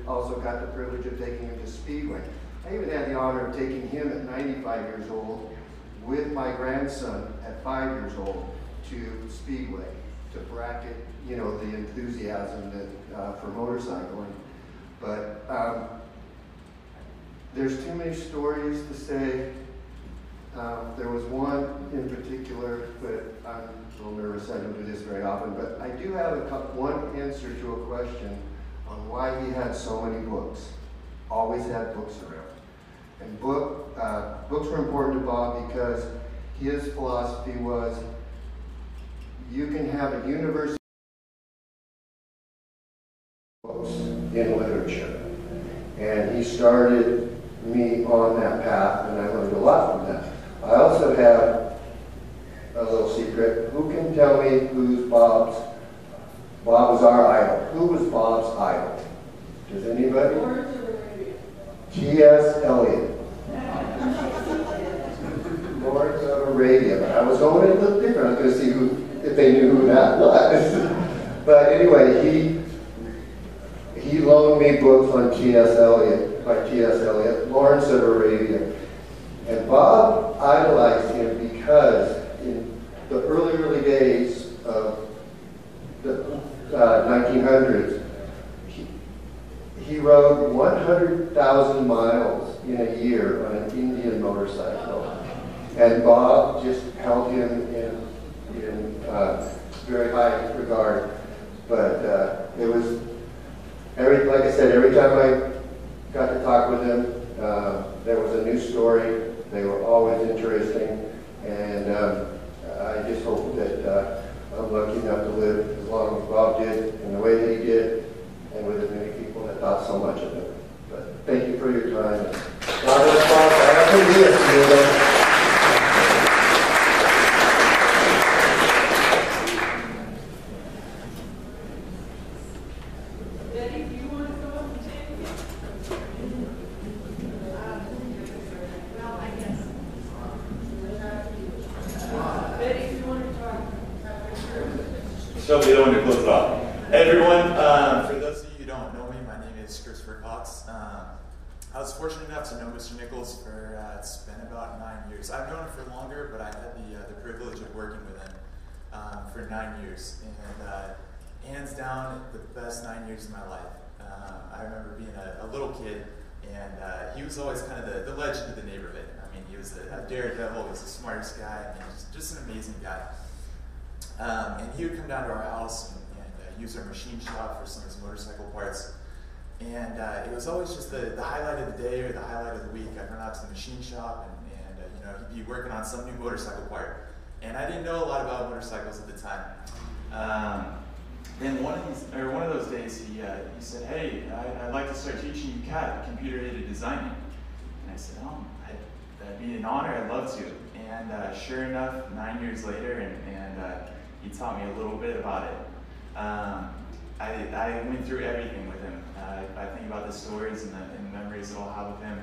Speaker 19: also got the privilege of taking him to Speedway. I even had the honor of taking him at 95 years old with my grandson at 5 years old to Speedway to bracket, the enthusiasm that for motorcycling. But there's too many stories to say. There was one in particular, but I'm a little nervous. I don't do this very often, but I do have one answer to a question on why he had so many books. Always had books around. And books were important to Bob because his philosophy was you can have a university books in literature. And he started me on that path, and I learned a lot from that. I also have a little secret. Who can tell me who's Bob was our idol. Who was Bob's idol? Does anybody? T.S. Eliot. Lawrence of Arabia. But I was going a little different. I was going to see if they knew who that was. But anyway, he books on T.S. Eliot, by T.S. Eliot, Lawrence of Arabia. And Bob idolized him because in the early days of the 1900s, he rode 100,000 miles in a year on an Indian motorcycle. And Bob just held him in very high regard. But it was, like I said, every time I got to talk with him, there was a new story. They were always interesting. And I just hope that I'm lucky enough to live as long as Bob did, in the way that he did, and with as many people that thought so much of him. But thank you for your time. God bless Bob. I have to do it.
Speaker 20: She'll be the one to close it off. Hey everyone, for those of you who don't know me, my name is Christopher Cox. I was fortunate enough to know Mr. Nichols for, it's been about 9 years. I've known him for longer, but I had the privilege of working with him for 9 years. And hands down, the best 9 years of my life. I remember being a little kid, and he was always kind of the legend of the neighborhood. I mean, he was a daredevil, he was the smartest guy, and just an amazing guy. And he would come down to our house and use our machine shop for some of his motorcycle parts. And it was always just the highlight of the day or the highlight of the week. I'd run out to the machine shop and you know, he'd be working on some new motorcycle part. And I didn't know a lot about motorcycles at the time. Then one of those days he said, "Hey, I'd like to start teaching you CAD, computer-aided designing." And I said, "Oh, that'd be an honor, I'd love to." And sure enough, 9 years later, and he taught me a little bit about it. I went through everything with him. I think about the stories and the memories that I'll have with him.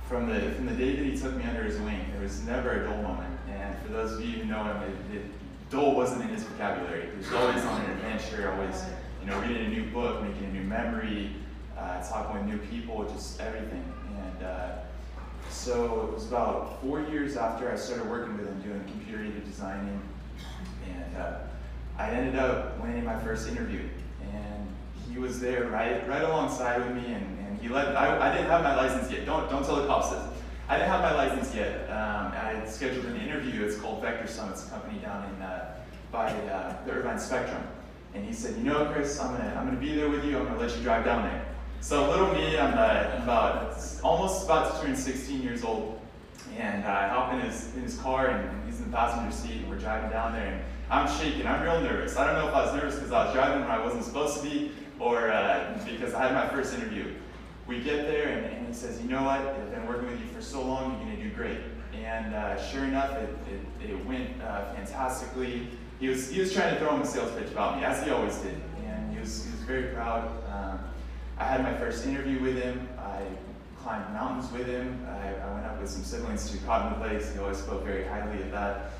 Speaker 20: From the day that he took me under his wing, there was never a dull moment. And for those of you who know him, dull wasn't in his vocabulary. He was always on an adventure, always, you know, reading a new book, making a new memory, talking with new people, just everything. And so it was about 4 years after I started working with him doing computer-aided designing, and I ended up landing my first interview. And he was there right alongside with me, and he let, I didn't have my license yet. Don't tell the cops this. I didn't have my license yet. I had scheduled an interview. It's called Vector Summits, a company down in by the Irvine Spectrum. And he said, "You know, Chris, I'm gonna be there with you. I'm gonna let you drive down there." So little me, I'm almost about to turn 16 years old, and I hop in his car, and he's in the passenger seat, and we're driving down there, and I'm shaking. I'm real nervous. I don't know if I was nervous because I was driving when I wasn't supposed to be, or because I had my first interview. We get there, and he says, "You know what? I've been working with you for so long. You're gonna do great." And sure enough, it went fantastically. He was trying to throw him a sales pitch about me, as he always did, and he was very proud. I had my first interview with him. I climbed mountains with him. I went up with some siblings to Cottonwood Lakes. He always spoke very highly of that.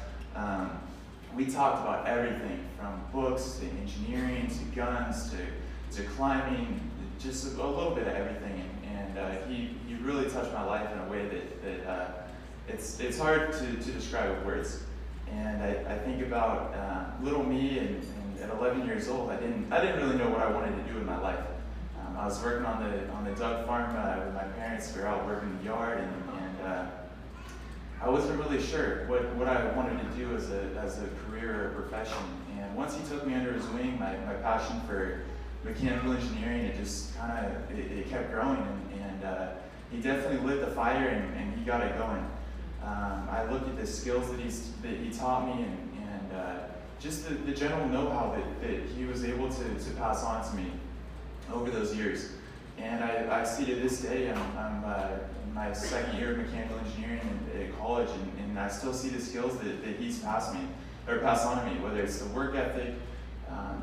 Speaker 20: We talked about everything from books to engineering to guns to climbing, just a little bit of everything. And he really touched my life in a way that it's hard to describe with words. And I think about little me, and at 11 years old, I didn't really know what I wanted to do in my life. I was working on the duck farm with my parents. We were out working the yard, and I wasn't really sure what I wanted to do as a career or profession. And once he took me under his wing, my passion for mechanical engineering, it just kind of it kept growing, and he definitely lit the fire, and he got it going. I look at the skills that he taught me, and just the general know-how that he was able to pass on to me over those years. And I see to this day, I'm in my second year of mechanical engineering at college, and I still see the skills that he's passed on to me, whether it's the work ethic,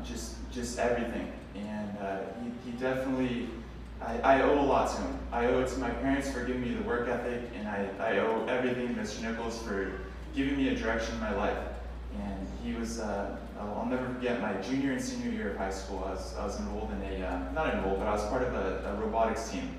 Speaker 20: just everything. And he definitely, I owe a lot to him. I owe it to my parents for giving me the work ethic, and I owe everything to Mr. Nichols for giving me a direction in my life. And he was I'll never forget my junior and senior year of high school. I was enrolled in not enrolled, but I was part of a robotics team.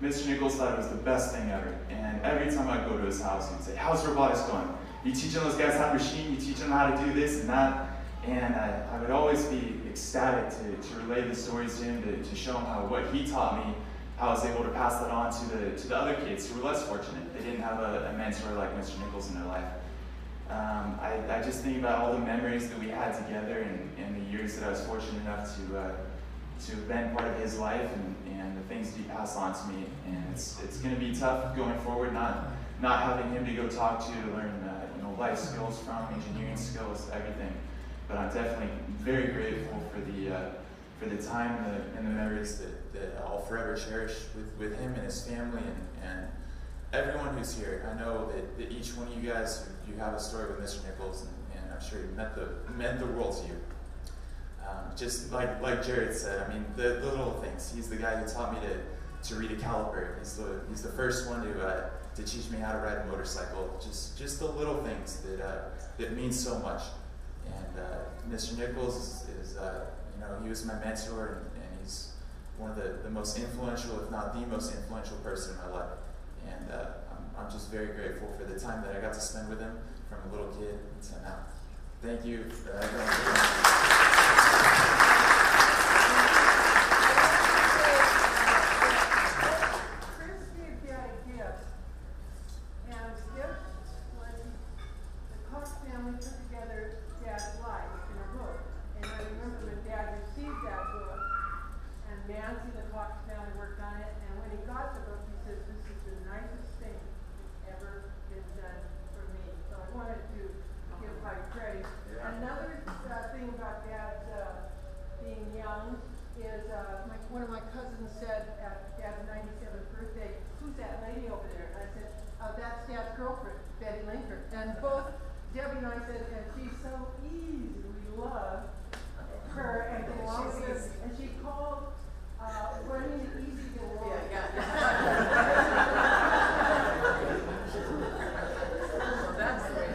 Speaker 20: Mr. Nichols thought it was the best thing ever, and every time I'd go to his house, he'd say, "How's robotics going? You teaching those guys how to machine? You teaching them how to do this and that?" And I would always be ecstatic to relay the stories to him, to show him how what he taught me, how I was able to pass that on to the other kids who were less fortunate. They didn't have a mentor like Mr. Nichols in their life. I just think about all the memories that we had together and the years that I was fortunate enough to have been part of his life and the things that he passed on to me. And it's going to be tough going forward, not having him to go talk to learn life skills from, engineering skills, everything. But I'm definitely very grateful for the time and the memories that I'll forever cherish with him and his family and everyone who's here. I know that each one of you guys, you have a story with Mr. Nichols, and I'm sure he meant the world to you. Just like Jared said, I mean, the little things. He's the guy who taught me to read a caliper. He's the first one to teach me how to ride a motorcycle. Just the little things that mean so much. And Mr. Nichols is he was my mentor, and he's one of the most influential, if not the most influential person in my life. And I'm just very grateful for the time that I got to spend with him from a little kid until now. Thank you for
Speaker 6: Chris gave Dad a gift, and the gift was the Cox family put together Dad's life in a book. And I remember when Dad received that book, and Nancy, the Cox family, worked on it, and when he got the book, he says, "This is the nicest thing that's ever been done for me." So I wanted to give high praise. Another thing about Dad being young is one of my cousins said at Dad's 97th birthday, "Who's that lady over there?" And I said, "That's Dad's girlfriend, Betty Linker." And both Debbie and I said, "And she's so easy. We love her and get along with her." And she called running easy to walk.
Speaker 1: That's great.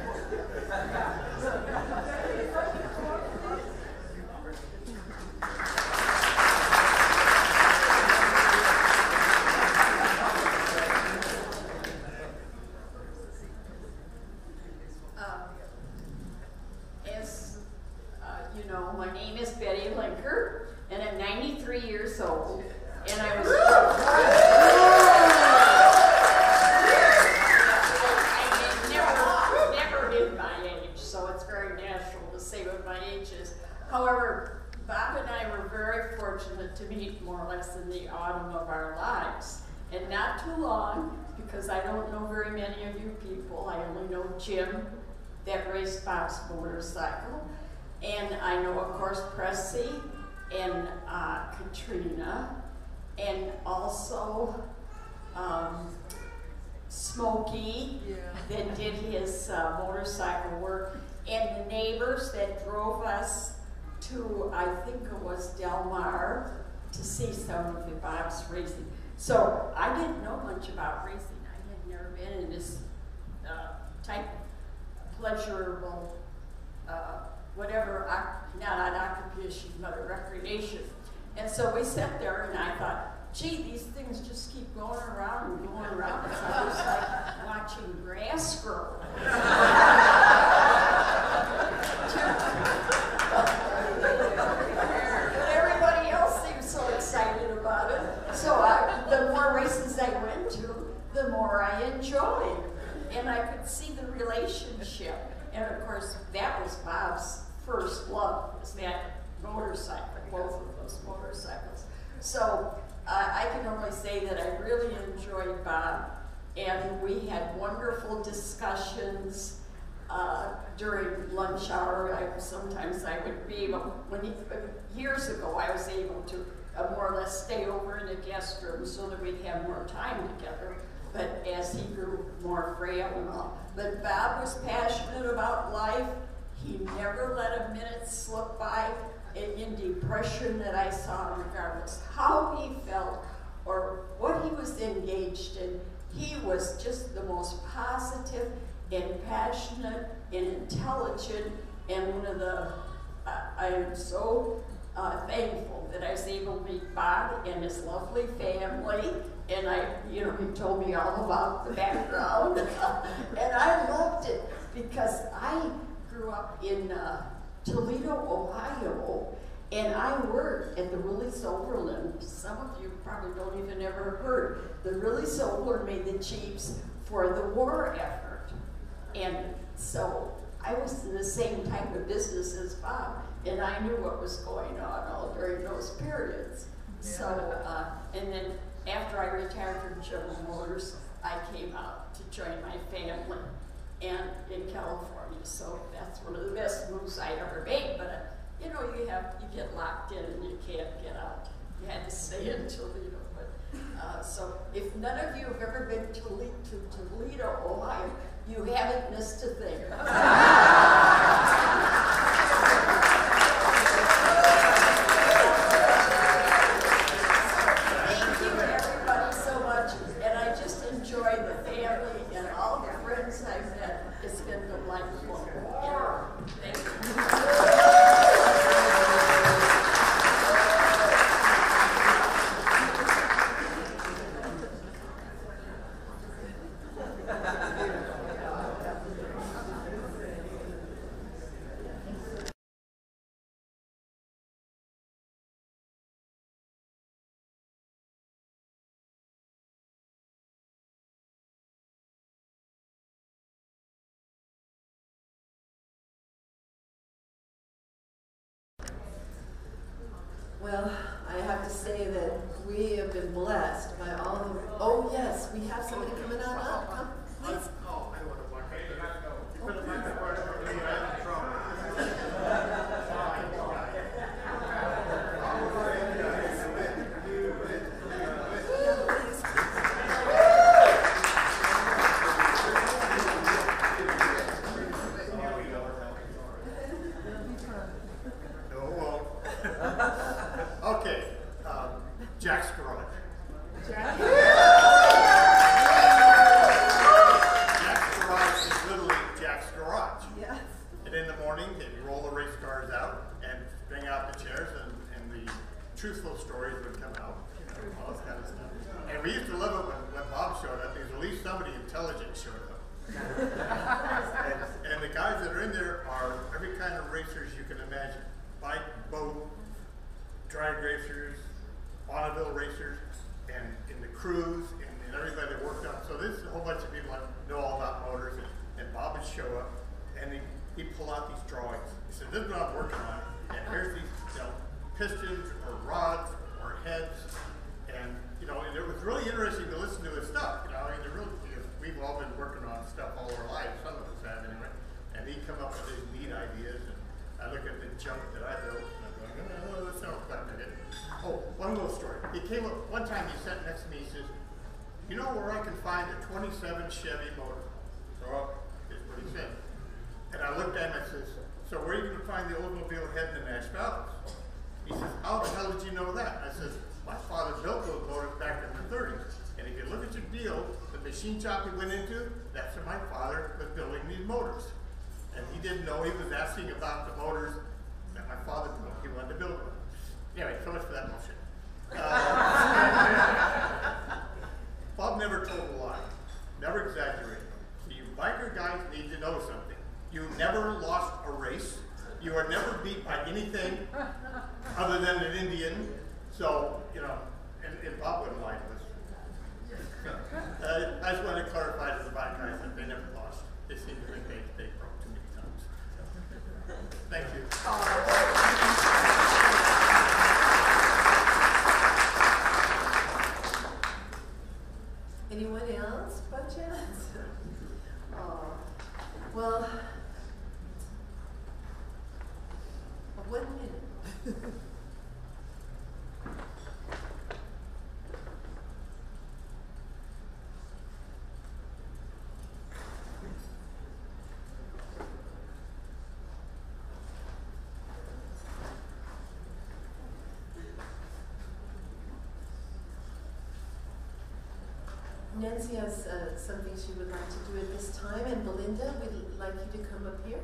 Speaker 21: My name is Betty Linker, and I'm 93 years old, and I was I never hid my age, so it's very natural to say what my age is. However, Bob and I were very fortunate to meet more or less in the autumn of our lives, and not too long, because I don't know very many of you people. I only know Jim, that raced Bob's motorcycle. And I know, of course, Pressy and Katrina, and also Smokey that did his motorcycle work, and the neighbors that drove us to, I think it was Del Mar, to see some of the Bob's racing. So I didn't know much about racing. I had never been in this type of pleasurable whatever, not an occupation, but a recreation. And so we sat there, and I thought, gee, these things just keep going around and going around. It's almost like watching grass grow. Everybody else seems so excited about it. So the more races I went to, the more I enjoyed. And I could see the relationship. And of course, that was Bob's first love, was that motorcycle, both of those motorcycles. So I can only say that I really enjoyed Bob, and we had wonderful discussions during lunch hour. Sometimes I would be able, years ago, I was able to more or less stay over in the guest room so that we'd have more time together. But as he grew more frail and all. But Bob was passionate about life. He never let a minute slip by in depression that I saw, regardless how he felt or what he was engaged in. He was just the most positive and passionate and intelligent And one of the, I am so thankful that I was able to meet Bob and his lovely family. And he told me all about the background. And I loved it because I grew up in Toledo, Ohio, and I worked at the Willis Overland. Some of you probably don't even ever heard. The Willis Overland made the Jeeps for the war effort. And so I was in the same type of business as Bob, and I knew what was going on all during those periods. So, and then after I retired from General Motors, I came out to join my family and in California. So that's one of the best moves I ever made. But you get locked in and you can't get out. You had to stay in Toledo. But so if none of you have ever been to Toledo, Ohio, you haven't missed a thing. Thank you, everybody, so much. And I just enjoy the family and all the friends I've met. It's been delightful. Thank you.
Speaker 6: Well, I have to say that we have been blessed by all of the, oh yes, we have somebody coming on up. Come, please.
Speaker 5: Jack's Garage. Jack's Garage is literally Jack's Garage.
Speaker 6: Yes.
Speaker 5: And in the morning, they'd roll the race cars out and bring out the chairs, and the truthful stories would come out, all this kind of stuff. And we used to love it when Bob showed up, because at least somebody intelligent showed up. and the guys that are in there are every kind of racers you can imagine. Bike, boat, drag racers, Bonneville racers, and in the crews, and everybody that worked on. So there's a whole bunch of people that know all about motors, and Bob would show up, and he'd pull out these drawings. He said, this is what I'm working on, and here's these pistons, or rods, or heads, and and it was really interesting to listen to his stuff. Because we've all been working on stuff all our lives, some of us have anyway, and he'd come up with these neat ideas, and I look at the junk that I built, and I'm going, oh, that's not quite like it. Oh, one little story. He came up, one time he sat next to me, he says, you know where I can find a 27 Chevy motor? So, here's what he said. And I looked at him and says, so where are you going to find the automobile heading to Nash Valley? He says, how the hell did you know that? I says, my father built those motors back in the 30s. And if you look at your deal, the machine shop he went into, that's where my father was building these motors. And he didn't know, he was asking about the motors that my father built. He wanted to build one. Anyway, so much for that motion. Bob never told a lie, never exaggerated. So you biker guys need to know something. You never lost a race. You are never beat by anything other than an Indian. So, and Bob wouldn't lie to us. I just wanted to clarify to the bike guys that they never lost. They seem to think they broke too many times. Thank you.
Speaker 6: Anyone else, by chance? Oh, well, 1 minute. Nancy has something she would like to do at this time, and Belinda, we'd like you to come up here.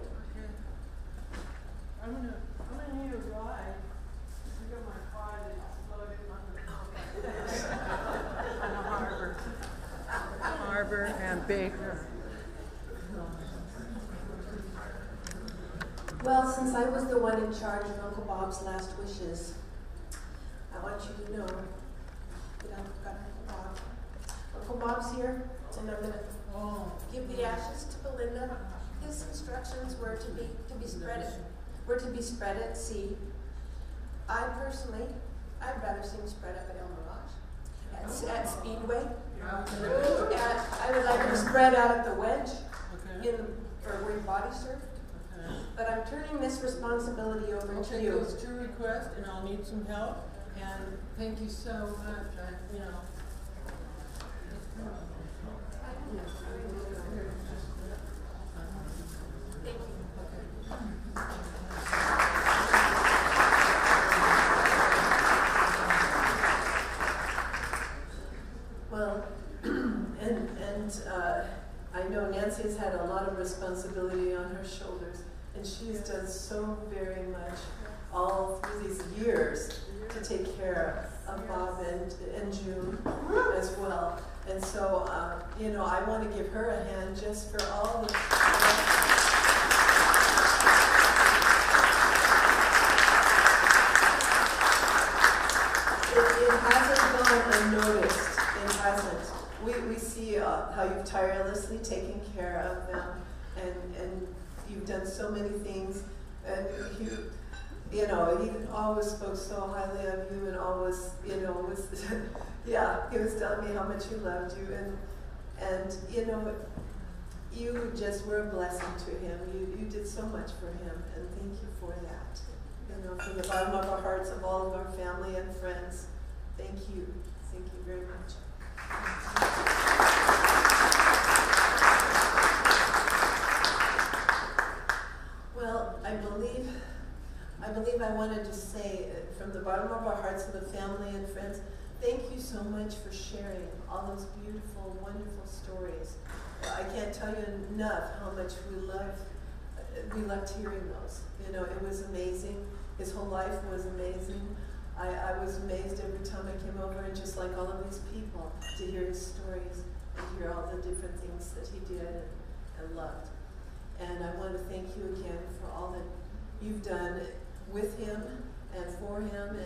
Speaker 11: I'm gonna need a ride. I got my car that's floating on the harbor. Harbor and Baker.
Speaker 7: Well, since I was the one in charge of Uncle Bob's last wishes, I want you to know that I've got Uncle Bob. Uncle Bob's here, and I'm going to give the ashes to Belinda. His instructions were to be spread at sea. I personally, I'd rather see them spread up at El Mirage, at Speedway. I would like them spread out at the Wedge, for where your body surfed. But I'm turning this responsibility over
Speaker 11: I'll
Speaker 7: to
Speaker 11: take
Speaker 7: you.
Speaker 11: those 2 requests, and I'll need some help. And thank you so much.
Speaker 6: Well, I know Nancy has had a lot of responsibility on her shoulders, and she's done so very much all through these years to take care of Bob and June as well. And so, I want to give her a hand just for all the... It hasn't gone unnoticed. It hasn't. We see how you've tirelessly taken care of them, and you've done so many things, and he always spoke so highly of you, and always, was, he was telling me how much he loved you, and you just were a blessing to him. You did so much for him, and thank you for that. From the bottom of our hearts, of all of our family and friends, thank you very much. Well, I believe I wanted to say from the bottom of our hearts to the family and friends, thank you so much for sharing all those beautiful, wonderful stories. I can't tell you enough how much we loved hearing those. It was amazing. His whole life was amazing. I was amazed every time I came over, and just like all of these people, to hear his stories and hear all the different things that he did and loved. And I want to thank you again for all that you've done with him and for him,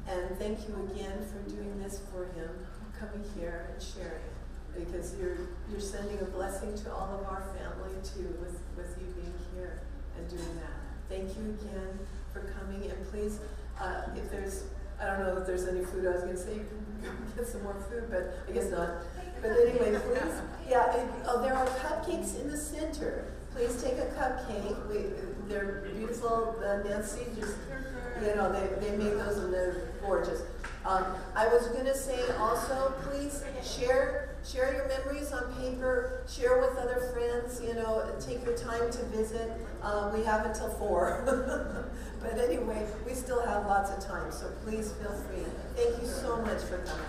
Speaker 6: and thank you again for doing this for him, coming here and sharing, because you're sending a blessing to all of our family too, with you being here and doing that. Thank you again for coming, and please, if there's, I don't know if there's any food. I was going to say you can get some more food, but I guess not. But anyway, please, there are cupcakes in the center. Please take a cupcake. They're beautiful. Nancy just, they made those and they're gorgeous. I was going to say also, please share your memories on paper, share with other friends, take your time to visit. We have until 4. But anyway, we still have lots of time, so please feel free. Thank you so much for coming.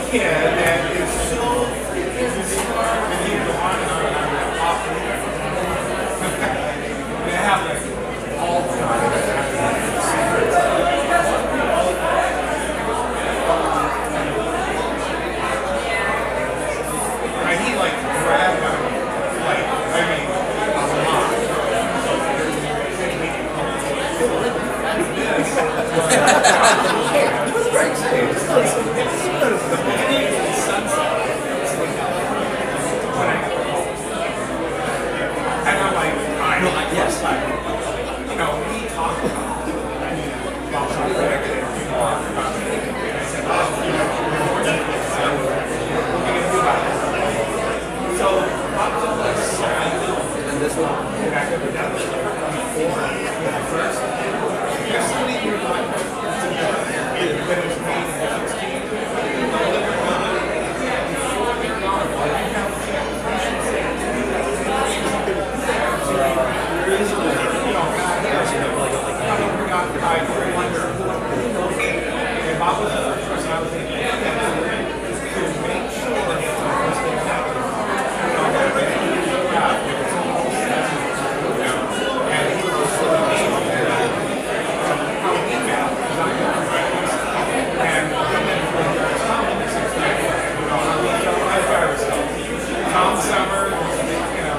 Speaker 4: kid that is so smart, and you go on and on and on about it happens all the time. And he like grabbed him, like, I mean, a lot. And I'm like, yes, you know, we talk about something and I said, oh, you know, what are you going to do about it? So, Bob took us and this one, back up and down first. There's somebody in your life that is made and Bob was the first person I was thinking to make sure that Tom Summer, you know,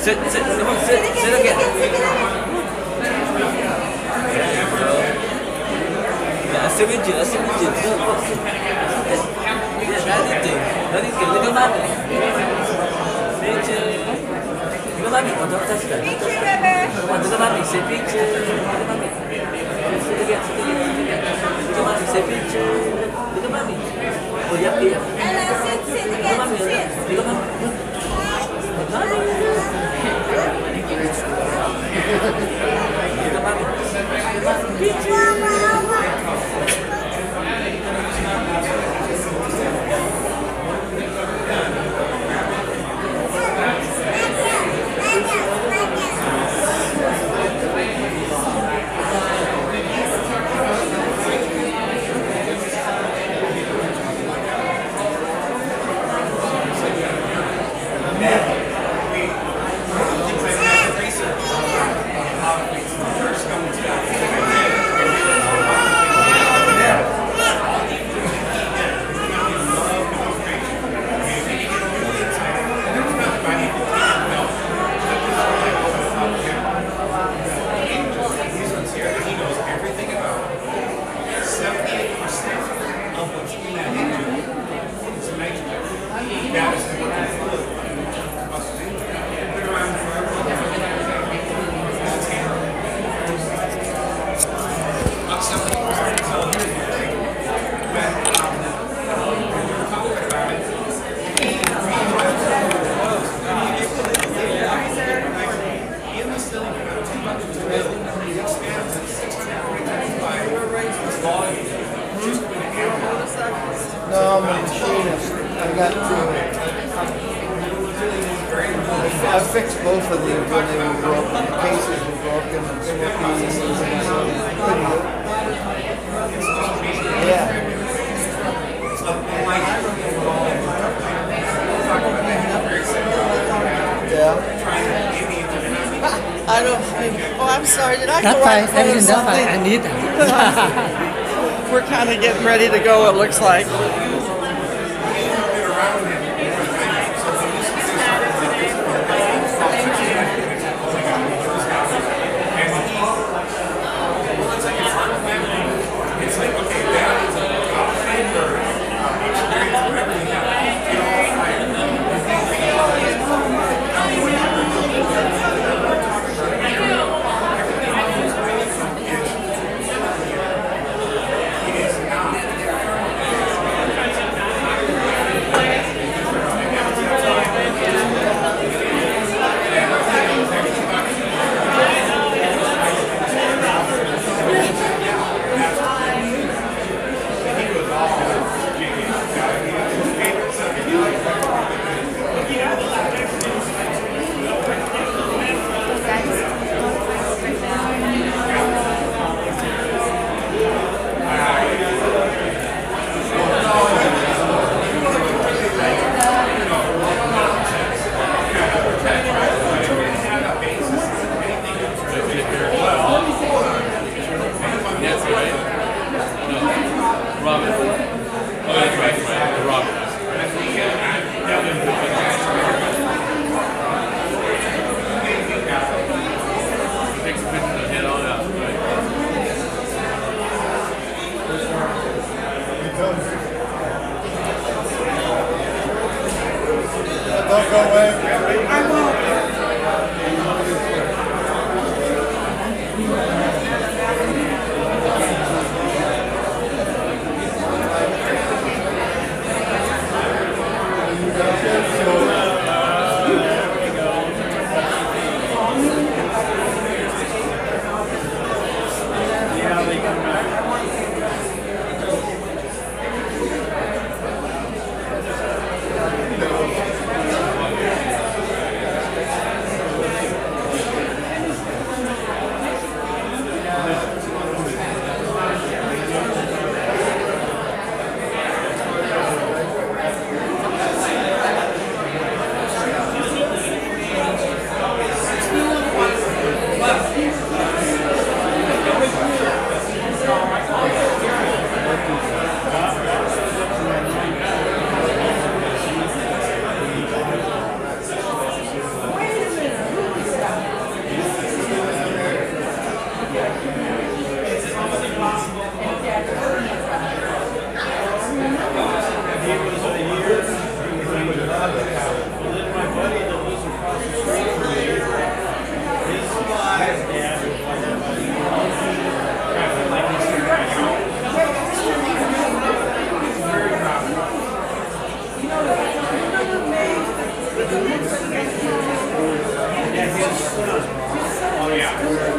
Speaker 2: Sit again. Asal je. Dari tu, dengan mami. Picture. Dengan mami, foto tak suka. Dengan mami, say picture. Dengan mami. Sit again. Dengan mami, say picture. Dengan mami. Oh, ya. Sit again. Dengan mami. Dengan mami.
Speaker 5: got I fixed both of these when they were broken. The cases were broken and yeah. Yeah.
Speaker 3: I don't. Oh, I'm sorry. Did I
Speaker 22: That's
Speaker 3: go right in
Speaker 22: fine.
Speaker 3: front of
Speaker 22: That's fine.
Speaker 3: something?
Speaker 22: I need that.
Speaker 3: We're kind of getting ready to go, it looks like.
Speaker 5: Don't go away. I won't.
Speaker 23: Oh, yeah.